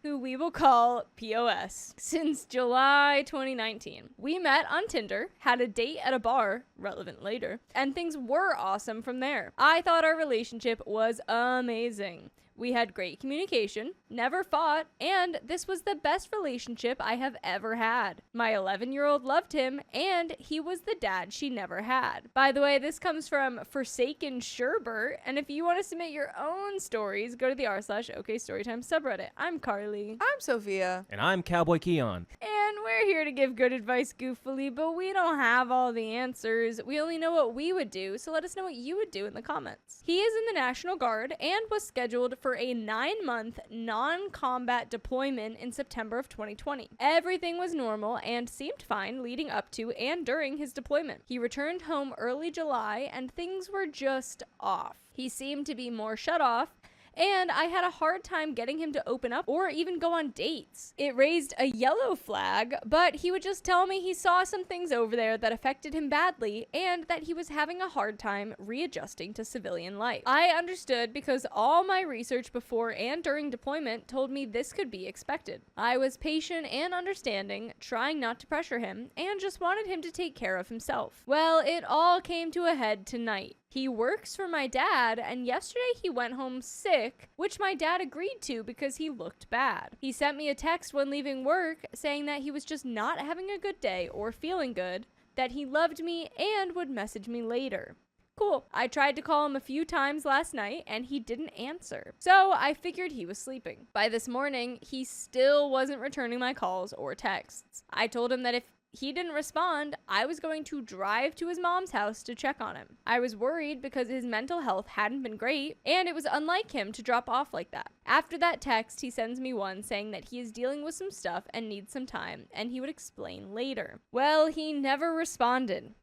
who we will call POS, since July 2019. We met on Tinder, had a date at a bar, relevant later, and things were awesome from there. I thought our relationship was amazing. We had great communication, never fought, and this was the best relationship I have ever had. My 11-year-old loved him, and he was the dad she never had. By the way, this comes from Forsaken Sherbert, and if you want to submit your own stories, go to the r/OKStorytime subreddit. I'm Carly. I'm Sophia. And I'm Cowboy Keon. And we're here to give good advice goofily, but we don't have all the answers. We only know what we would do, so let us know what you would do in the comments. He is in the National Guard and was scheduled for a 9-month non-combat deployment in September of 2020. Everything was normal and seemed fine leading up to and during his deployment. He returned home early July and things were just off. He seemed to be more shut off, and I had a hard time getting him to open up or even go on dates. It raised a yellow flag, but he would just tell me he saw some things over there that affected him badly and that he was having a hard time readjusting to civilian life. I understood because all my research before and during deployment told me this could be expected. I was patient and understanding, trying not to pressure him, and just wanted him to take care of himself. Well, it all came to a head tonight. He works for my dad, and yesterday he went home sick, which my dad agreed to because he looked bad. He sent me a text when leaving work saying that he was just not having a good day or feeling good, that he loved me and would message me later. Cool. I tried to call him a few times last night and he didn't answer. So I figured he was sleeping. By this morning, he still wasn't returning my calls or texts. I told him that if he didn't respond, I was going to drive to his mom's house to check on him. I was worried because his mental health hadn't been great, and it was unlike him to drop off like that. After that text, he sends me one saying that he is dealing with some stuff and needs some time, and he would explain later. Well, he never responded.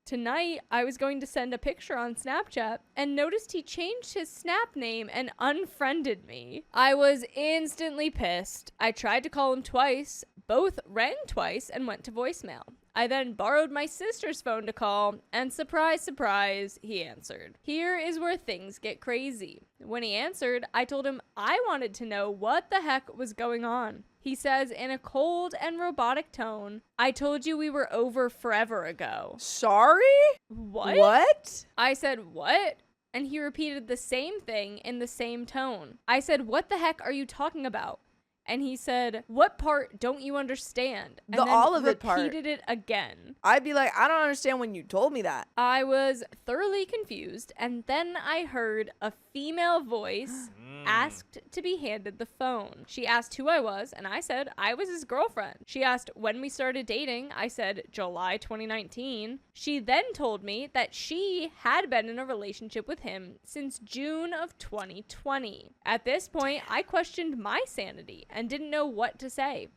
Tonight, I was going to send a picture on Snapchat and noticed he changed his Snap name and unfriended me. I was instantly pissed. I tried to call him twice. Both rang twice and went to voicemail. I then borrowed my sister's phone to call, and surprise, surprise, he answered. Here is where things get crazy. When he answered, I told him I wanted to know what the heck was going on. He says in a cold and robotic tone, I told you we were over forever ago. Sorry? What? What? I said, what? And he repeated the same thing in the same tone. I said, what the heck are you talking about? And he said, what part don't you understand? And The then all of it part. repeated it again. I'd be like, I don't understand when you told me that. I was thoroughly confused, and then I heard a female voice asked to be handed the phone. She asked who I was, and I said I was his girlfriend. She asked when we started dating. I said July 2019. She then told me that she had been in a relationship with him since June of 2020. At this point, I questioned my sanity and didn't know what to say.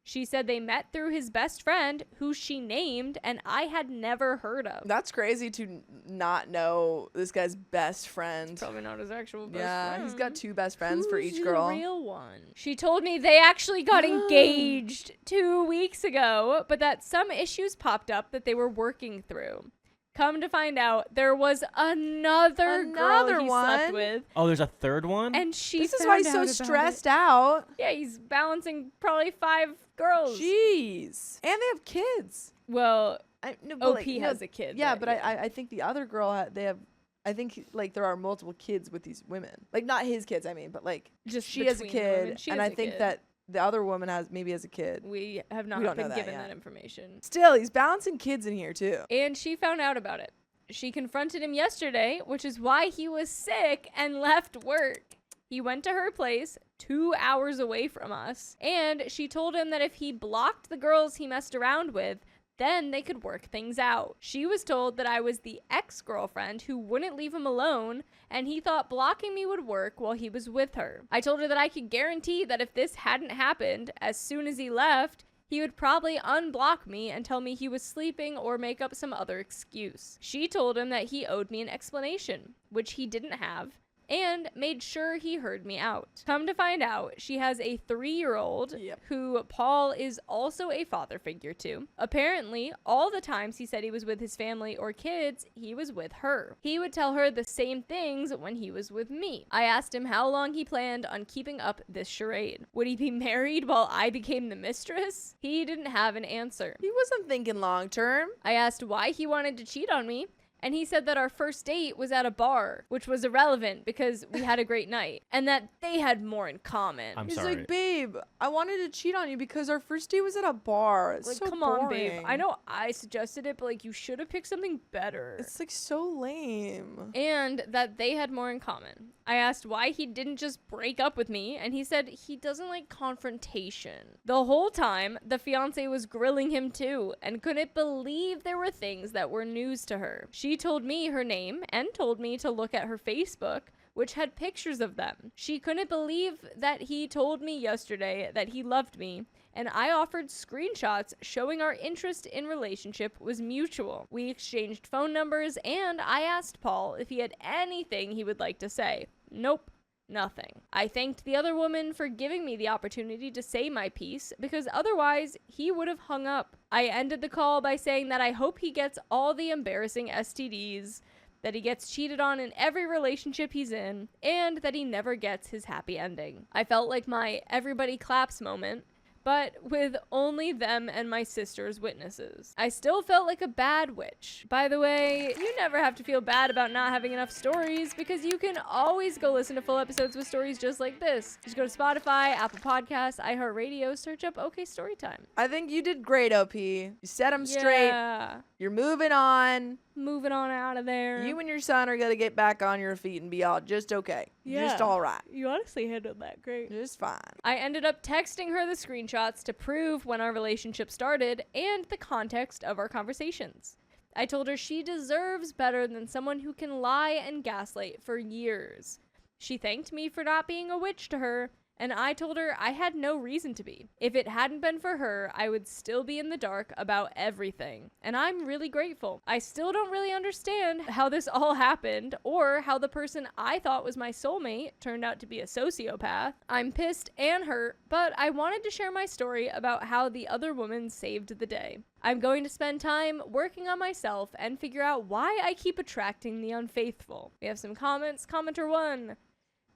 She said they met through his best friend, who she named, and I had never heard of. That's crazy to not know this guy's best friend. Probably not his actual best Yeah, friend. he's got 2 best friends for Who's each girl. the real one? She told me they actually got engaged 2 weeks ago, but that some issues popped up that they were working through. Come to find out, there was another girl he slept one? with, Oh, there's a third one? and she This is why he's so found out about stressed it. out. Yeah, he's balancing probably 5 girls. Jeez. And they have kids. Well, No, OP has a kid. Yeah, but I think the other girl, they have, I think, like, there are multiple kids with these women. Like, not his kids, I mean, but, like, Just she has a between the women. kid, She and has I a think kid. that the other woman maybe has a kid. We have not We don't know been that given yet. that information. Still, he's balancing kids in here, too. And she found out about it. She confronted him yesterday, which is why he was sick and left work. He went to her place 2 hours away from us, and she told him that if he blocked the girls he messed around with, then they could work things out. She was told that I was the ex-girlfriend who wouldn't leave him alone, and he thought blocking me would work while he was with her. I told her that I could guarantee that if this hadn't happened, as soon as he left, he would probably unblock me and tell me he was sleeping or make up some other excuse. She told him that he owed me an explanation, which he didn't have, and made sure he heard me out. Come to find out, she has a 3-year-old who Paul is also a father figure to. Apparently, all the times he said he was with his family or kids, he was with her. He would tell her the same things when he was with me. I asked him how long he planned on keeping up this charade. Would he be married while I became the mistress? He didn't have an answer. He wasn't thinking long term. I asked why he wanted to cheat on me, and he said that our first date was at a bar, which was irrelevant because we had a great night, and that they had more in common. I'm He's sorry. like, babe, I wanted to cheat on you because our first date was at a bar. It's Like, so come on, babe. boring. I know I suggested it, but like, you should have picked something better. It's like so lame. And that they had more in common. I asked why he didn't just break up with me, and he said he doesn't like confrontation. The whole time, the fiance was grilling him too, and couldn't believe there were things that were news to her. She told me her name and told me to look at her Facebook, which had pictures of them. She couldn't believe that he told me yesterday that he loved me, and I offered screenshots showing our interest in relationship was mutual. We exchanged phone numbers, and I asked Paul if he had anything he would like to say. Nope. Nothing. I thanked the other woman for giving me the opportunity to say my piece because otherwise he would have hung up. I ended the call by saying that I hope he gets all the embarrassing STDs, that he gets cheated on in every relationship he's in, and that he never gets his happy ending. I felt like my everybody claps moment, but with only them and my sister's witnesses. I still felt like a bad witch. By the way, you never have to feel bad about not having enough stories because you can always go listen to full episodes with stories just like this. Just go to Spotify, Apple Podcasts, iHeartRadio, search up OK Storytime. I think you did great, OP. You set him straight. Yeah. You're moving on. Moving on out of there. You and your son are going to get back on your feet and be all just okay. Just all right. You honestly handled that great. Just fine. I ended up texting her the screenshots to prove when our relationship started and the context of our conversations. I told her she deserves better than someone who can lie and gaslight for years. She thanked me for not being a witch to her, and I told her I had no reason to be. If it hadn't been for her, I would still be in the dark about everything, and I'm really grateful. I still don't really understand how this all happened, or how the person I thought was my soulmate turned out to be a sociopath. I'm pissed and hurt, but I wanted to share my story about how the other woman saved the day. I'm going to spend time working on myself and figure out why I keep attracting the unfaithful. We have some comments. Commenter 1.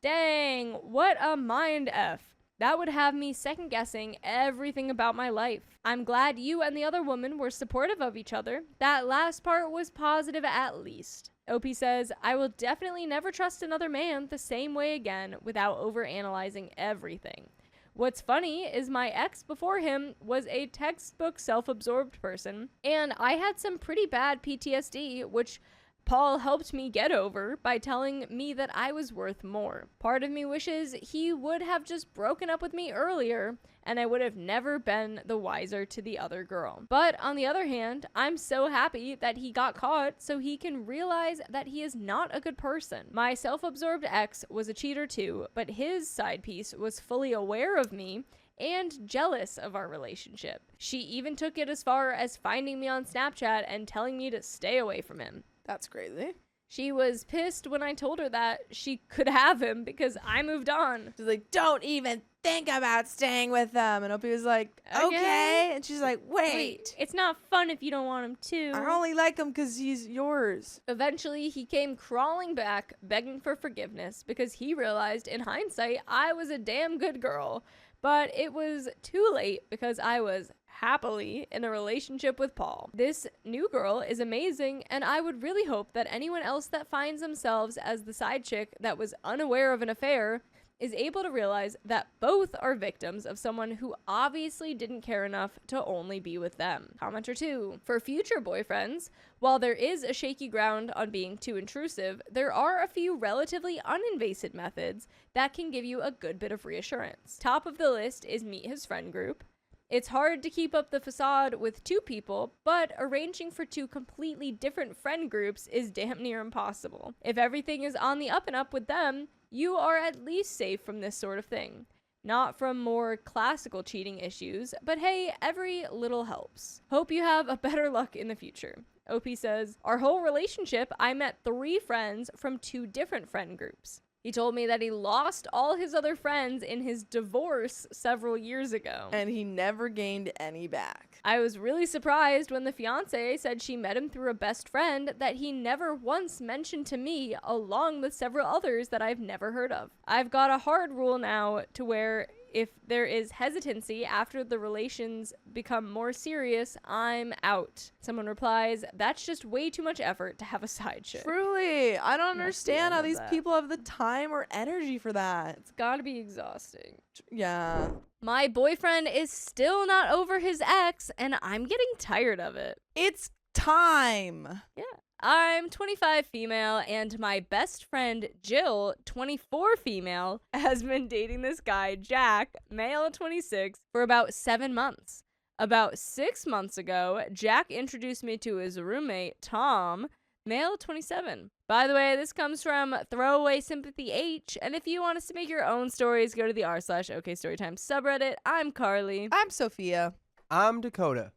Dang, what a mind F. That would have me second guessing everything about my life. I'm glad you and the other woman were supportive of each other. That last part was positive at least. OP says, I will definitely never trust another man the same way again without overanalyzing everything. What's funny is my ex before him was a textbook self-absorbed person, and I had some pretty bad PTSD, which Paul helped me get over by telling me that I was worth more. Part of me wishes he would have just broken up with me earlier, and I would have never been the wiser to the other girl. But on the other hand, I'm so happy that he got caught so he can realize that he is not a good person. My self-absorbed ex was a cheater too, but his side piece was fully aware of me and jealous of our relationship. She even took it as far as finding me on Snapchat and telling me to stay away from him. That's crazy. She was pissed when I told her that she could have him because I moved on. She's like, don't even think about staying with them. And Opie was like, okay. And she's like, wait. It's not fun if you don't want him to. I only like him because he's yours. Eventually, he came crawling back, begging for forgiveness because he realized in hindsight I was a damn good girl. But it was too late because I was happily in a relationship with Paul. This new girl is amazing, and I would really hope that anyone else that finds themselves as the side chick that was unaware of an affair is able to realize that both are victims of someone who obviously didn't care enough to only be with them. Commenter 2. For future boyfriends, while there is a shaky ground on being too intrusive, there are a few relatively uninvasive methods that can give you a good bit of reassurance. Top of the list is meet his friend group. It's hard to keep up the facade with 2 people, but arranging for 2 completely different friend groups is damn near impossible. If everything is on the up and up with them, you are at least safe from this sort of thing. Not from more classical cheating issues, but hey, every little helps. Hope you have a better luck in the future. OP says, our whole relationship, I met 3 friends from 2 different friend groups. He told me that he lost all his other friends in his divorce several years ago. And he never gained any back. I was really surprised when the fiance said she met him through a best friend that he never once mentioned to me, along with several others that I've never heard of. I've got a hard rule now to where if there is hesitancy after the relations become more serious, I'm out. Someone replies, that's just way too much effort to have a side chick. Truly, I don't understand how of these that. people have the time or energy for that. It's gotta be exhausting. Yeah. My boyfriend is still not over his ex, and I'm getting tired of it. It's time. Yeah. I'm 25 female, and my best friend Jill, 24 female, has been dating this guy, Jack, male 26, for about 7 months. About 6 months ago, Jack introduced me to his roommate, Tom, male 27. By the way, this comes from Throwaway Sympathy H, and if you want us to make your own stories, go to the r/OKStorytime subreddit. I'm Carly. I'm Sophia. I'm Dakota.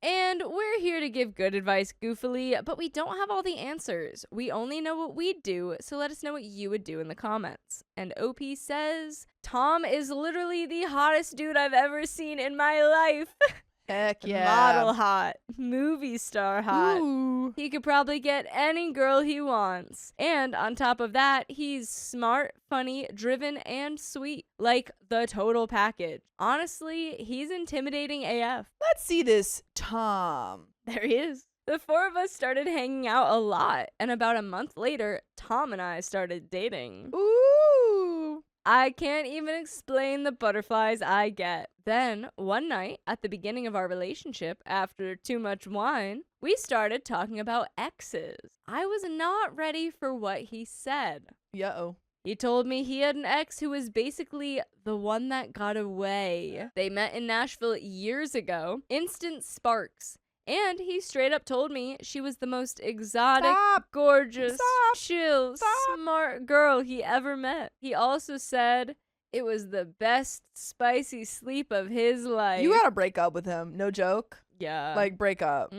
And we're here to give good advice goofily, but we don't have all the answers. We only know what we'd do, so let us know what you would do in the comments. And OP says, Tom is literally the hottest dude I've ever seen in my life. Heck yeah. Model hot. Movie star hot. Ooh. He could probably get any girl he wants. And on top of that, he's smart, funny, driven, and sweet. Like the total package. Honestly, he's intimidating AF. Let's see this Tom. There he is. The 4 of us started hanging out a lot, and about a month later, Tom and I started dating. Ooh. I can't even explain the butterflies I get. Then, one night, at the beginning of our relationship, after too much wine, we started talking about exes. I was not ready for what he said. Yo. He told me he had an ex who was basically the one that got away. They met in Nashville years ago. Instant sparks. And he straight up told me she was the most exotic, Stop. gorgeous, Stop. chill, Stop. smart girl he ever met. He also said it was the best spicy sleep of his life. You gotta break up with him. No joke. Yeah. Like, break up.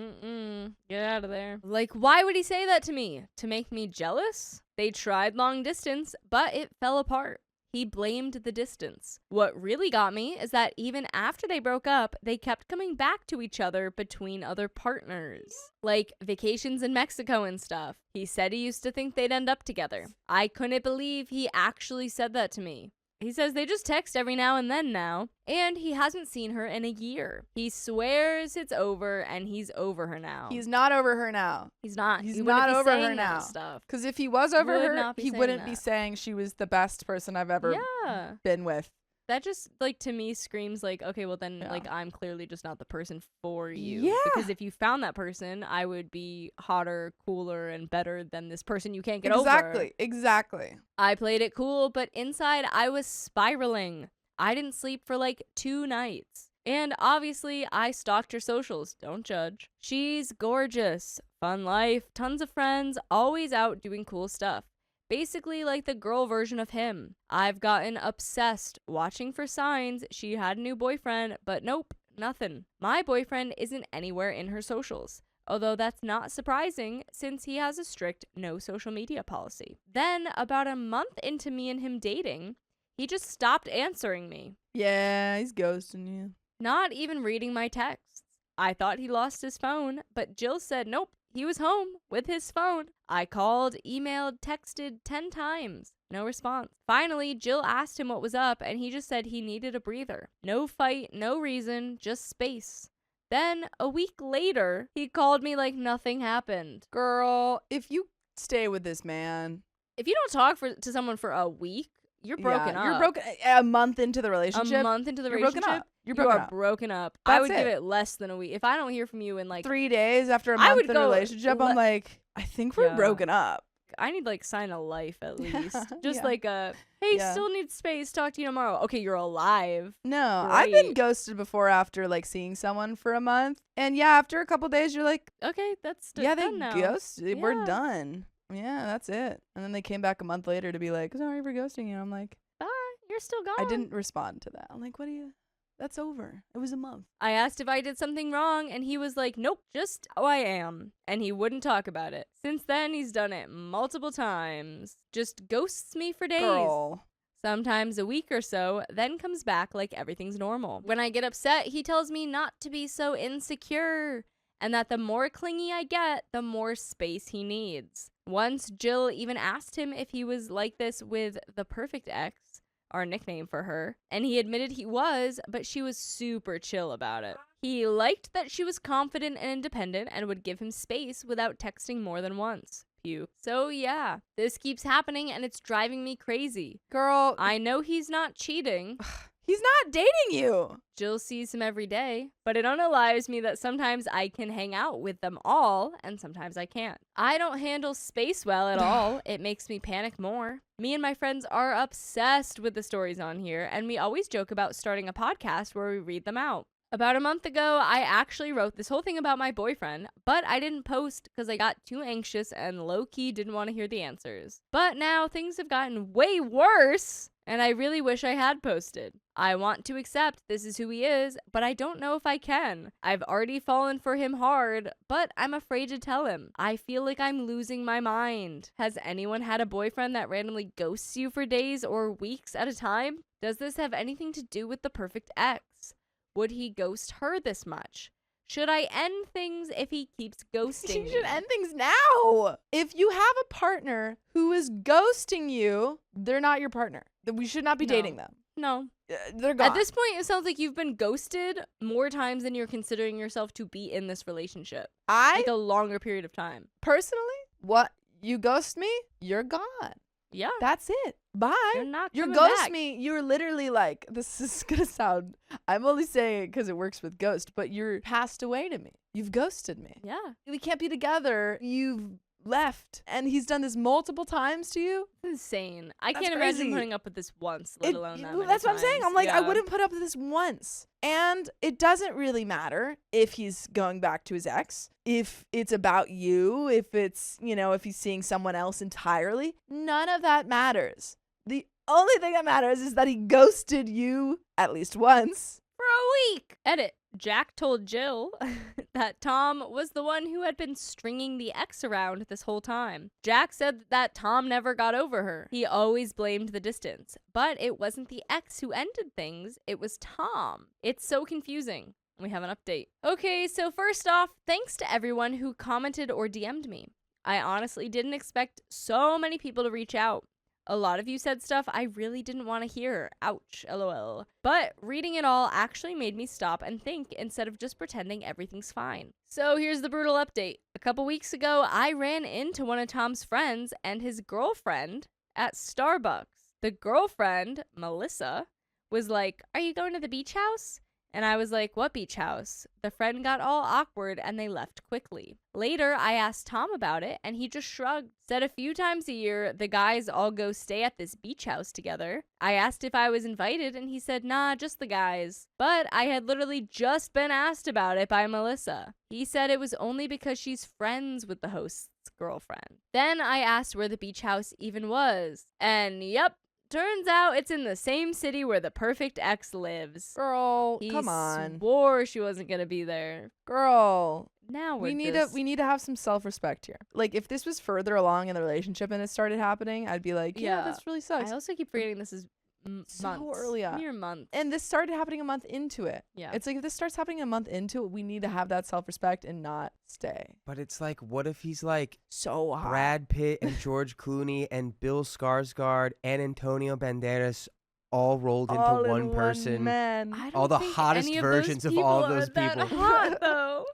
Get out of there. Like, why would he say that to me? To make me jealous? They tried long distance, but it fell apart. He blamed the distance. What really got me is that even after they broke up, they kept coming back to each other between other partners. Like vacations in Mexico and stuff. He said he used to think they'd end up together. I couldn't believe he actually said that to me. He says they just text every now and then now, and he hasn't seen her in a year. He swears it's over, and he's over her now. He's not over her now. He's not. He's He wouldn't not be over her saying that now. Stuff. Because if he was over Would her, not be he saying wouldn't be that. saying she was the best person I've ever Yeah. been with. That just, like, to me screams like, okay, well then, Yeah. like, I'm clearly just not the person for you. Yeah. Because if you found that person, I would be hotter, cooler, and better than this person you can't get over. Exactly. I played it cool, but inside I was spiraling. I didn't sleep for like 2 nights. And obviously, I stalked her socials. Don't judge. She's gorgeous. Fun life. Tons of friends. Always out doing cool stuff. Basically like the girl version of him. I've gotten obsessed watching for signs she had a new boyfriend, but nope, nothing. My boyfriend isn't anywhere in her socials. Although that's not surprising since he has a strict no social media policy. Then, about a month into me and him dating, he just stopped answering me. Yeah, he's ghosting you. Not even reading my texts. I thought he lost his phone, but Jill said nope, he was home with his phone. I called, emailed, texted 10 times. No response. Finally, Jill asked him what was up, and he just said he needed a breather. No fight, no reason, just space. Then, a week later, he called me like nothing happened. Girl, if you stay with this man, If you don't talk to someone for a week, you're broken up. You're broken a month into the relationship. A month into the you're relationship, broken up. You're you broken are up. broken up. I That's would give it. it less than a week. If I don't hear from you in like 3 days after a I month would in a go relationship, I'm like, I think we're Yeah. broken up. I need like sign of life at least. Just Yeah. like a hey, Yeah. still need space. Talk to you tomorrow. Okay, you're alive. No, I've been Great. ghosted before after like seeing someone for a month, and yeah, after a couple days, you're like, Okay, that's yeah, they done now. ghosted. We're Yeah. done. Yeah, that's it. And then they came back a month later to be like, sorry for ghosting you. I'm like, Bye. You're still gone. I didn't respond to that. I'm like, what do you? That's over. It was a month. I asked if I did something wrong, and he was like, nope, just how I am. And he wouldn't talk about it. Since then, he's done it multiple times. Just ghosts me for days. Girl. Sometimes a week or so, then comes back like everything's normal. When I get upset, he tells me not to be so insecure, and that the more clingy I get, the more space he needs. Once, Jill even asked him if he was like this with the perfect ex, our nickname for her, and he admitted he was, but she was super chill about it. He liked that she was confident and independent and would give him space without texting more than once. Puke. So yeah, this keeps happening and it's driving me crazy. Girl, I know he's not cheating. he's not dating you. Jill sees him every day, but it unalives me that sometimes I can hang out with them all and sometimes I can't. I don't handle space well at all. It makes me panic more. Me and my friends are obsessed with the stories on here, and we always joke about starting a podcast where we read them out. About a month ago, I actually wrote this whole thing about my boyfriend, but I didn't post because I got too anxious and low-key didn't want to hear the answers. But now things have gotten way worse, and I really wish I had posted. I want to accept this is who he is, but I don't know if I can. I've already fallen for him hard, but I'm afraid to tell him. I feel like I'm losing my mind. Has anyone had a boyfriend that randomly ghosts you for days or weeks at a time? Does this have anything to do with the perfect ex? Would he ghost her this much? Should I end things if he keeps ghosting You should me? end things now. If you have a partner who is ghosting you, they're not your partner. We should not be No. dating them. No. They're gone. At this point, it sounds like you've been ghosted more times than you're considering yourself to be in this relationship. I Like a longer period of time. personally, what you ghost me, you're gone. Yeah. That's it. Bye. You're not You coming ghost back. me. You're literally like, this is gonna sound. I'm only saying it because it works with ghost, but you're passed away to me. You've ghosted me. Yeah. We can't be together. You've left, and he's done this multiple times to you. Insane. I That's can't imagine crazy. putting up with this once, let alone that many That's what I'm saying. times. I'm like, I Yeah. wouldn't put up with this once. And it doesn't really matter if he's going back to his ex, if it's about you, if it's, if he's seeing someone else entirely. None of that matters. The only thing that matters is that he ghosted you at least once. For a week. Edit. Jack told Jill that Tom was the one who had been stringing the ex around this whole time. Jack said that Tom never got over her. He always blamed the distance. But it wasn't the ex who ended things, it was Tom. It's so confusing. We have an update. Okay, so first off, thanks to everyone who commented or DM'd me. I honestly didn't expect so many people to reach out. A lot of you said stuff I really didn't want to hear. Ouch, lol. But reading it all actually made me stop and think instead of just pretending everything's fine. So here's the brutal update. A couple weeks ago, I ran into one of Tom's friends and his girlfriend at Starbucks. The girlfriend, Melissa, was like, "Are you going to the beach house?" And I was like, what beach house? The friend got all awkward and they left quickly. Later, I asked Tom about it and he just shrugged. Said a few times a year, the guys all go stay at this beach house together. I asked if I was invited and he said, nah, just the guys. But I had literally just been asked about it by Melissa. He said it was only because she's friends with the host's girlfriend. Then I asked where the beach house even was. And yep, turns out it's in the same city where the perfect ex lives. Girl, He come on. swore she wasn't gonna be there. Girl. Now We need to have some self-respect here. Like, if this was further along in the relationship and it started happening, I'd be like, yeah, this really sucks. I also keep forgetting this is So months. early on. Mere months. And this started happening a month into it. Yeah. It's like, if this starts happening a month into it, we need to have that self-respect and not stay. But it's like, what if he's like So hot. Brad Pitt and George Clooney and Bill Skarsgård and Antonio Banderas all rolled into All in one person? man. I don't all the think hottest any versions of, of those all of people those are that people. hot, though.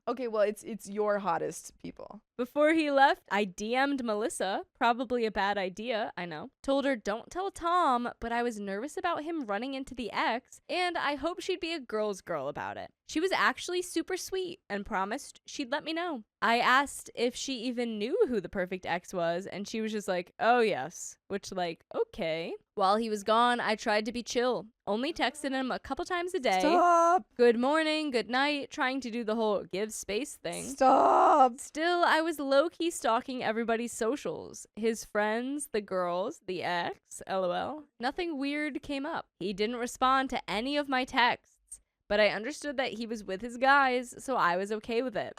Okay, well, it's your hottest people. Before he left, I DM'd Melissa. Probably a bad idea, I know. Told her don't tell Tom, but I was nervous about him running into the ex, and I hope she'd be a girl's girl about it. She was actually super sweet and promised she'd let me know. I asked if she even knew who the perfect ex was, and she was just like, oh yes. Which, like, okay. While he was gone, I tried to be chill. Only texted him a couple times a day. Stop. Good morning, good night, trying to do the whole give space thing. Stop. Still, I was low-key stalking everybody's socials. His friends, the girls, the ex, lol. Nothing weird came up. He didn't respond to any of my texts, but I understood that he was with his guys, so I was okay with it.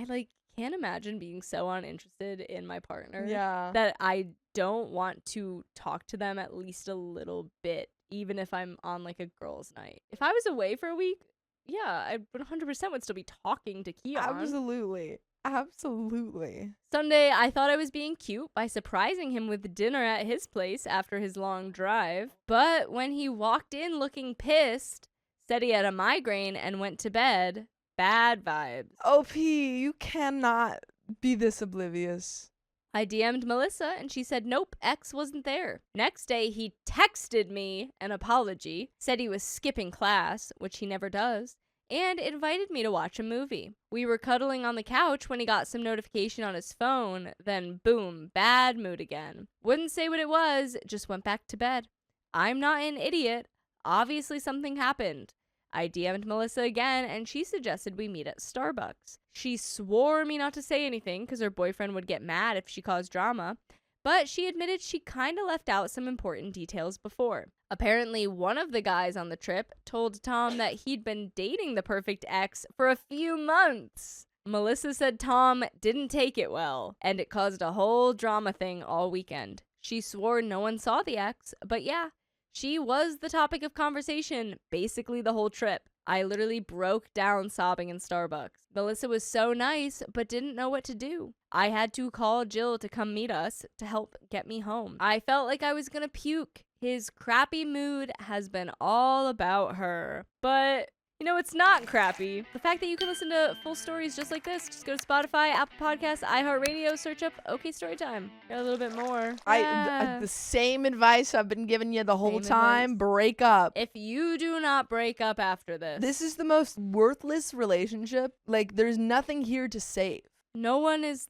I, can't imagine being so uninterested in my partner Yeah. that I don't want to talk to them at least a little bit, even if I'm on, a girl's night. If I was away for a week, yeah, I 100% would still be talking to Keon. Absolutely. Absolutely. Sunday, I thought I was being cute by surprising him with dinner at his place after his long drive. But when he walked in looking pissed, said he had a migraine, and went to bed, bad vibes. OP, you cannot be this oblivious. I DM'd Melissa and she said nope, X wasn't there. Next day, he texted me an apology, said he was skipping class, which he never does, and invited me to watch a movie. We were cuddling on the couch when he got some notification on his phone, then boom, bad mood again. Wouldn't say what it was, just went back to bed. I'm not an idiot. Obviously something happened. I DM'd Melissa again and she suggested we meet at Starbucks. She swore me not to say anything because her boyfriend would get mad if she caused drama, but she admitted she kinda left out some important details before. Apparently, one of the guys on the trip told Tom that he'd been dating the perfect ex for a few months. Melissa said Tom didn't take it well, and it caused a whole drama thing all weekend. She swore no one saw the ex, but yeah, she was the topic of conversation basically the whole trip. I literally broke down sobbing in Starbucks. Melissa was so nice, but didn't know what to do. I had to call Jill to come meet us to help get me home. I felt like I was gonna puke. His crappy mood has been all about her. But it's not crappy. The fact that you can listen to full stories just like this, just go to Spotify, Apple Podcasts, iHeartRadio, search up OK Storytime. Get a little bit more. The same advice I've been giving you the whole Same time. advice. Break up. If you do not break up after this, This is the most worthless relationship. There's nothing here to save. no one is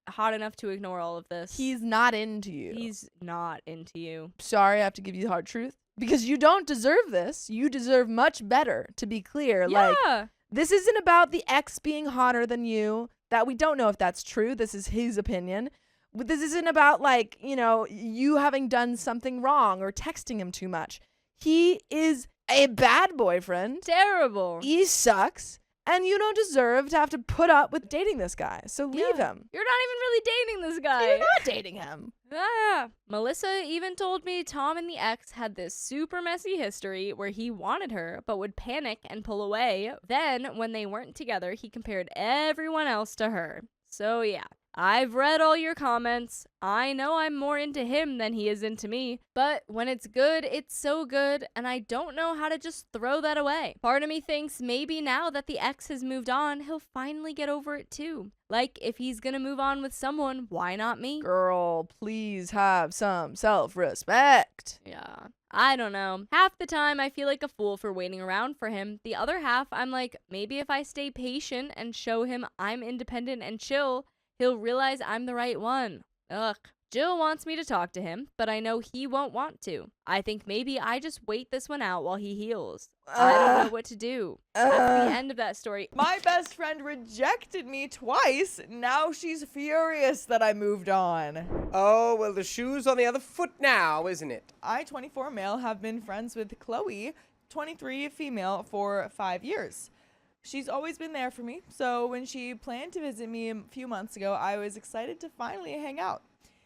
hot enough to ignore all of this. He's not into you. He's not into you. Sorry, I have to give you the hard truth. Because you don't deserve this. You deserve much better, to be clear. Yeah. This isn't about the ex being hotter than you. That we don't know if that's true. This is his opinion. But this isn't about, you having done something wrong or texting him too much. He is a bad boyfriend. Terrible. He sucks. And you don't deserve to have to put up with dating this guy. So leave him. You're not even really dating this guy. You're not dating him. Yeah. Melissa even told me Tom and the ex had this super messy history where he wanted her but would panic and pull away. Then, when they weren't together, he compared everyone else to her. So yeah, I've read all your comments. I know I'm more into him than he is into me, but when it's good, it's so good, and I don't know how to just throw that away. Part of me thinks maybe now that the ex has moved on, he'll finally get over it too. Like, if he's gonna move on with someone, why not me? Girl, please have some self-respect. Yeah. I don't know. Half the time, I feel like a fool for waiting around for him. The other half, I'm like, maybe if I stay patient and show him I'm independent and chill, he'll realize I'm the right one. Ugh. Jill wants me to talk to him, but I know he won't want to. I think maybe I just wait this one out while he heals. I don't know what to do. That's the end of that story. My best friend rejected me twice. Now she's furious that I moved on. Oh, well, the shoe's on the other foot now, isn't it? I, 24 male, have been friends with Chloe, 23 female, for 5 years. She's always been there for me, so when she planned to visit me a few months ago, I was excited to finally hang out.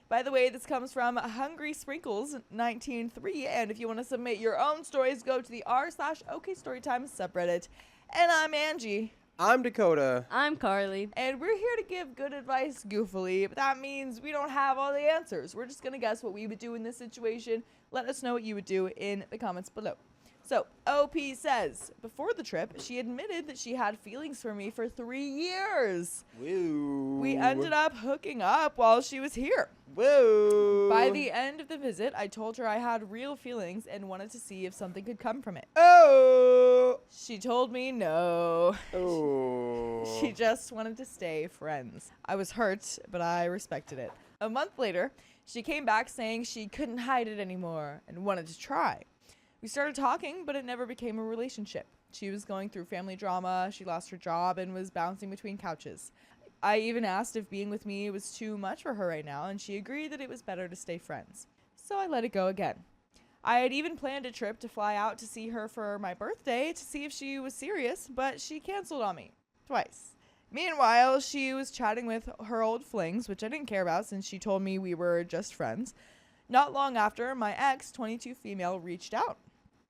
By the way, this comes from Hungry Sprinkles 19.3, and if you want to submit your own stories, go to the r/OKStorytime subreddit. And I'm Angie. I'm Dakota. I'm Carly. And we're here to give good advice goofily, but that means we don't have all the answers. We're just going to guess what we would do in this situation. Let us know what you would do in the comments below. So, OP says, before the trip, she admitted that she had feelings for me for 3 years. Woo. We ended up hooking up while she was here. Woo. By the end of the visit, I told her I had real feelings and wanted to see if something could come from it. Oh. She told me no. Oh. She just wanted to stay friends. I was hurt, but I respected it. A month later, she came back saying she couldn't hide it anymore and wanted to try. We started talking, but it never became a relationship. She was going through family drama, she lost her job, and was bouncing between couches. I even asked if being with me was too much for her right now, and she agreed that it was better to stay friends. So I let it go again. I had even planned a trip to fly out to see her for my birthday to see if she was serious, but she canceled on me. Twice. Meanwhile, she was chatting with her old flings, which I didn't care about since she told me we were just friends. Not long after, my ex, 22 female, reached out.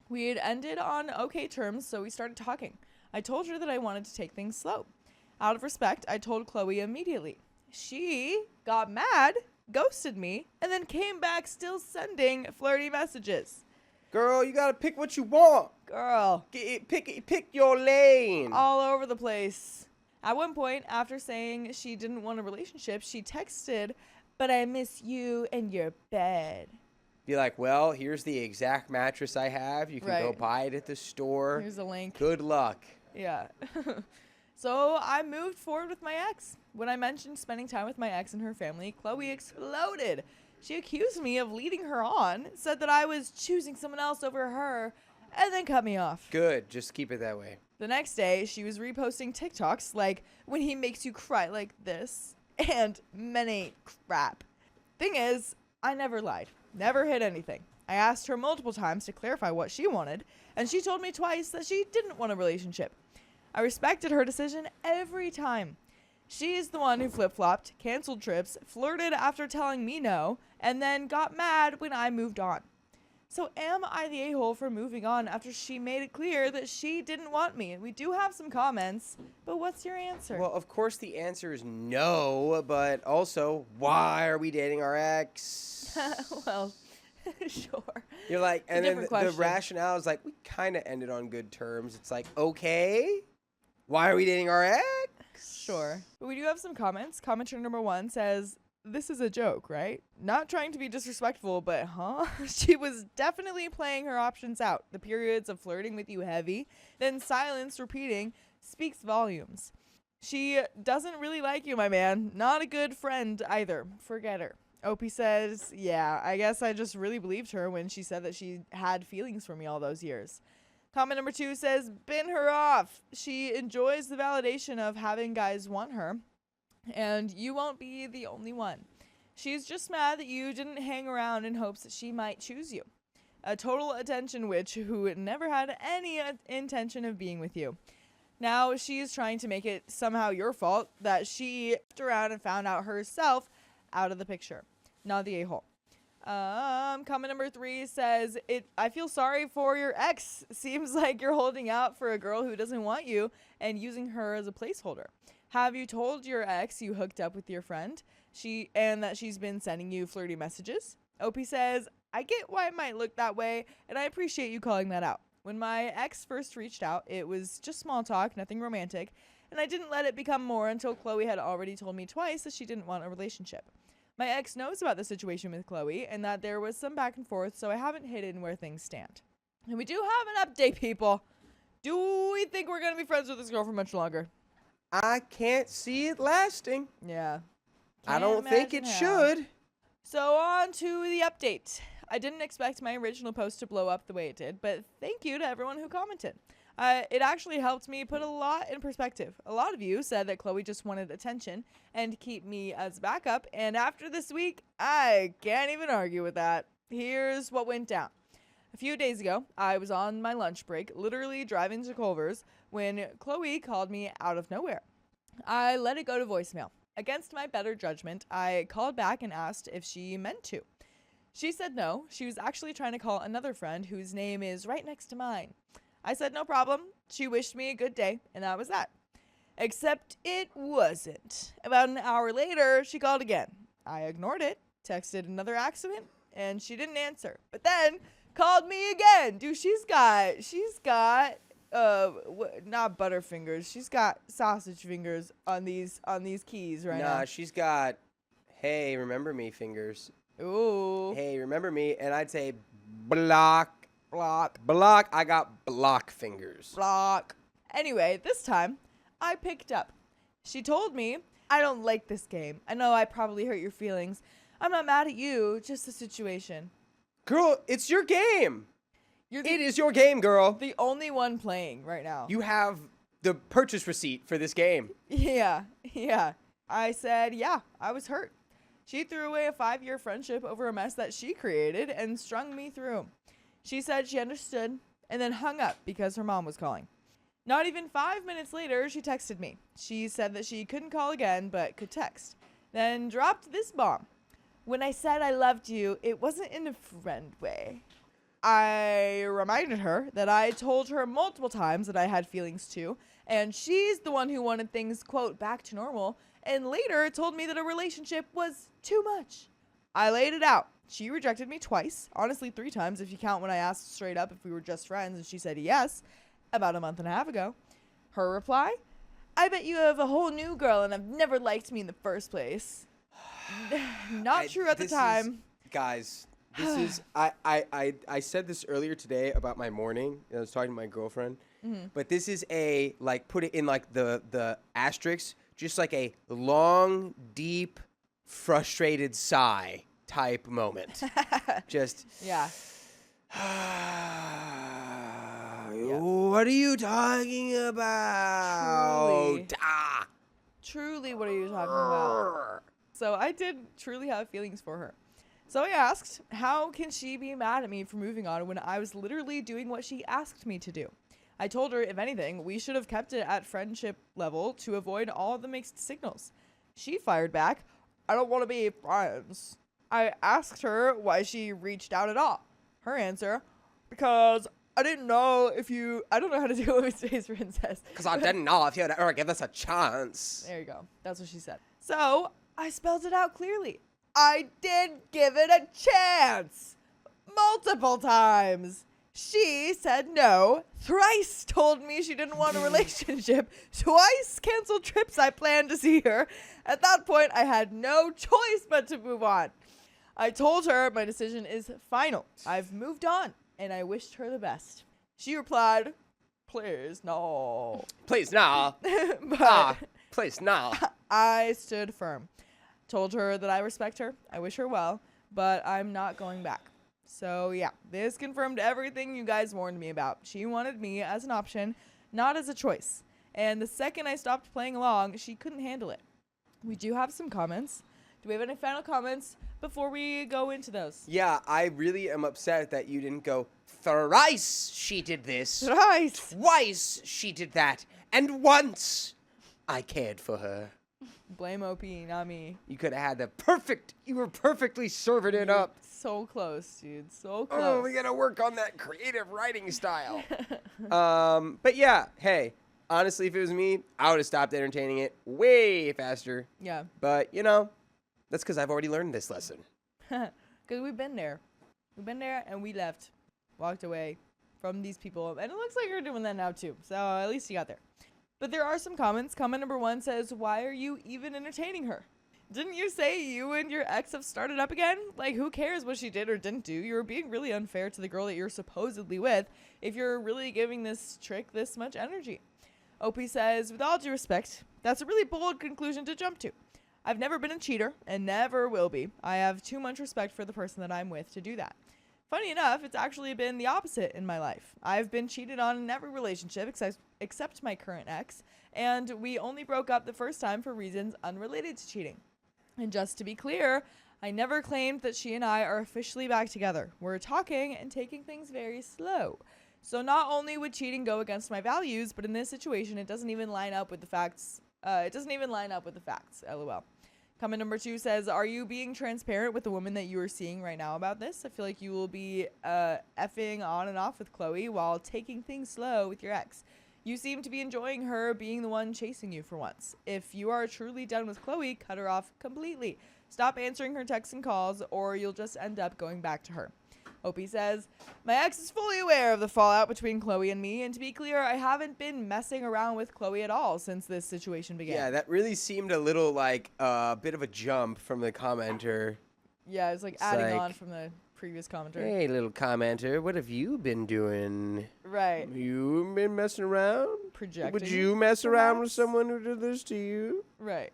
We had ended on okay terms, so we started talking. I told her that I wanted to take things slow. Out of respect, I told Chloe immediately. She got mad, ghosted me, and then came back still sending flirty messages. Girl, you gotta pick what you want. Girl. Pick your lane. All over the place. At one point, after saying she didn't want a relationship, she texted, "But I miss you and your bed." Be like, well, here's the exact mattress I have. You can go Right. buy it at the store. Here's a link. Good luck. Yeah. So I moved forward with my ex. When I mentioned spending time with my ex and her family, Chloe exploded. She accused me of leading her on, said that I was choosing someone else over her, and then cut me off. Good. Just keep it that way. The next day, she was reposting TikToks like, when he makes you cry like this, and men ain't crap. Thing is, I never lied. Never hid anything. I asked her multiple times to clarify what she wanted, and she told me twice that she didn't want a relationship. I respected her decision every time. She's the one who flip-flopped, canceled trips, flirted after telling me no, and then got mad when I moved on. So am I the a-hole for moving on after she made it clear that she didn't want me? And we do have some comments, but what's your answer? Well, of course the answer is no, but also, why are we dating our ex? Well, sure. You're like, a and then different the question. rationale is like, we kind of ended on good terms. It's like, okay, why are we dating our ex? Sure. But we do have some comments. Commenter number 1 says, "This is a joke, right? Not trying to be disrespectful, but huh?" She was definitely playing her options out. The periods of flirting with you heavy, then silence repeating speaks volumes. She doesn't really like you, my man. Not a good friend either. Forget her. Opie says, "Yeah, I guess I just really believed her when she said that she had feelings for me all those years." Comment number 2 says, "Bin her off. She enjoys the validation of having guys want her, and you won't be the only one. She's just mad that you didn't hang around in hopes that she might choose you. A total attention witch who never had any intention of being with you. Now she's trying to make it somehow your fault that she f***ed around and found out herself out of the picture. Not the a-hole." Comment number 3 says, I feel sorry for your ex. Seems like you're holding out for a girl who doesn't want you and using her as a placeholder. Have you told your ex you hooked up with your friend? And that she's been sending you flirty messages? OP says, I get why it might look that way, and I appreciate you calling that out. When my ex first reached out, it was just small talk, nothing romantic, and I didn't let it become more until Chloe had already told me twice that she didn't want a relationship. My ex knows about the situation with Chloe and that there was some back and forth, so I haven't hidden where things stand. And we do have an update, people. Do we think we're going to be friends with this girl for much longer? I can't see it lasting. Yeah. I don't think it should. So on to the update. I didn't expect my original post to blow up the way it did, but thank you to everyone who commented. It actually helped me put a lot in perspective. A lot of you said that Chloe just wanted attention and keep me as backup, and after this week, I can't even argue with that. Here's what went down. A few days ago, I was on my lunch break, literally driving to Culver's, when Chloe called me out of nowhere. I let it go to voicemail. Against my better judgment, I called back and asked if she meant to. She said no. She was actually trying to call another friend whose name is right next to mine. I said no problem. She wished me a good day, and that was that. Except it wasn't. About an hour later, she called again. I ignored it, texted another accident, and she didn't answer. But then called me again. Dude, she's got not butterfingers. She's got sausage fingers on these keys right now. Nah, she's got, hey, remember me fingers. Ooh. Hey, remember me? And I'd say block. I got block fingers. Block. Anyway, this time, I picked up. She told me, I don't like this game. I know I probably hurt your feelings. I'm not mad at you, just the situation. Girl, it's your game. It is your game, girl. The only one playing right now. You have the purchase receipt for this game. Yeah. I said, yeah, I was hurt. She threw away a 5-year friendship over a mess that she created and strung me through. She said she understood and then hung up because her mom was calling. Not even 5 minutes later, she texted me. She said that she couldn't call again, but could text. Then dropped this bomb. When I said I loved you, it wasn't in a friend way. I reminded her that I told her multiple times that I had feelings too, and she's the one who wanted things, quote, back to normal, and later told me that a relationship was too much. I laid it out. She rejected me twice, honestly 3 times if you count when I asked straight up if we were just friends, and she said yes, about a month and a half ago. Her reply? I bet you have a whole new girl and have never liked me in the first place. Not true at the time. Guys, this is, I said this earlier today about my morning. I was talking to my girlfriend, but this is a, like, put it in like the asterisk, just like a long, deep, frustrated sigh type moment. Just, Yeah. What are you talking about? Truly, what are you talking about? So I did truly have feelings for her. So I asked, how can she be mad at me for moving on when I was literally doing what she asked me to do? I told her, if anything, we should have kept it at friendship level to avoid all the mixed signals. She fired back, I don't want to be friends. I asked her why she reached out at all. Her answer, because I didn't know if you... I don't know how to do it with Space Princess. Because I didn't know if you'd ever give us a chance. There you go. That's what she said. So I spelled it out clearly. I did give it a chance. Multiple times. She said no. Thrice told me she didn't want a relationship. Twice canceled trips I planned to see her. At that point, I had no choice but to move on. I told her my decision is final. I've moved on, and I wished her the best. She replied, please, no. Please, no. But Please, no. I stood firm. Told her that I respect her, I wish her well, but I'm not going back. So yeah, this confirmed everything you guys warned me about. She wanted me as an option, not as a choice. And the second I stopped playing along, she couldn't handle it. We do have some comments. Do we have any final comments before we go into those? Yeah, I really am upset that you didn't go, thrice she did this. Thrice. Twice she did that. And once I cared for her. Blame OP, not me. You could have had the perfect, you were perfectly serving it up. So close, dude. So close. Oh, we gotta work on that creative writing style. But yeah, hey, Honestly, if it was me, I would have stopped entertaining it way faster. Yeah. But, that's because I've already learned this lesson. Because we've been there. We've been there and we left. Walked away from these people. And it looks like you're doing that now too. So at least you got there. But there are some comments. Comment number 1 says, why are you even entertaining her? Didn't you say you and your ex have started up again? Like, who cares what she did or didn't do? You're being really unfair to the girl that you're supposedly with if you're really giving this trick this much energy. OP says, with all due respect, that's a really bold conclusion to jump to. I've never been a cheater and never will be. I have too much respect for the person that I'm with to do that. Funny enough, it's actually been the opposite in my life. I've been cheated on in every relationship except my current ex, and we only broke up the first time for reasons unrelated to cheating. And just to be clear, I never claimed that she and I are officially back together. We're talking and taking things very slow. So not only would cheating go against my values, but in this situation, it doesn't even line up with the facts. LOL. Comment number 2 says, are you being transparent with the woman that you are seeing right now about this? I feel like you will be effing on and off with Chloe while taking things slow with your ex. You seem to be enjoying her being the one chasing you for once. If you are truly done with Chloe, cut her off completely. Stop answering her texts and calls, or you'll just end up going back to her. Opie says, my ex is fully aware of the fallout between Chloe and me, and to be clear, I haven't been messing around with Chloe at all since this situation began. Yeah, that really seemed a little like a bit of a jump from the commenter. Yeah, it's like adding on from the previous commenter. Hey, little commenter, what have you been doing? Right. You been messing around? Projecting. Would you mess around with perhaps? someone who did this to you? Right.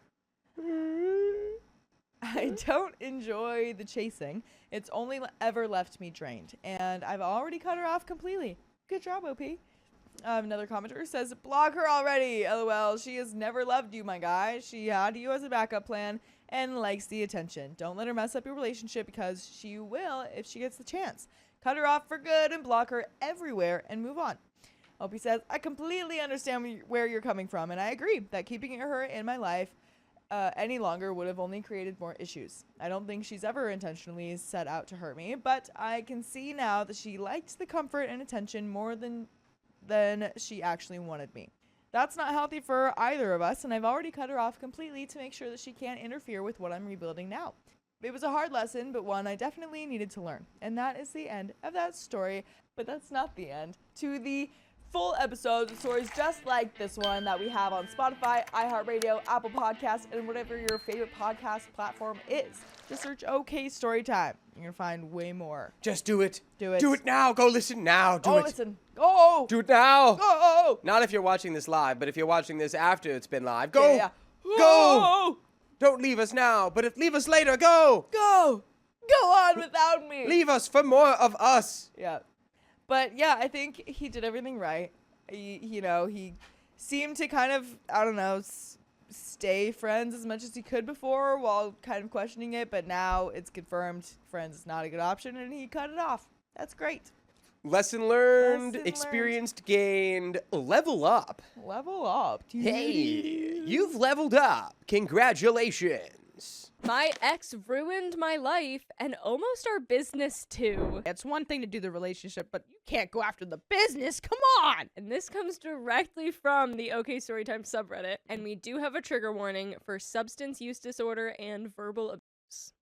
I don't enjoy the chasing. It's only ever left me drained, and I've already cut her off completely. Good job, OP. Another commenter says, block her already, LOL. She has never loved you, my guy. She had you as a backup plan and likes the attention. Don't let her mess up your relationship because she will if she gets the chance. Cut her off for good and block her everywhere and move on. OP says, I completely understand where you're coming from, and I agree that keeping her in my life any longer would have only created more issues. I don't think she's ever intentionally set out to hurt me, but I can see now that she liked the comfort and attention more than she actually wanted me. That's not healthy for either of us, and I've already cut her off completely to make sure that she can't interfere with what I'm rebuilding now. It was a hard lesson, but one I definitely needed to learn. And that is the end of that story, but that's not the end. To the full episodes of stories just like this one that we have on Spotify, iHeartRadio, Apple Podcasts, and whatever your favorite podcast platform is. Just search OK Storytime. You're going to find way more. Just do it. Do it. Do it now. Go listen now. Do Go it. listen. Go. Do it now. Go. Not if you're watching this live, but if you're watching this after it's been live. Go. Yeah. Go. Don't leave us now, but if leave us later, go. Go. Go on without me. Leave us for more of us. Yeah. But yeah, I think he did everything right. He seemed to kind of, I don't know, stay friends as much as he could before while kind of questioning it. But now it's confirmed friends is not a good option and he cut it off. That's great. Lesson learned, Lesson experience gained, level up. Level up. Hey, you've leveled up. Congratulations. My ex ruined my life and almost our business too. It's one thing to do the relationship, but you can't go after the business. Come on! And this comes directly from the OK Storytime subreddit, and we do have a trigger warning for substance use disorder and verbal abuse.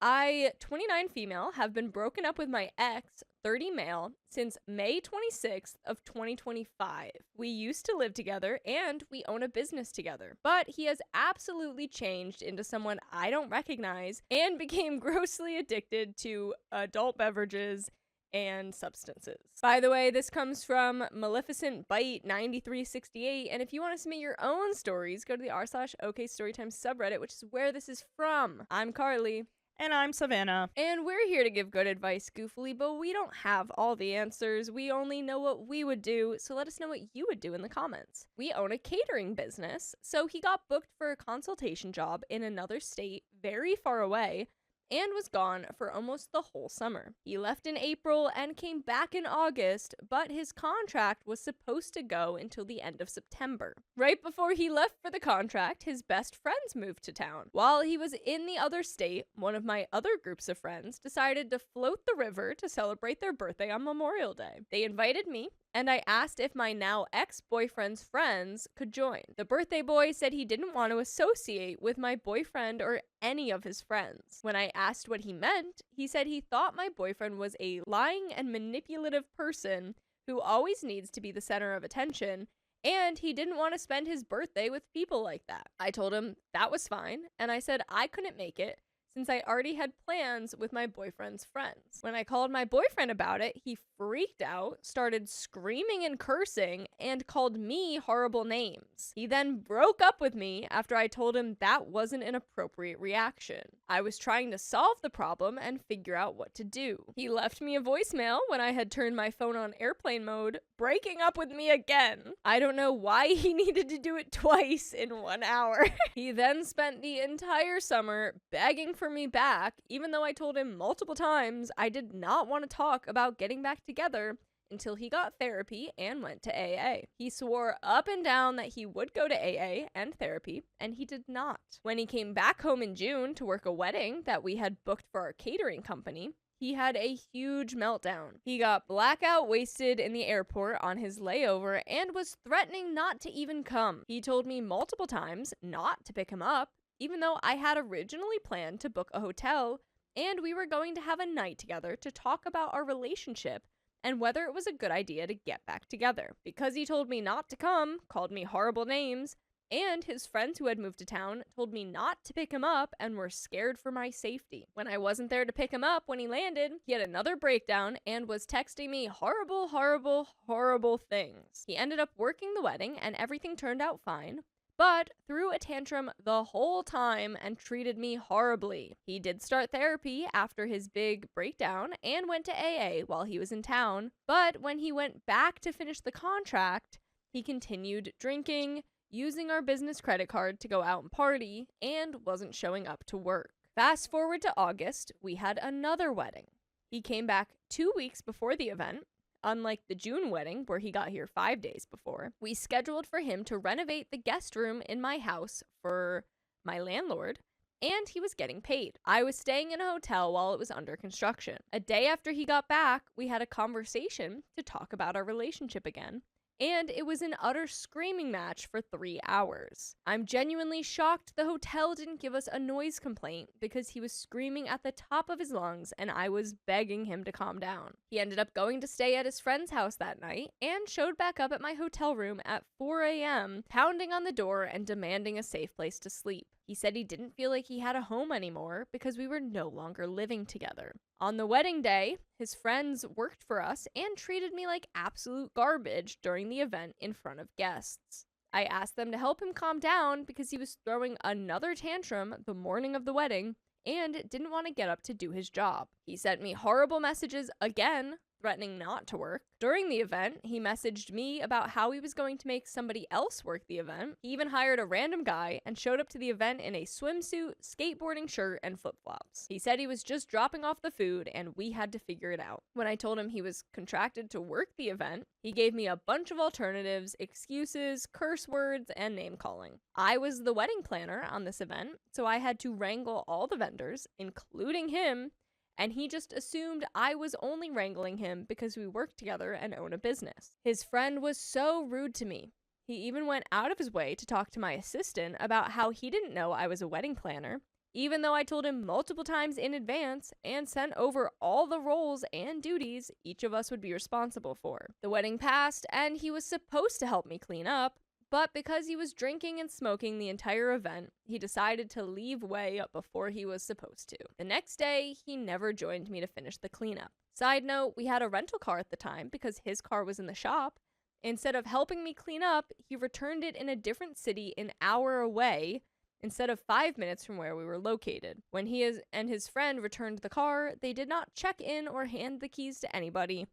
I, 29 female, have been broken up with my ex, 30 male, since May 26th of 2025. We used to live together and we own a business together, but he has absolutely changed into someone I don't recognize and became grossly addicted to adult beverages and substances. By the way, this comes from Maleficent Bite 9368, and if you want to submit your own stories, go to the r/OK Storytime subreddit, which is where this is from. I'm Carly. And I'm Savannah. And we're here to give good advice goofily, but we don't have all the answers. We only know what we would do, so let us know what you would do in the comments. We own a catering business, so he got booked for a consultation job in another state very far away and was gone for almost the whole summer. He left in April and came back in August, but his contract was supposed to go until the end of September. Right before he left for the contract, his best friends moved to town. While he was in the other state, one of my other groups of friends decided to float the river to celebrate their birthday on Memorial Day. They invited me, and I asked if my now ex-boyfriend's friends could join. The birthday boy said he didn't want to associate with my boyfriend or any of his friends. When I asked what he meant, he said he thought my boyfriend was a lying and manipulative person who always needs to be the center of attention, and he didn't want to spend his birthday with people like that. I told him that was fine, and I said I couldn't make it since I already had plans with my boyfriend's friends. When I called my boyfriend about it, he freaked out, started screaming and cursing, and called me horrible names. He then broke up with me after I told him that wasn't an appropriate reaction. I was trying to solve the problem and figure out what to do. He left me a voicemail when I had turned my phone on airplane mode, breaking up with me again. I don't know why he needed to do it twice in 1 hour. He then spent the entire summer begging for me back, even though I told him multiple times I did not want to talk about getting back together until he got therapy and went to AA. He swore up and down that he would go to AA and therapy, and he did not. When he came back home in June to work a wedding that we had booked for our catering company, he had a huge meltdown. He got blackout wasted in the airport on his layover and was threatening not to even come. He told me multiple times not to pick him up, even though I had originally planned to book a hotel and we were going to have a night together to talk about our relationship and whether it was a good idea to get back together. Because he told me not to come, called me horrible names, and his friends who had moved to town told me not to pick him up and were scared for my safety. When I wasn't there to pick him up when he landed, he had another breakdown and was texting me horrible, horrible, horrible things. He ended up working the wedding and everything turned out fine, but threw a tantrum the whole time and treated me horribly. He did start therapy after his big breakdown and went to AA while he was in town, but when he went back to finish the contract, he continued drinking, using our business credit card to go out and party, and wasn't showing up to work. Fast forward to August, we had another wedding. He came back 2 weeks before the event. Unlike the June wedding, where he got here 5 days before, we scheduled for him to renovate the guest room in my house for my landlord, and he was getting paid. I was staying in a hotel while it was under construction. A day after he got back, we had a conversation to talk about our relationship again, and it was an utter screaming match for 3 hours. I'm genuinely shocked the hotel didn't give us a noise complaint because he was screaming at the top of his lungs and I was begging him to calm down. He ended up going to stay at his friend's house that night and showed back up at my hotel room at 4 a.m., pounding on the door and demanding a safe place to sleep. He said he didn't feel like he had a home anymore because we were no longer living together. On the wedding day, his friends worked for us and treated me like absolute garbage during the event in front of guests. I asked them to help him calm down because he was throwing another tantrum the morning of the wedding and didn't want to get up to do his job. He sent me horrible messages again, threatening not to work. During the event, he messaged me about how he was going to make somebody else work the event. He even hired a random guy and showed up to the event in a swimsuit, skateboarding shirt, and flip-flops. He said he was just dropping off the food and we had to figure it out. When I told him he was contracted to work the event, he gave me a bunch of alternatives, excuses, curse words, and name-calling. I was the wedding planner on this event, so I had to wrangle all the vendors, including him, and he just assumed I was only wrangling him because we work together and own a business. His friend was so rude to me. He even went out of his way to talk to my assistant about how he didn't know I was a wedding planner, even though I told him multiple times in advance and sent over all the roles and duties each of us would be responsible for. The wedding passed, and he was supposed to help me clean up, but because he was drinking and smoking the entire event, he decided to leave way before he was supposed to. The next day, he never joined me to finish the cleanup. Side note, we had a rental car at the time because his car was in the shop. Instead of helping me clean up, he returned it in a different city an hour away instead of 5 minutes from where we were located. When he and his friend returned the car, they did not check in or hand the keys to anybody.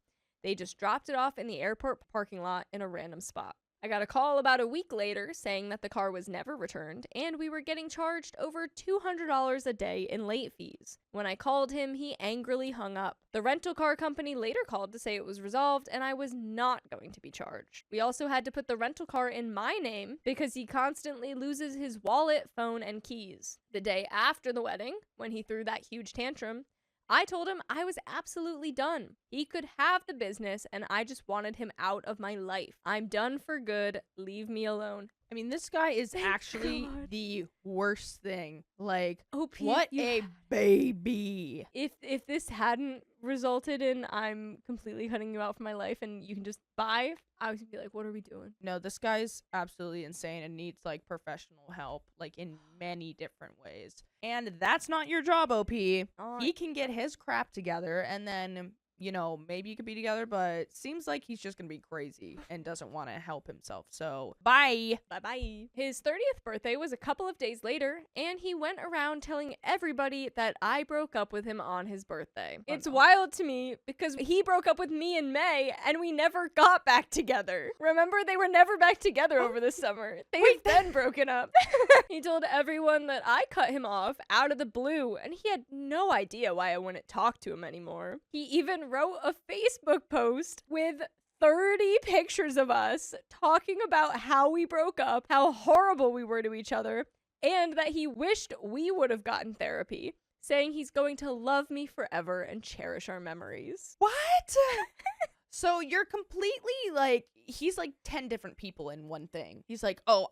They just dropped it off in the airport parking lot in a random spot. I got a call about a week later saying that the car was never returned and we were getting charged over $200 a day in late fees. When I called him, he angrily hung up. The rental car company later called to say it was resolved and I was not going to be charged. We also had to put the rental car in my name because he constantly loses his wallet, phone, and keys. The day after the wedding, when he threw that huge tantrum, I told him I was absolutely done. He could have the business and I just wanted him out of my life. I'm done for good. Leave me alone. I mean, this guy is Thank actually God. the worst thing. Like, OP, what you a baby. if this hadn't resulted in I'm completely cutting you out from my life and you can just bye, I was gonna be like, what are we doing? No, this guy's absolutely insane and needs like professional help, like in many different ways. And that's not your job, OP. He can get his crap together and then, you know, maybe you could be together, but seems like he's just gonna be crazy and doesn't want to help himself. So, bye. Bye-bye. His 30th birthday was a couple of days later, and he went around telling everybody that I broke up with him on his birthday. It's wild to me because he broke up with me in May, and we never got back together. Remember, they were never back together over the summer. They had been broken up. He told everyone that I cut him off out of the blue, and he had no idea why I wouldn't talk to him anymore. He even wrote a Facebook post with 30 pictures of us talking about how we broke up, how horrible we were to each other, and that he wished we would have gotten therapy, saying he's going to love me forever and cherish our memories. What? So you're completely like, he's like 10 different people in one thing. He's like, oh,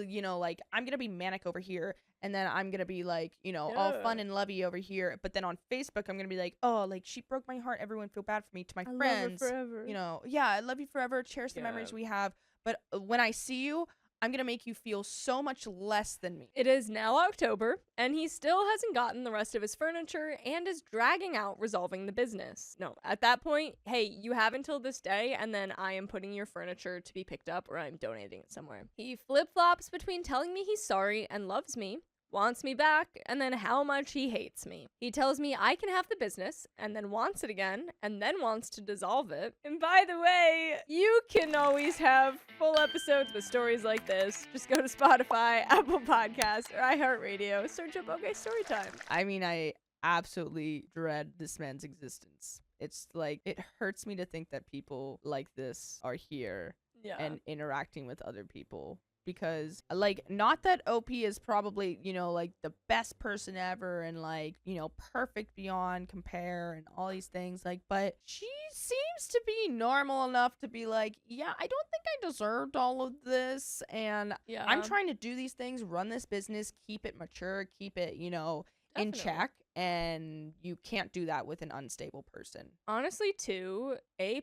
you know, like, I'm going to be manic over here. And then I'm going to be like, you know, all fun and lovey over here. But then on Facebook, I'm going to be like, oh, like, she broke my heart. Everyone feel bad for me. To my friends. Love her forever. You know, yeah, I love you forever. Cherish the memories we have. But when I see you, I'm going to make you feel so much less than me. It is now October, and he still hasn't gotten the rest of his furniture and is dragging out resolving the business. No, at that point, hey, you have until this day, and then I am putting your furniture to be picked up or I'm donating it somewhere. He flip-flops between telling me he's sorry and loves me, wants me back, and then how much he hates me. He tells me I can have the business, and then wants it again, and then wants to dissolve it. And by the way, you can always have full episodes with stories like this. Just go to Spotify, Apple Podcasts, or iHeartRadio. Search up OK Storytime. I mean, I absolutely dread this man's existence. It's like, it hurts me to think that people like this are here and interacting with other people. Because, like, not that OP is probably, you know, like, the best person ever and, like, you know, perfect beyond compare and all these things, like, but she seems to be normal enough to be like, yeah, I don't think I deserved all of this, and I'm trying to do these things, run this business, keep it mature, keep it, you know, in check, and you can't do that with an unstable person. Honestly, too, A+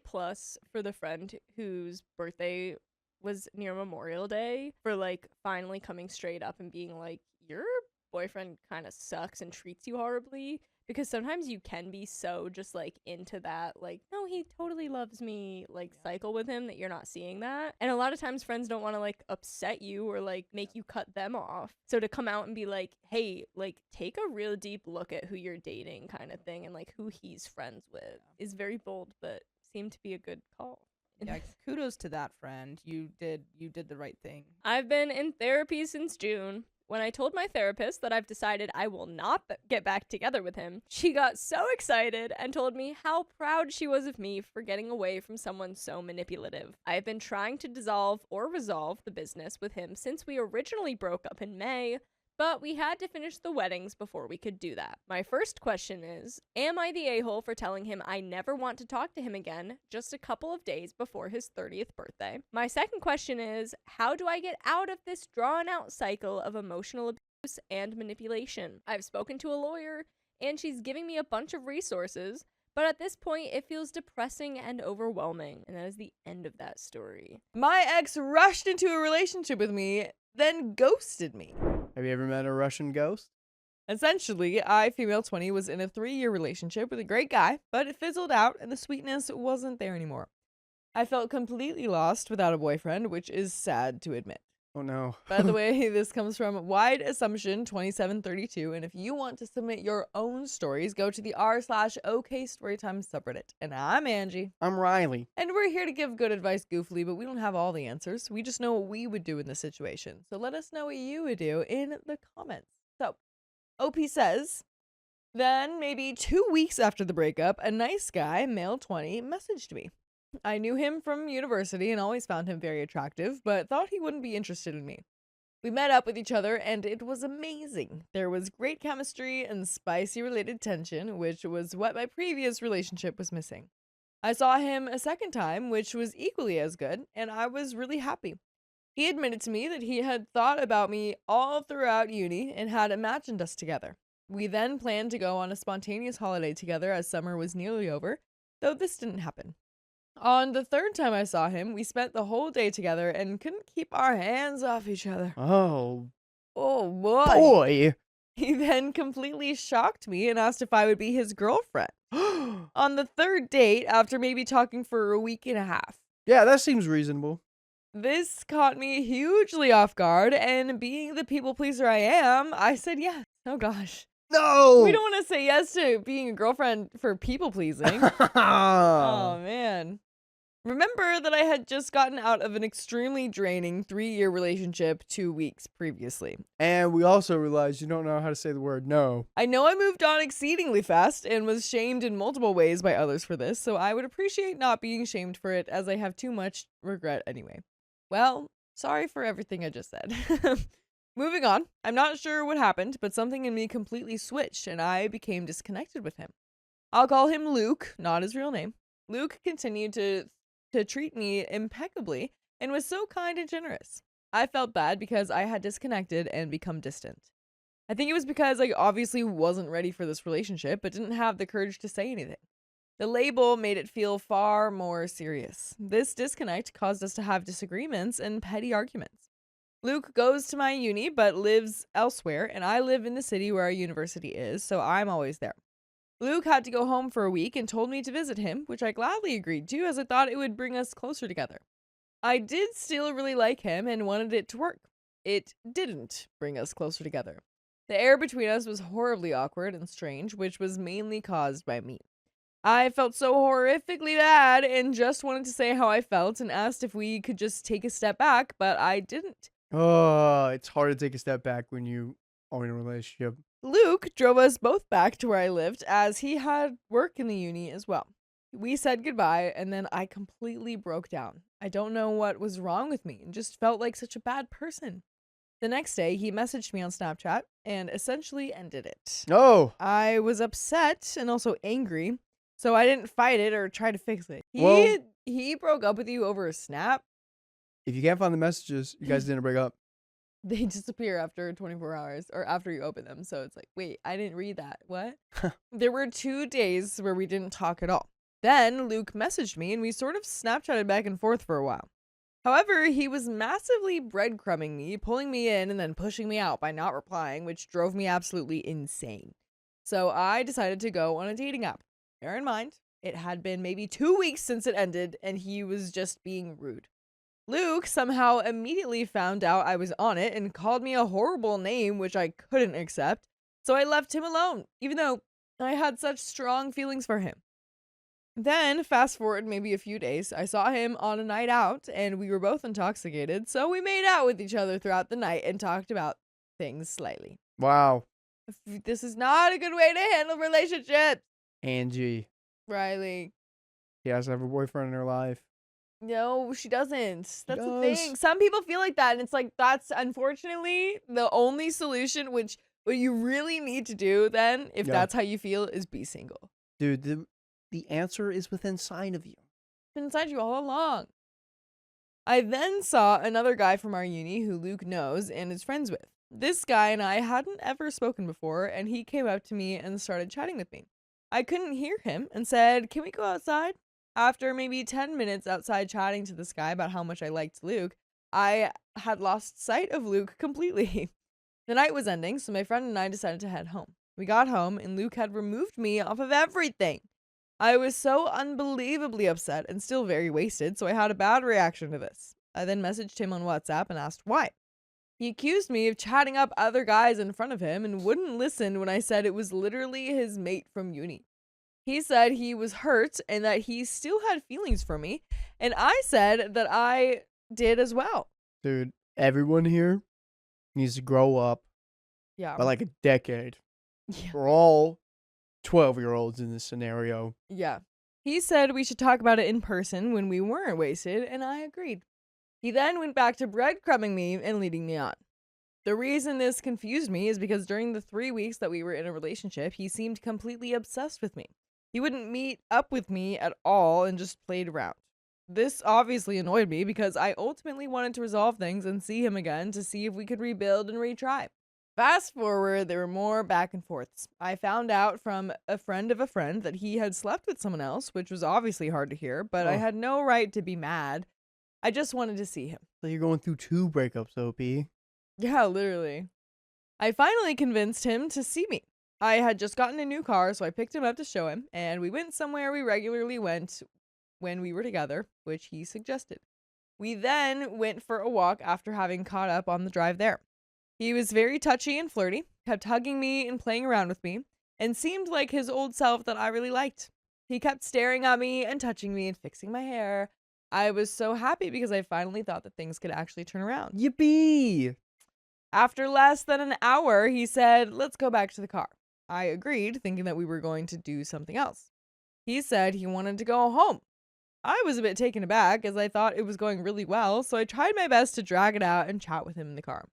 for the friend whose birthday was near Memorial Day for like finally coming straight up and being like, your boyfriend kind of sucks and treats you horribly, because sometimes you can be so just like into that, like, no, he totally loves me, like cycle with him, that you're not seeing that. And a lot of times friends don't want to like upset you or like make you cut them off. So to come out and be like, hey, like take a real deep look at who you're dating kind of thing and like who he's friends with is very bold, but seemed to be a good call. Yeah, kudos to that friend. You did the right thing. I've been in therapy since June. When I told my therapist that I've decided I will not get back together with him, she got so excited and told me how proud she was of me for getting away from someone so manipulative. I have been trying to dissolve or resolve the business with him since we originally broke up in May, but we had to finish the weddings before we could do that. My first question is, am I the a-hole for telling him I never want to talk to him again just a couple of days before his 30th birthday? My second question is, how do I get out of this drawn-out cycle of emotional abuse and manipulation? I've spoken to a lawyer, and she's giving me a bunch of resources, but at this point, it feels depressing and overwhelming, and that is the end of that story. My ex rushed into a relationship with me, then ghosted me. Have you ever met a Russian ghost? Essentially, I, female 20, was in a 3-year relationship with a great guy, but it fizzled out and the sweetness wasn't there anymore. I felt completely lost without a boyfriend, which is sad to admit. Oh no. By the way, this comes from Wide Assumption 2732, and if you want to submit your own stories, go to the r/OK Storytime subreddit. And I'm Angie. I'm Riley. And we're here to give good advice goofily, but we don't have all the answers. We just know what we would do in this situation. So let us know what you would do in the comments. So, OP says, then maybe 2 weeks after the breakup, a nice guy, male 20, messaged me. I knew him from university and always found him very attractive, but thought he wouldn't be interested in me. We met up with each other and it was amazing. There was great chemistry and spicy related tension, which was what my previous relationship was missing. I saw him a second time, which was equally as good, and I was really happy. He admitted to me that he had thought about me all throughout uni and had imagined us together. We then planned to go on a spontaneous holiday together as summer was nearly over, though this didn't happen. On the third time I saw him, we spent the whole day together and couldn't keep our hands off each other. Oh, Oh boy. boy. He then completely shocked me and asked if I would be his girlfriend. On the third date, after maybe talking for a week and a half. Yeah, that seems reasonable. This caught me hugely off guard, and being the people pleaser I am, I said yes. Oh gosh. No! We don't want to say yes to being a girlfriend for people pleasing. Oh man. Remember that I had just gotten out of an extremely draining 3-year relationship 2 weeks previously. And we also realized you don't know how to say the word no. I know I moved on exceedingly fast and was shamed in multiple ways by others for this, so I would appreciate not being shamed for it as I have too much regret anyway. Well, sorry for everything I just said. Moving on, I'm not sure what happened, but something in me completely switched and I became disconnected with him. I'll call him Luke, not his real name. Luke continued to treat me impeccably and was so kind and generous. I felt bad because I had disconnected and become distant. I think it was because I obviously wasn't ready for this relationship but didn't have the courage to say anything. The label made it feel far more serious. This disconnect caused us to have disagreements and petty arguments. Luke goes to my uni but lives elsewhere, and I live in the city where our university is, so I'm always there. Luke had to go home for a week and told me to visit him, which I gladly agreed to as I thought it would bring us closer together. I did still really like him and wanted it to work. It didn't bring us closer together. The air between us was horribly awkward and strange, which was mainly caused by me. I felt so horrifically bad and just wanted to say how I felt and asked if we could just take a step back, but I didn't. Oh, it's hard to take a step back when you are in a relationship. Luke drove us both back to where I lived as he had work in the uni as well. We said goodbye and then I completely broke down. I don't know what was wrong with me and just felt like such a bad person. The next day, he messaged me on Snapchat and essentially ended it. No. I was upset and also angry, so I didn't fight it or try to fix it. Well- He broke up with you over a snap. If you can't find the messages, you guys didn't break up. They disappear after 24 hours or after you open them. So it's like, wait, I didn't read that. What? There were 2 days where we didn't talk at all. Then Luke messaged me and we sort of Snapchatted back and forth for a while. However, he was massively breadcrumbing me, pulling me in and then pushing me out by not replying, which drove me absolutely insane. So I decided to go on a dating app. Bear in mind, it had been maybe 2 weeks since it ended and he was just being rude. Luke somehow immediately found out I was on it and called me a horrible name, which I couldn't accept. So I left him alone, even though I had such strong feelings for him. Then, fast forward maybe a few days, I saw him on a night out and we were both intoxicated, so we made out with each other throughout the night and talked about things slightly. Wow. This is not a good way to handle relationships, Angie. Riley. She has to have a boyfriend in her life. No, she doesn't. That's the does. thing. Some people feel like that, and it's like that's unfortunately the only solution. Which what you really need to do then, if Yeah. that's how you feel, is be single. Dude, the answer is within sight of you. It's been inside you all along. I then saw another guy from our uni who Luke knows and is friends with. This guy and I hadn't ever spoken before, and he came up to me and started chatting with me. I couldn't hear him and said, "Can we go outside?" After maybe 10 minutes outside chatting to this guy about how much I liked Luke, I had lost sight of Luke completely. The night was ending, so my friend and I decided to head home. We got home, and Luke had removed me off of everything. I was so unbelievably upset and still very wasted, so I had a bad reaction to this. I then messaged him on WhatsApp and asked why. He accused me of chatting up other guys in front of him and wouldn't listen when I said it was literally his mate from uni. He said he was hurt and that he still had feelings for me, and I said that I did as well. Dude, everyone here needs to grow up Yeah. by like a decade. Yeah. We're all 12-year-olds in this scenario. Yeah. He said we should talk about it in person when we weren't wasted, and I agreed. He then went back to breadcrumbing me and leading me on. The reason this confused me is because during the 3 weeks that we were in a relationship, he seemed completely obsessed with me. He wouldn't meet up with me at all and just played around. This obviously annoyed me because I ultimately wanted to resolve things and see him again to see if we could rebuild and retry. Fast forward, there were more back and forths. I found out from a friend of a friend that he had slept with someone else, which was obviously hard to hear, but I had no right to be mad. I just wanted to see him. So you're going through 2 breakups, OP. Yeah, literally. I finally convinced him to see me. I had just gotten a new car, so I picked him up to show him, and we went somewhere we regularly went when we were together, which he suggested. We then went for a walk after having caught up on the drive there. He was very touchy and flirty, kept hugging me and playing around with me, and seemed like his old self that I really liked. He kept staring at me and touching me and fixing my hair. I was so happy because I finally thought that things could actually turn around. Yippee! After less than an hour, he said, "Let's go back to the car." I agreed, thinking that we were going to do something else. He said he wanted to go home. I was a bit taken aback as I thought it was going really well, so I tried my best to drag it out and chat with him in the car.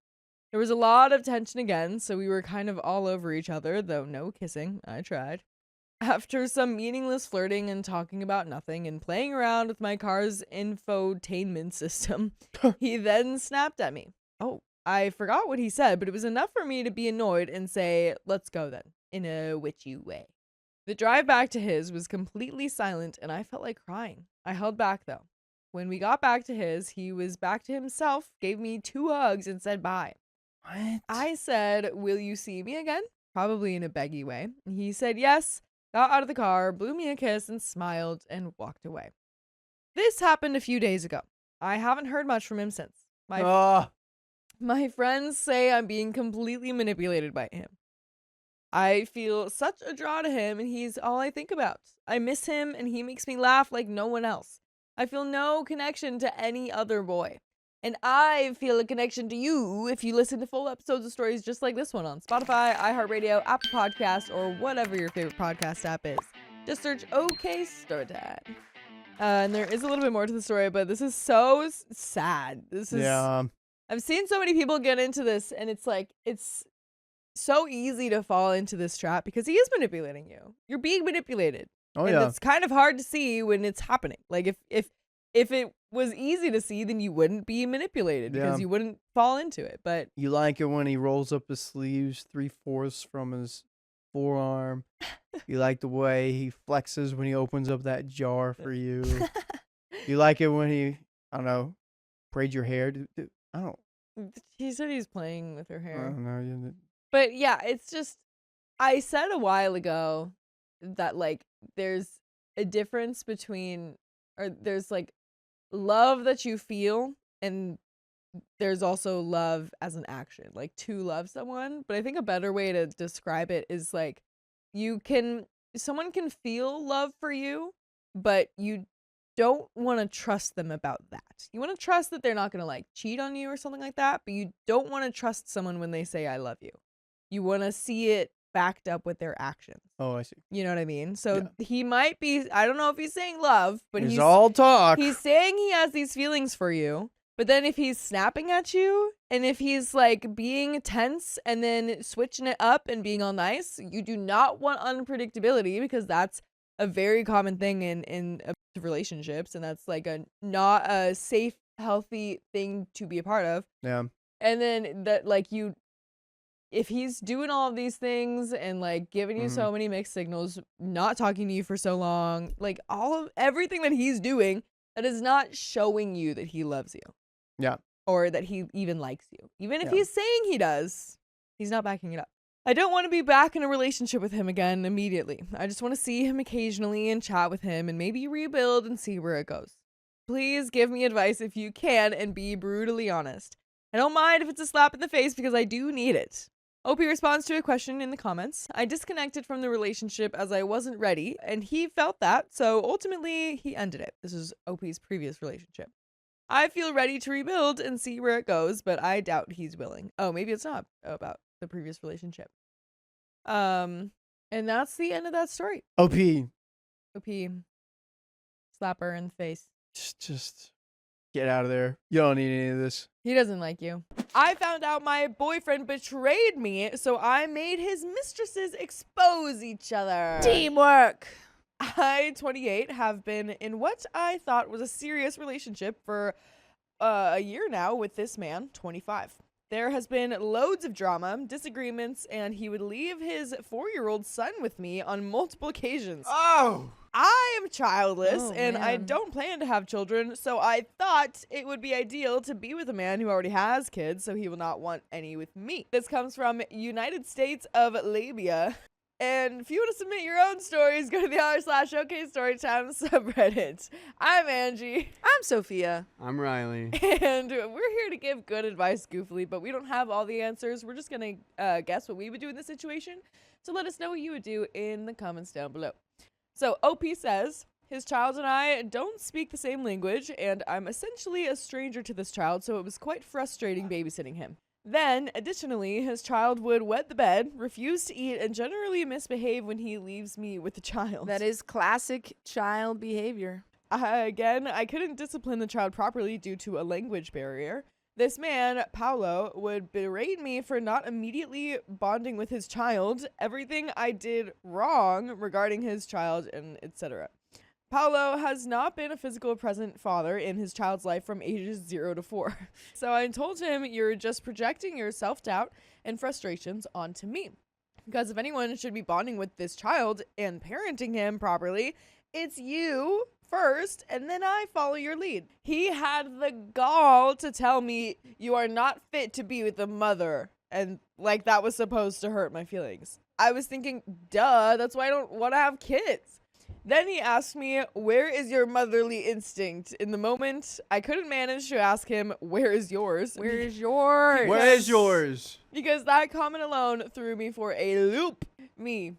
There was a lot of tension again, so we were kind of all over each other, though no kissing. I tried. After some meaningless flirting and talking about nothing and playing around with my car's infotainment system, he then snapped at me. Oh, I forgot what he said, but it was enough for me to be annoyed and say, "Let's go then," in a witchy way. The drive back to his was completely silent, and I felt like crying. I held back, though. When we got back to his, he was back to himself, gave me 2 hugs, and said bye. What? I said, "Will you see me again?" Probably in a beggy way. He said yes, got out of the car, blew me a kiss, and smiled, and walked away. This happened a few days ago. I haven't heard much from him since. My friends say I'm being completely manipulated by him. I feel such a draw to him, and he's all I think about. I miss him, and he makes me laugh like no one else. I feel no connection to any other boy. And I feel a connection to you if you listen to full episodes of stories just like this one on Spotify, iHeartRadio, Apple Podcasts, or whatever your favorite podcast app is. Just search OK Storytime. And there is a little bit more to the story, but this is so sad. This is... Yeah. I've seen so many people get into this, and it's like, it's so easy to fall into this trap because he is manipulating you. You're being manipulated. Oh, and yeah. it's kind of hard to see when it's happening. Like, if it was easy to see, then you wouldn't be manipulated because you wouldn't fall into it. But You like it when he rolls up his sleeves 3/4 from his forearm. You like the way he flexes when he opens up that jar for you. You like it when he, I don't know, braid your hair. I don't he said he's playing with her hair. know. But yeah, it's just, I said a while ago that like there's a difference between, or there's like love that you feel, and there's also love as an action, like to love someone. But I think a better way to describe it is like someone can feel love for you, but you don't want to trust them about that. You want to trust that they're not going to like cheat on you or something like that, but you don't want to trust someone when they say "I love you." You want to see it backed up with their actions. Oh, I see. You know what I mean? So he might be, I don't know if he's saying love, but It's all talk. He's saying he has these feelings for you. But then if he's snapping at you, and if he's like being tense and then switching it up and being all nice, you do not want unpredictability, because that's a very common thing in relationships, and that's like not a safe, healthy thing to be a part of. Yeah. And then that like if he's doing all of these things and like giving you so many mixed signals, not talking to you for so long, like everything that he's doing, that is not showing you that he loves you. Yeah. Or that he even likes you. Even if he's saying he does, he's not backing it up. I don't want to be back in a relationship with him again immediately. I just want to see him occasionally and chat with him and maybe rebuild and see where it goes. Please give me advice if you can, and be brutally honest. I don't mind if it's a slap in the face, because I do need it. OP responds to a question in the comments. I disconnected from the relationship as I wasn't ready, and he felt that, so ultimately he ended it. This is OP's previous relationship. I feel ready to rebuild and see where it goes, but I doubt he's willing. Oh, maybe it's not about the previous relationship. And that's the end of that story. OP. OP. Slap her in the face. Just Get out of there. You don't need any of this. He doesn't like you. I found out my boyfriend betrayed me, so I made his mistresses expose each other. Teamwork. I, 28, have been in what I thought was a serious relationship for a year now with this man, 25. There has been loads of drama, disagreements, and he would leave his 4-year-old son with me on multiple occasions. Oh! I am childless, Oh, and I man. don't plan to have children, so I thought it would be ideal to be with a man who already has kids, so he will not want any with me. This comes from United States of Labia. And if you want to submit your own stories, go to the r/OK Storytime subreddit. I'm Angie, I'm Sophia. I'm Riley. and we're here to give good advice goofily, but we don't have all the answers. We're just going to guess what we would do in this situation. So let us know what you would do in the comments down below. So OP says, his child and I don't speak the same language, and I'm essentially a stranger to this child, so it was quite frustrating babysitting him. Then, additionally, his child would wet the bed, refuse to eat, and generally misbehave when he leaves me with the child. That is classic child behavior. Again, I couldn't discipline the child properly due to a language barrier. This man, Paolo, would berate me for not immediately bonding with his child, everything I did wrong regarding his child, and etc. Paolo has not been a physical present father in his child's life from ages 0 to 4. So I told him, you're just projecting your self-doubt and frustrations onto me. Because if anyone should be bonding with this child and parenting him properly, it's you first, and then I follow your lead. He had the gall to tell me, you are not fit to be with a mother. And like that was supposed to hurt my feelings. I was thinking, duh, that's why I don't want to have kids. Then he asked me, where is your motherly instinct? In the moment, I couldn't manage to ask him, where is yours? Where is yours? Where is yours? Because that comment alone threw me for a loop. Me.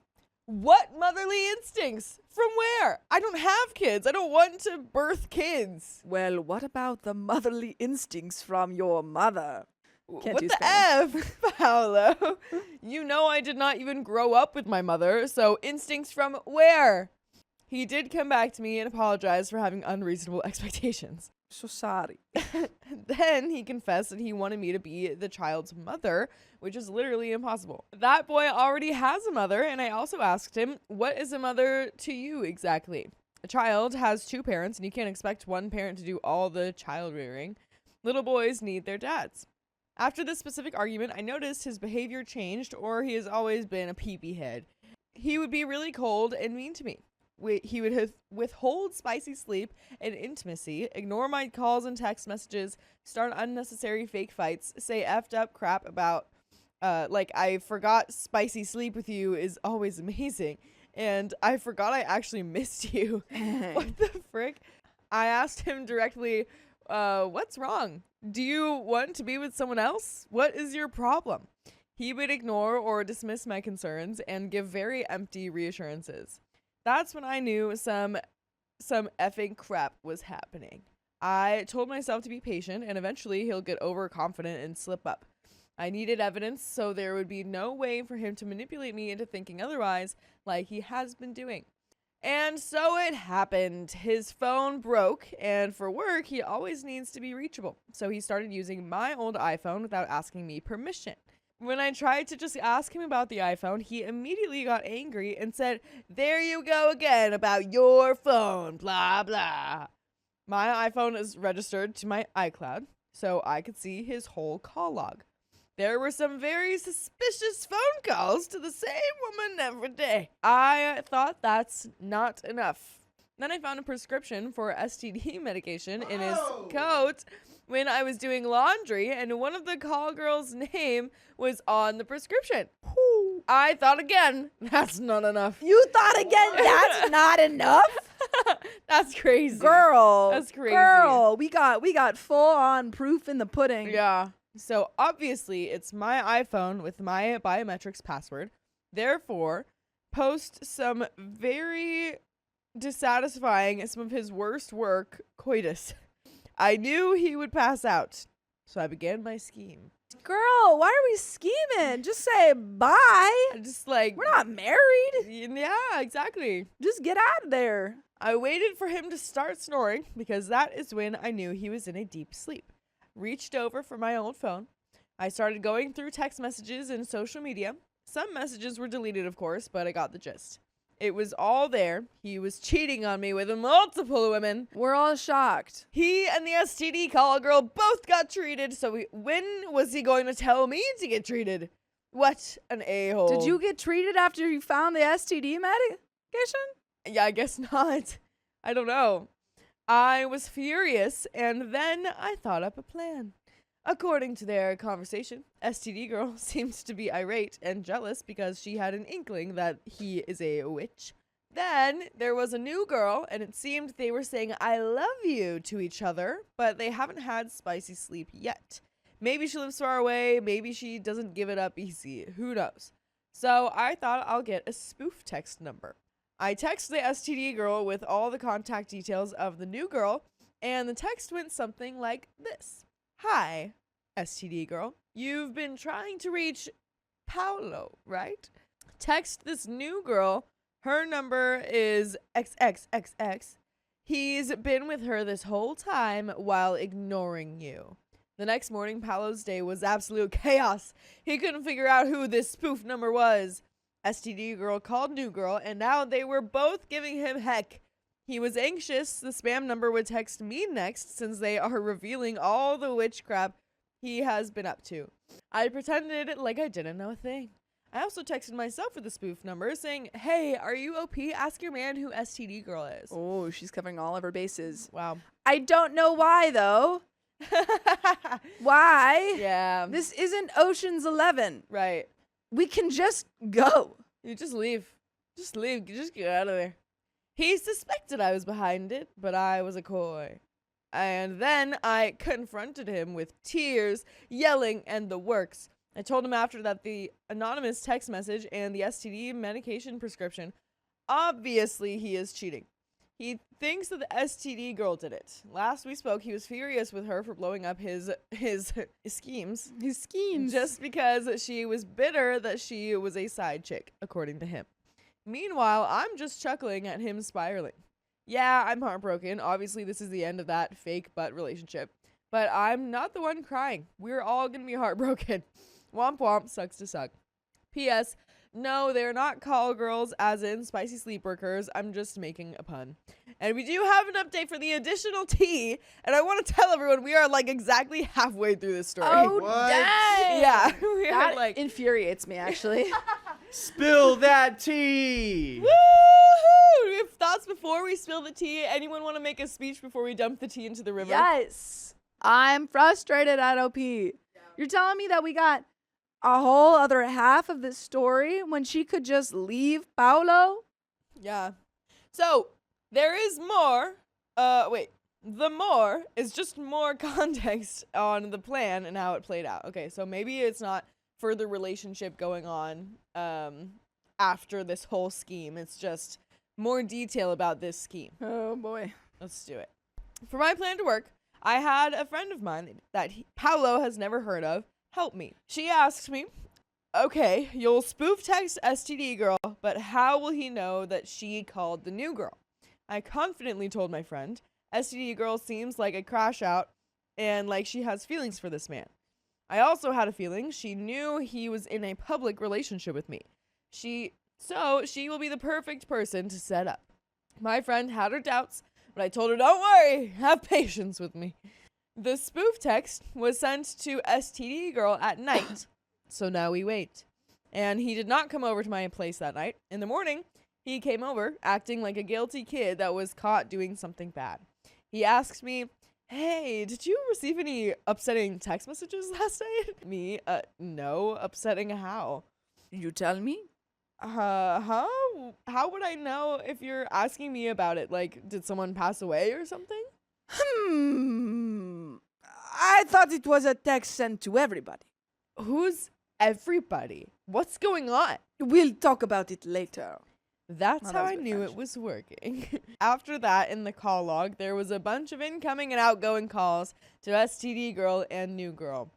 What motherly instincts? From where? I don't have kids. I don't want to birth kids. Well, what about the motherly instincts from your mother? Can't What do the Spanish. F, Paolo? You know I did not even grow up with my mother, so instincts from where? He did come back to me and apologize for having unreasonable expectations. So sorry. Then he confessed that he wanted me to be the child's mother, which is literally impossible. That boy already has a mother, and I also asked him, what is a mother to you exactly? A child has 2 parents, and you can't expect one parent to do all the child rearing. Little boys need their dads. After this specific argument, I noticed his behavior changed, or he has always been a peepee head. He would be really cold and mean to me. He would withhold spicy sleep and intimacy, ignore my calls and text messages, start unnecessary fake fights, say effed up crap about, like, I forgot spicy sleep with you is always amazing, and I forgot I actually missed you. What the frick? I asked him directly, what's wrong? Do you want to be with someone else? What is your problem? He would ignore or dismiss my concerns and give very empty reassurances. That's when I knew some effing crap was happening. I told myself to be patient, and eventually he'll get overconfident and slip up. I needed evidence, so there would be no way for him to manipulate me into thinking otherwise, like he has been doing. And so it happened. His phone broke, and for work, he always needs to be reachable. So he started using my old iPhone without asking me permission. When I tried to just ask him about the iPhone, he immediately got angry and said, there you go again about your phone, blah, blah. My iPhone is registered to my iCloud, so I could see his whole call log. There were some very suspicious phone calls to the same woman every day. I thought that's not enough. Then I found a prescription for STD medication in his coat when I was doing laundry, and one of the call girls' name was on the prescription. I thought again, that's not enough. You thought again, that's not enough? That's crazy. Girl. That's crazy. Girl, we got full on proof in the pudding. Yeah. So obviously it's my iPhone with my biometrics password. Therefore, post some very dissatisfying, some of his worst work, coitus. I knew he would pass out, so I began my scheme. Girl, why are we scheming? Just say bye. Just like, We're not married. Yeah, exactly. Just get out of there. I waited for him to start snoring because that is when I knew he was in a deep sleep. Reached over for my old phone. I started going through text messages and social media. Some messages were deleted, of course, but I got the gist. It was all there. He was cheating on me with multiple women. We're all shocked. He and the STD call girl both got treated, so when was he going to tell me to get treated? What an a-hole. Did you get treated after you found the STD medication? Yeah, I guess not. I don't know. I was furious, and then I thought up a plan. According to their conversation, STD girl seems to be irate and jealous because she had an inkling that he is a witch. Then there was a new girl, and it seemed they were saying I love you to each other, but they haven't had spicy sleep yet. Maybe she lives far away, maybe she doesn't give it up easy, who knows. So I thought I'll get a spoof text number. I text the STD girl with all the contact details of the new girl, and the text went something like this. Hi, STD girl. You've been trying to reach Paolo, right? Text this new girl. Her number is XXXX. He's been with her this whole time while ignoring you. The next morning, Paolo's day was absolute chaos. He couldn't figure out who this spoof number was. STD girl called new girl, and now they were both giving him heck. He was anxious the spam number would text me next since they are revealing all the witchcraft he has been up to. I pretended like I didn't know a thing. I also texted myself with the spoof number saying, hey, are you OP? Ask your man who STD girl is. Oh, she's covering all of her bases. Wow. I don't know why, though. Why? Yeah. This isn't Ocean's 11. Right. We can just go. You just leave. Just leave. Just get out of there. He suspected I was behind it, but I was a coy. And then I confronted him with tears, yelling, and the works. I told him after that the anonymous text message and the STD medication prescription, obviously he is cheating. He thinks that the STD girl did it. Last we spoke, he was furious with her for blowing up his schemes. His schemes. Just because she was bitter that she was a side chick, according to him. Meanwhile, I'm just chuckling at him spiraling. Yeah, I'm heartbroken. Obviously, this is the end of that fake butt relationship. But I'm not the one crying. We're all gonna be heartbroken. Womp womp, sucks to suck. P.S. No, they're not call girls as in spicy sleep workers. I'm just making a pun. And we do have an update for the additional tea. And I want to tell everyone we are like exactly halfway through this story. Oh, What? dang. Yeah, we That are like... infuriates me, actually. Spill that tea. Woohoo! We have thoughts before we spill the tea. Anyone want to make a speech before we dump the tea into the river? Yes. I'm frustrated at OP. You're telling me that we got a whole other half of this story when she could just leave Paolo? Yeah. So, there is more. The more is just more context on the plan and how it played out. Okay, so maybe it's not further relationship going on after this whole scheme. It's just more detail about this scheme. Oh, boy. Let's do it. For my plan to work, I had a friend of mine that Paolo has never heard of help me. She asked me, okay, you'll spoof text STD girl, but how will he know that she called the new girl? I confidently told my friend, STD girl seems like a crash out and like she has feelings for this man. I also had a feeling she knew he was in a public relationship with me. So she will be the perfect person to set up. My friend had her doubts, but I told her, don't worry, have patience with me. The spoof text was sent to STD girl at night, so now we wait. And he did not come over to my place that night. In the morning, he came over, acting like a guilty kid that was caught doing something bad. He asked me, hey, did you receive any upsetting text messages last night? Me, no, upsetting how? You tell me? Huh? How would I know if you're asking me about it? Like, did someone pass away or something? I thought it was a text sent to everybody. Who's everybody? What's going on? We'll talk about it later. That's Oh, how that was I good knew French. it was working. After that, in the call log, there was a bunch of incoming and outgoing calls to STD girl and new girl.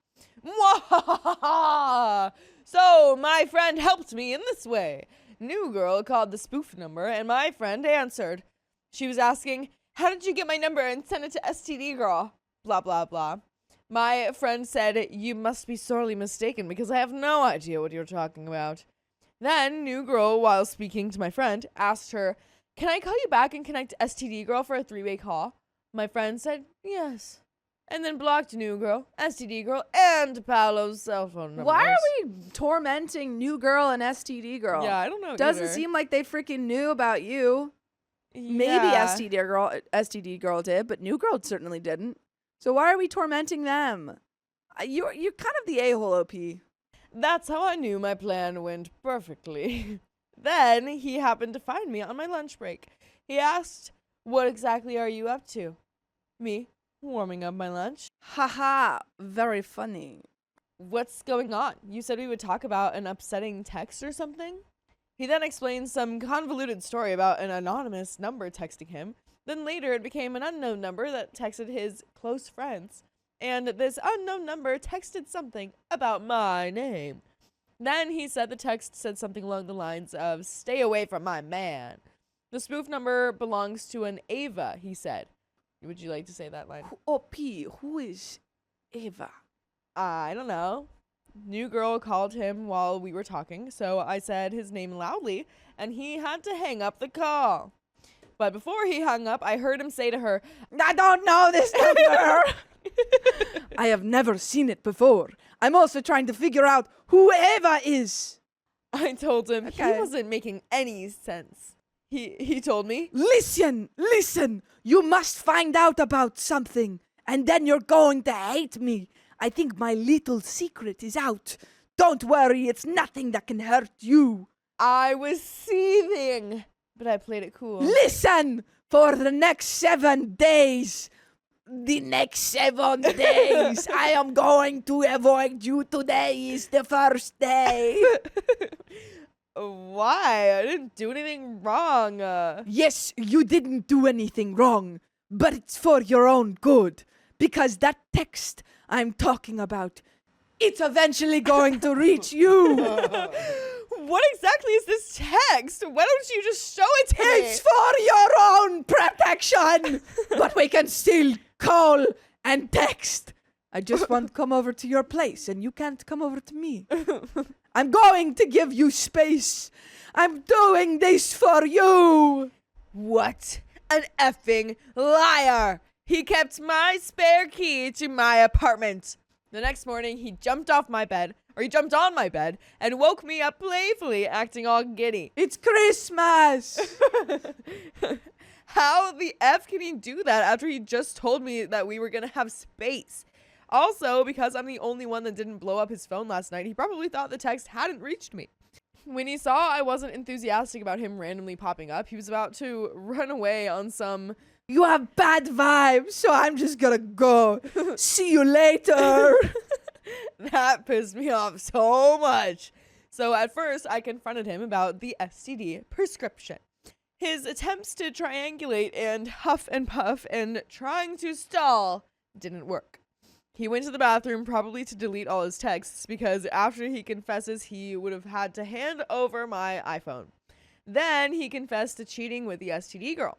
Mwahaha! So, my friend helped me in this way. New girl called the spoof number, and my friend answered. She was asking, how did you get my number and send it to STD girl? Blah, blah, blah. My friend said, you must be sorely mistaken because I have no idea what you're talking about. Then, new girl, while speaking to my friend, asked her, can I call you back and connect to STD girl for a 3-way call? My friend said, yes. And then blocked new girl, STD girl, and Paolo's cell phone number. Why are we tormenting new girl and STD girl? Yeah, I don't know. Doesn't either. seem like they freaking knew about you. Maybe Yeah. STD girl did, but new girl certainly didn't. So why are we tormenting them? You're kind of the a-hole, OP. That's how I knew my plan went perfectly. Then he happened to find me on my lunch break. He asked, what exactly are you up to? Me, warming up my lunch. Haha, very funny. What's going on? You said we would talk about an upsetting text or something? He then explained some convoluted story about an anonymous number texting him. Then later it became an unknown number that texted his close friends. And this unknown number texted something about my name. Then he said the text said something along the lines of, stay away from my man. The spoof number belongs to an Ava, he said. Would you like to say that line? OP, who is Ava? I don't know. New girl called him while we were talking, so I said his name loudly, and he had to hang up the call. But before he hung up, I heard him say to her, I don't know this number. I have never seen it before. I'm also trying to figure out who Ava is. I told him Okay. he wasn't making any sense. He told me, Listen, you must find out about something, and then you're going to hate me. I think my little secret is out. Don't worry, it's nothing that can hurt you. I was seething, but I played it cool. Listen, for the next 7 days. The next 7 days, I am going to avoid you. Today is the first day. Why? I didn't do anything wrong. Yes, you didn't do anything wrong, but it's for your own good. Because that text I'm talking about, it's eventually going to reach you. What exactly is this text? Why don't you just show it to me? It's for your own protection, but we can still call and text. I just want to come over to your place, and you can't come over to me. I'm going to give you space. I'm doing this for you. What an effing liar! He kept my spare key to my apartment. The next morning, he jumped on my bed, and woke me up playfully, acting all giddy. It's Christmas. How the F can he do that after he just told me that we were gonna have space? Also, because I'm the only one that didn't blow up his phone last night, he probably thought the text hadn't reached me. When he saw I wasn't enthusiastic about him randomly popping up, he was about to run away on some... You have bad vibes, so I'm just gonna go. See you later. That pissed me off so much. So at first, I confronted him about the STD prescription. His attempts to triangulate and huff and puff and trying to stall didn't work. He went to the bathroom probably to delete all his texts because after he confesses, he would have had to hand over my iPhone. Then he confessed to cheating with the STD girl.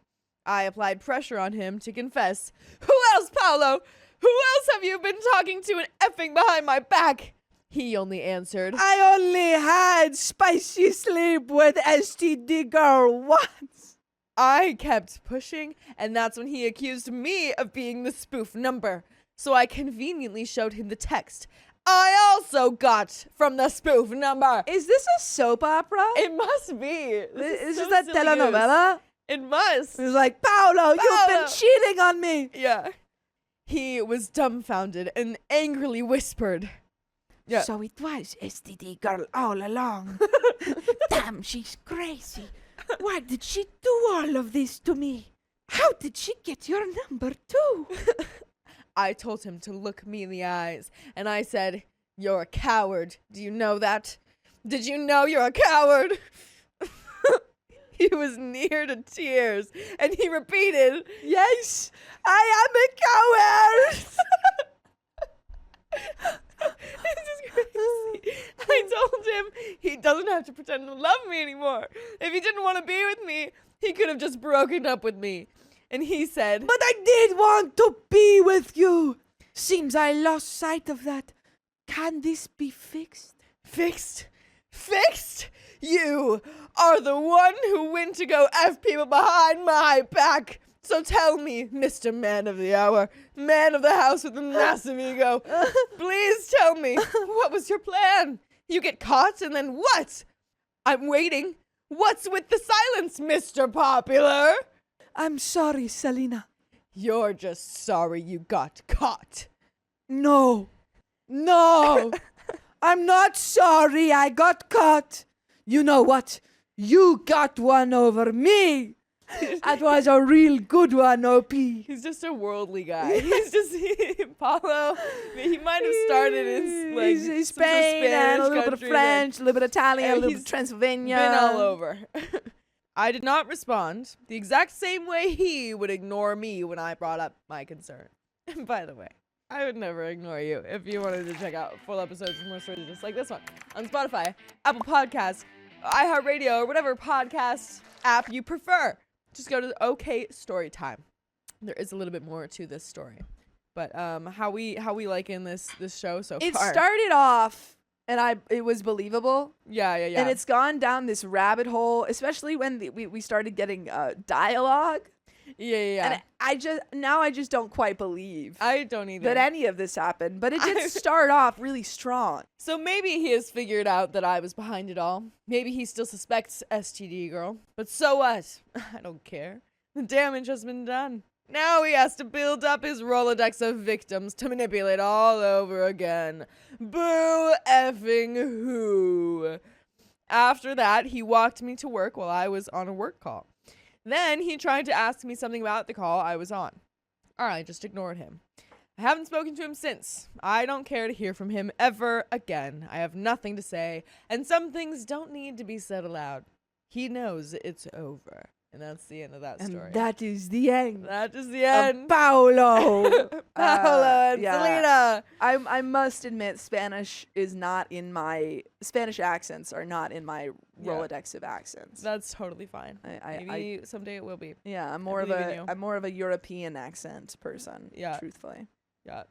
I applied pressure on him to confess. Who else, Paolo? Who else have you been talking to and effing behind my back? He only answered, I only had spicy sleep with STD girl once. I kept pushing, and that's when he accused me of being the spoof number. So I conveniently showed him the text I also got from the spoof number. Is this a soap opera? It must be. Is so this that silly telenovela? news. It must. It was like, Paolo, you've been cheating on me. Yeah. He was dumbfounded and angrily whispered. Yeah. So it was STD girl all along. Damn, she's crazy. Why did she do all of this to me? How did she get your number too? I told him to look me in the eyes, and I said, you're a coward. Do you know that? Did you know you're a coward? He was near to tears, and he repeated, Yes, I am a coward. This is crazy. I told him he doesn't have to pretend to love me anymore. If he didn't want to be with me, He could have just broken up with me. And he said, But I did want to be with you. Seems I lost sight of that. Can this be fixed? Fixed? Fixed? You are the one who went to go F people behind my back. So tell me, Mr. Man of the Hour, man of the house with a massive ego, please tell me, what was your plan? You get caught and then what? I'm waiting. What's with the silence, Mr. Popular? I'm sorry, Selena. You're just sorry you got caught. No. No. I'm not sorry I got caught. You know what? You got one over me. That was a real good one, OP. He's just a worldly guy. He's just Paulo. He might have started in like He's some sort of Spain and a Spanish little bit of country, French, a little bit of Italian, a and little he's bit of Transylvania. been all over. I did not respond the exact same way he would ignore me when I brought up my concern. And by the way, I would never ignore you if you wanted to check out full episodes of more stories just like this one on Spotify, Apple Podcasts, iHeartRadio, or whatever podcast app you prefer. Just go to OK Storytime. There is a little bit more to this story, but how we liking this show so It far? started off and it was believable. Yeah. And it's gone down this rabbit hole, especially when we started getting dialogue. Yeah. And I just don't quite believe I don't either. that any of this happened. But it did start off really strong. So maybe he has figured out that I was behind it all. Maybe he still suspects STD girl. But so what? I don't care. The damage has been done. Now he has to build up his Rolodex of victims to manipulate all over again. Boo effing who. After that, he walked me to work while I was on a work call. Then he tried to ask me something about the call I was on. I just ignored him. I haven't spoken to him since. I don't care to hear from him ever again. I have nothing to say, and some things don't need to be said aloud. He knows it's over. And that's the end of that story. And that is the end. That is the end. Paolo. Paolo and Selena. I must admit, Spanish accents are not in my Rolodex of accents. That's totally fine. Maybe someday it will be. Yeah, I'm believe in you. more of a European accent person. Yeah. Truthfully. Yeah.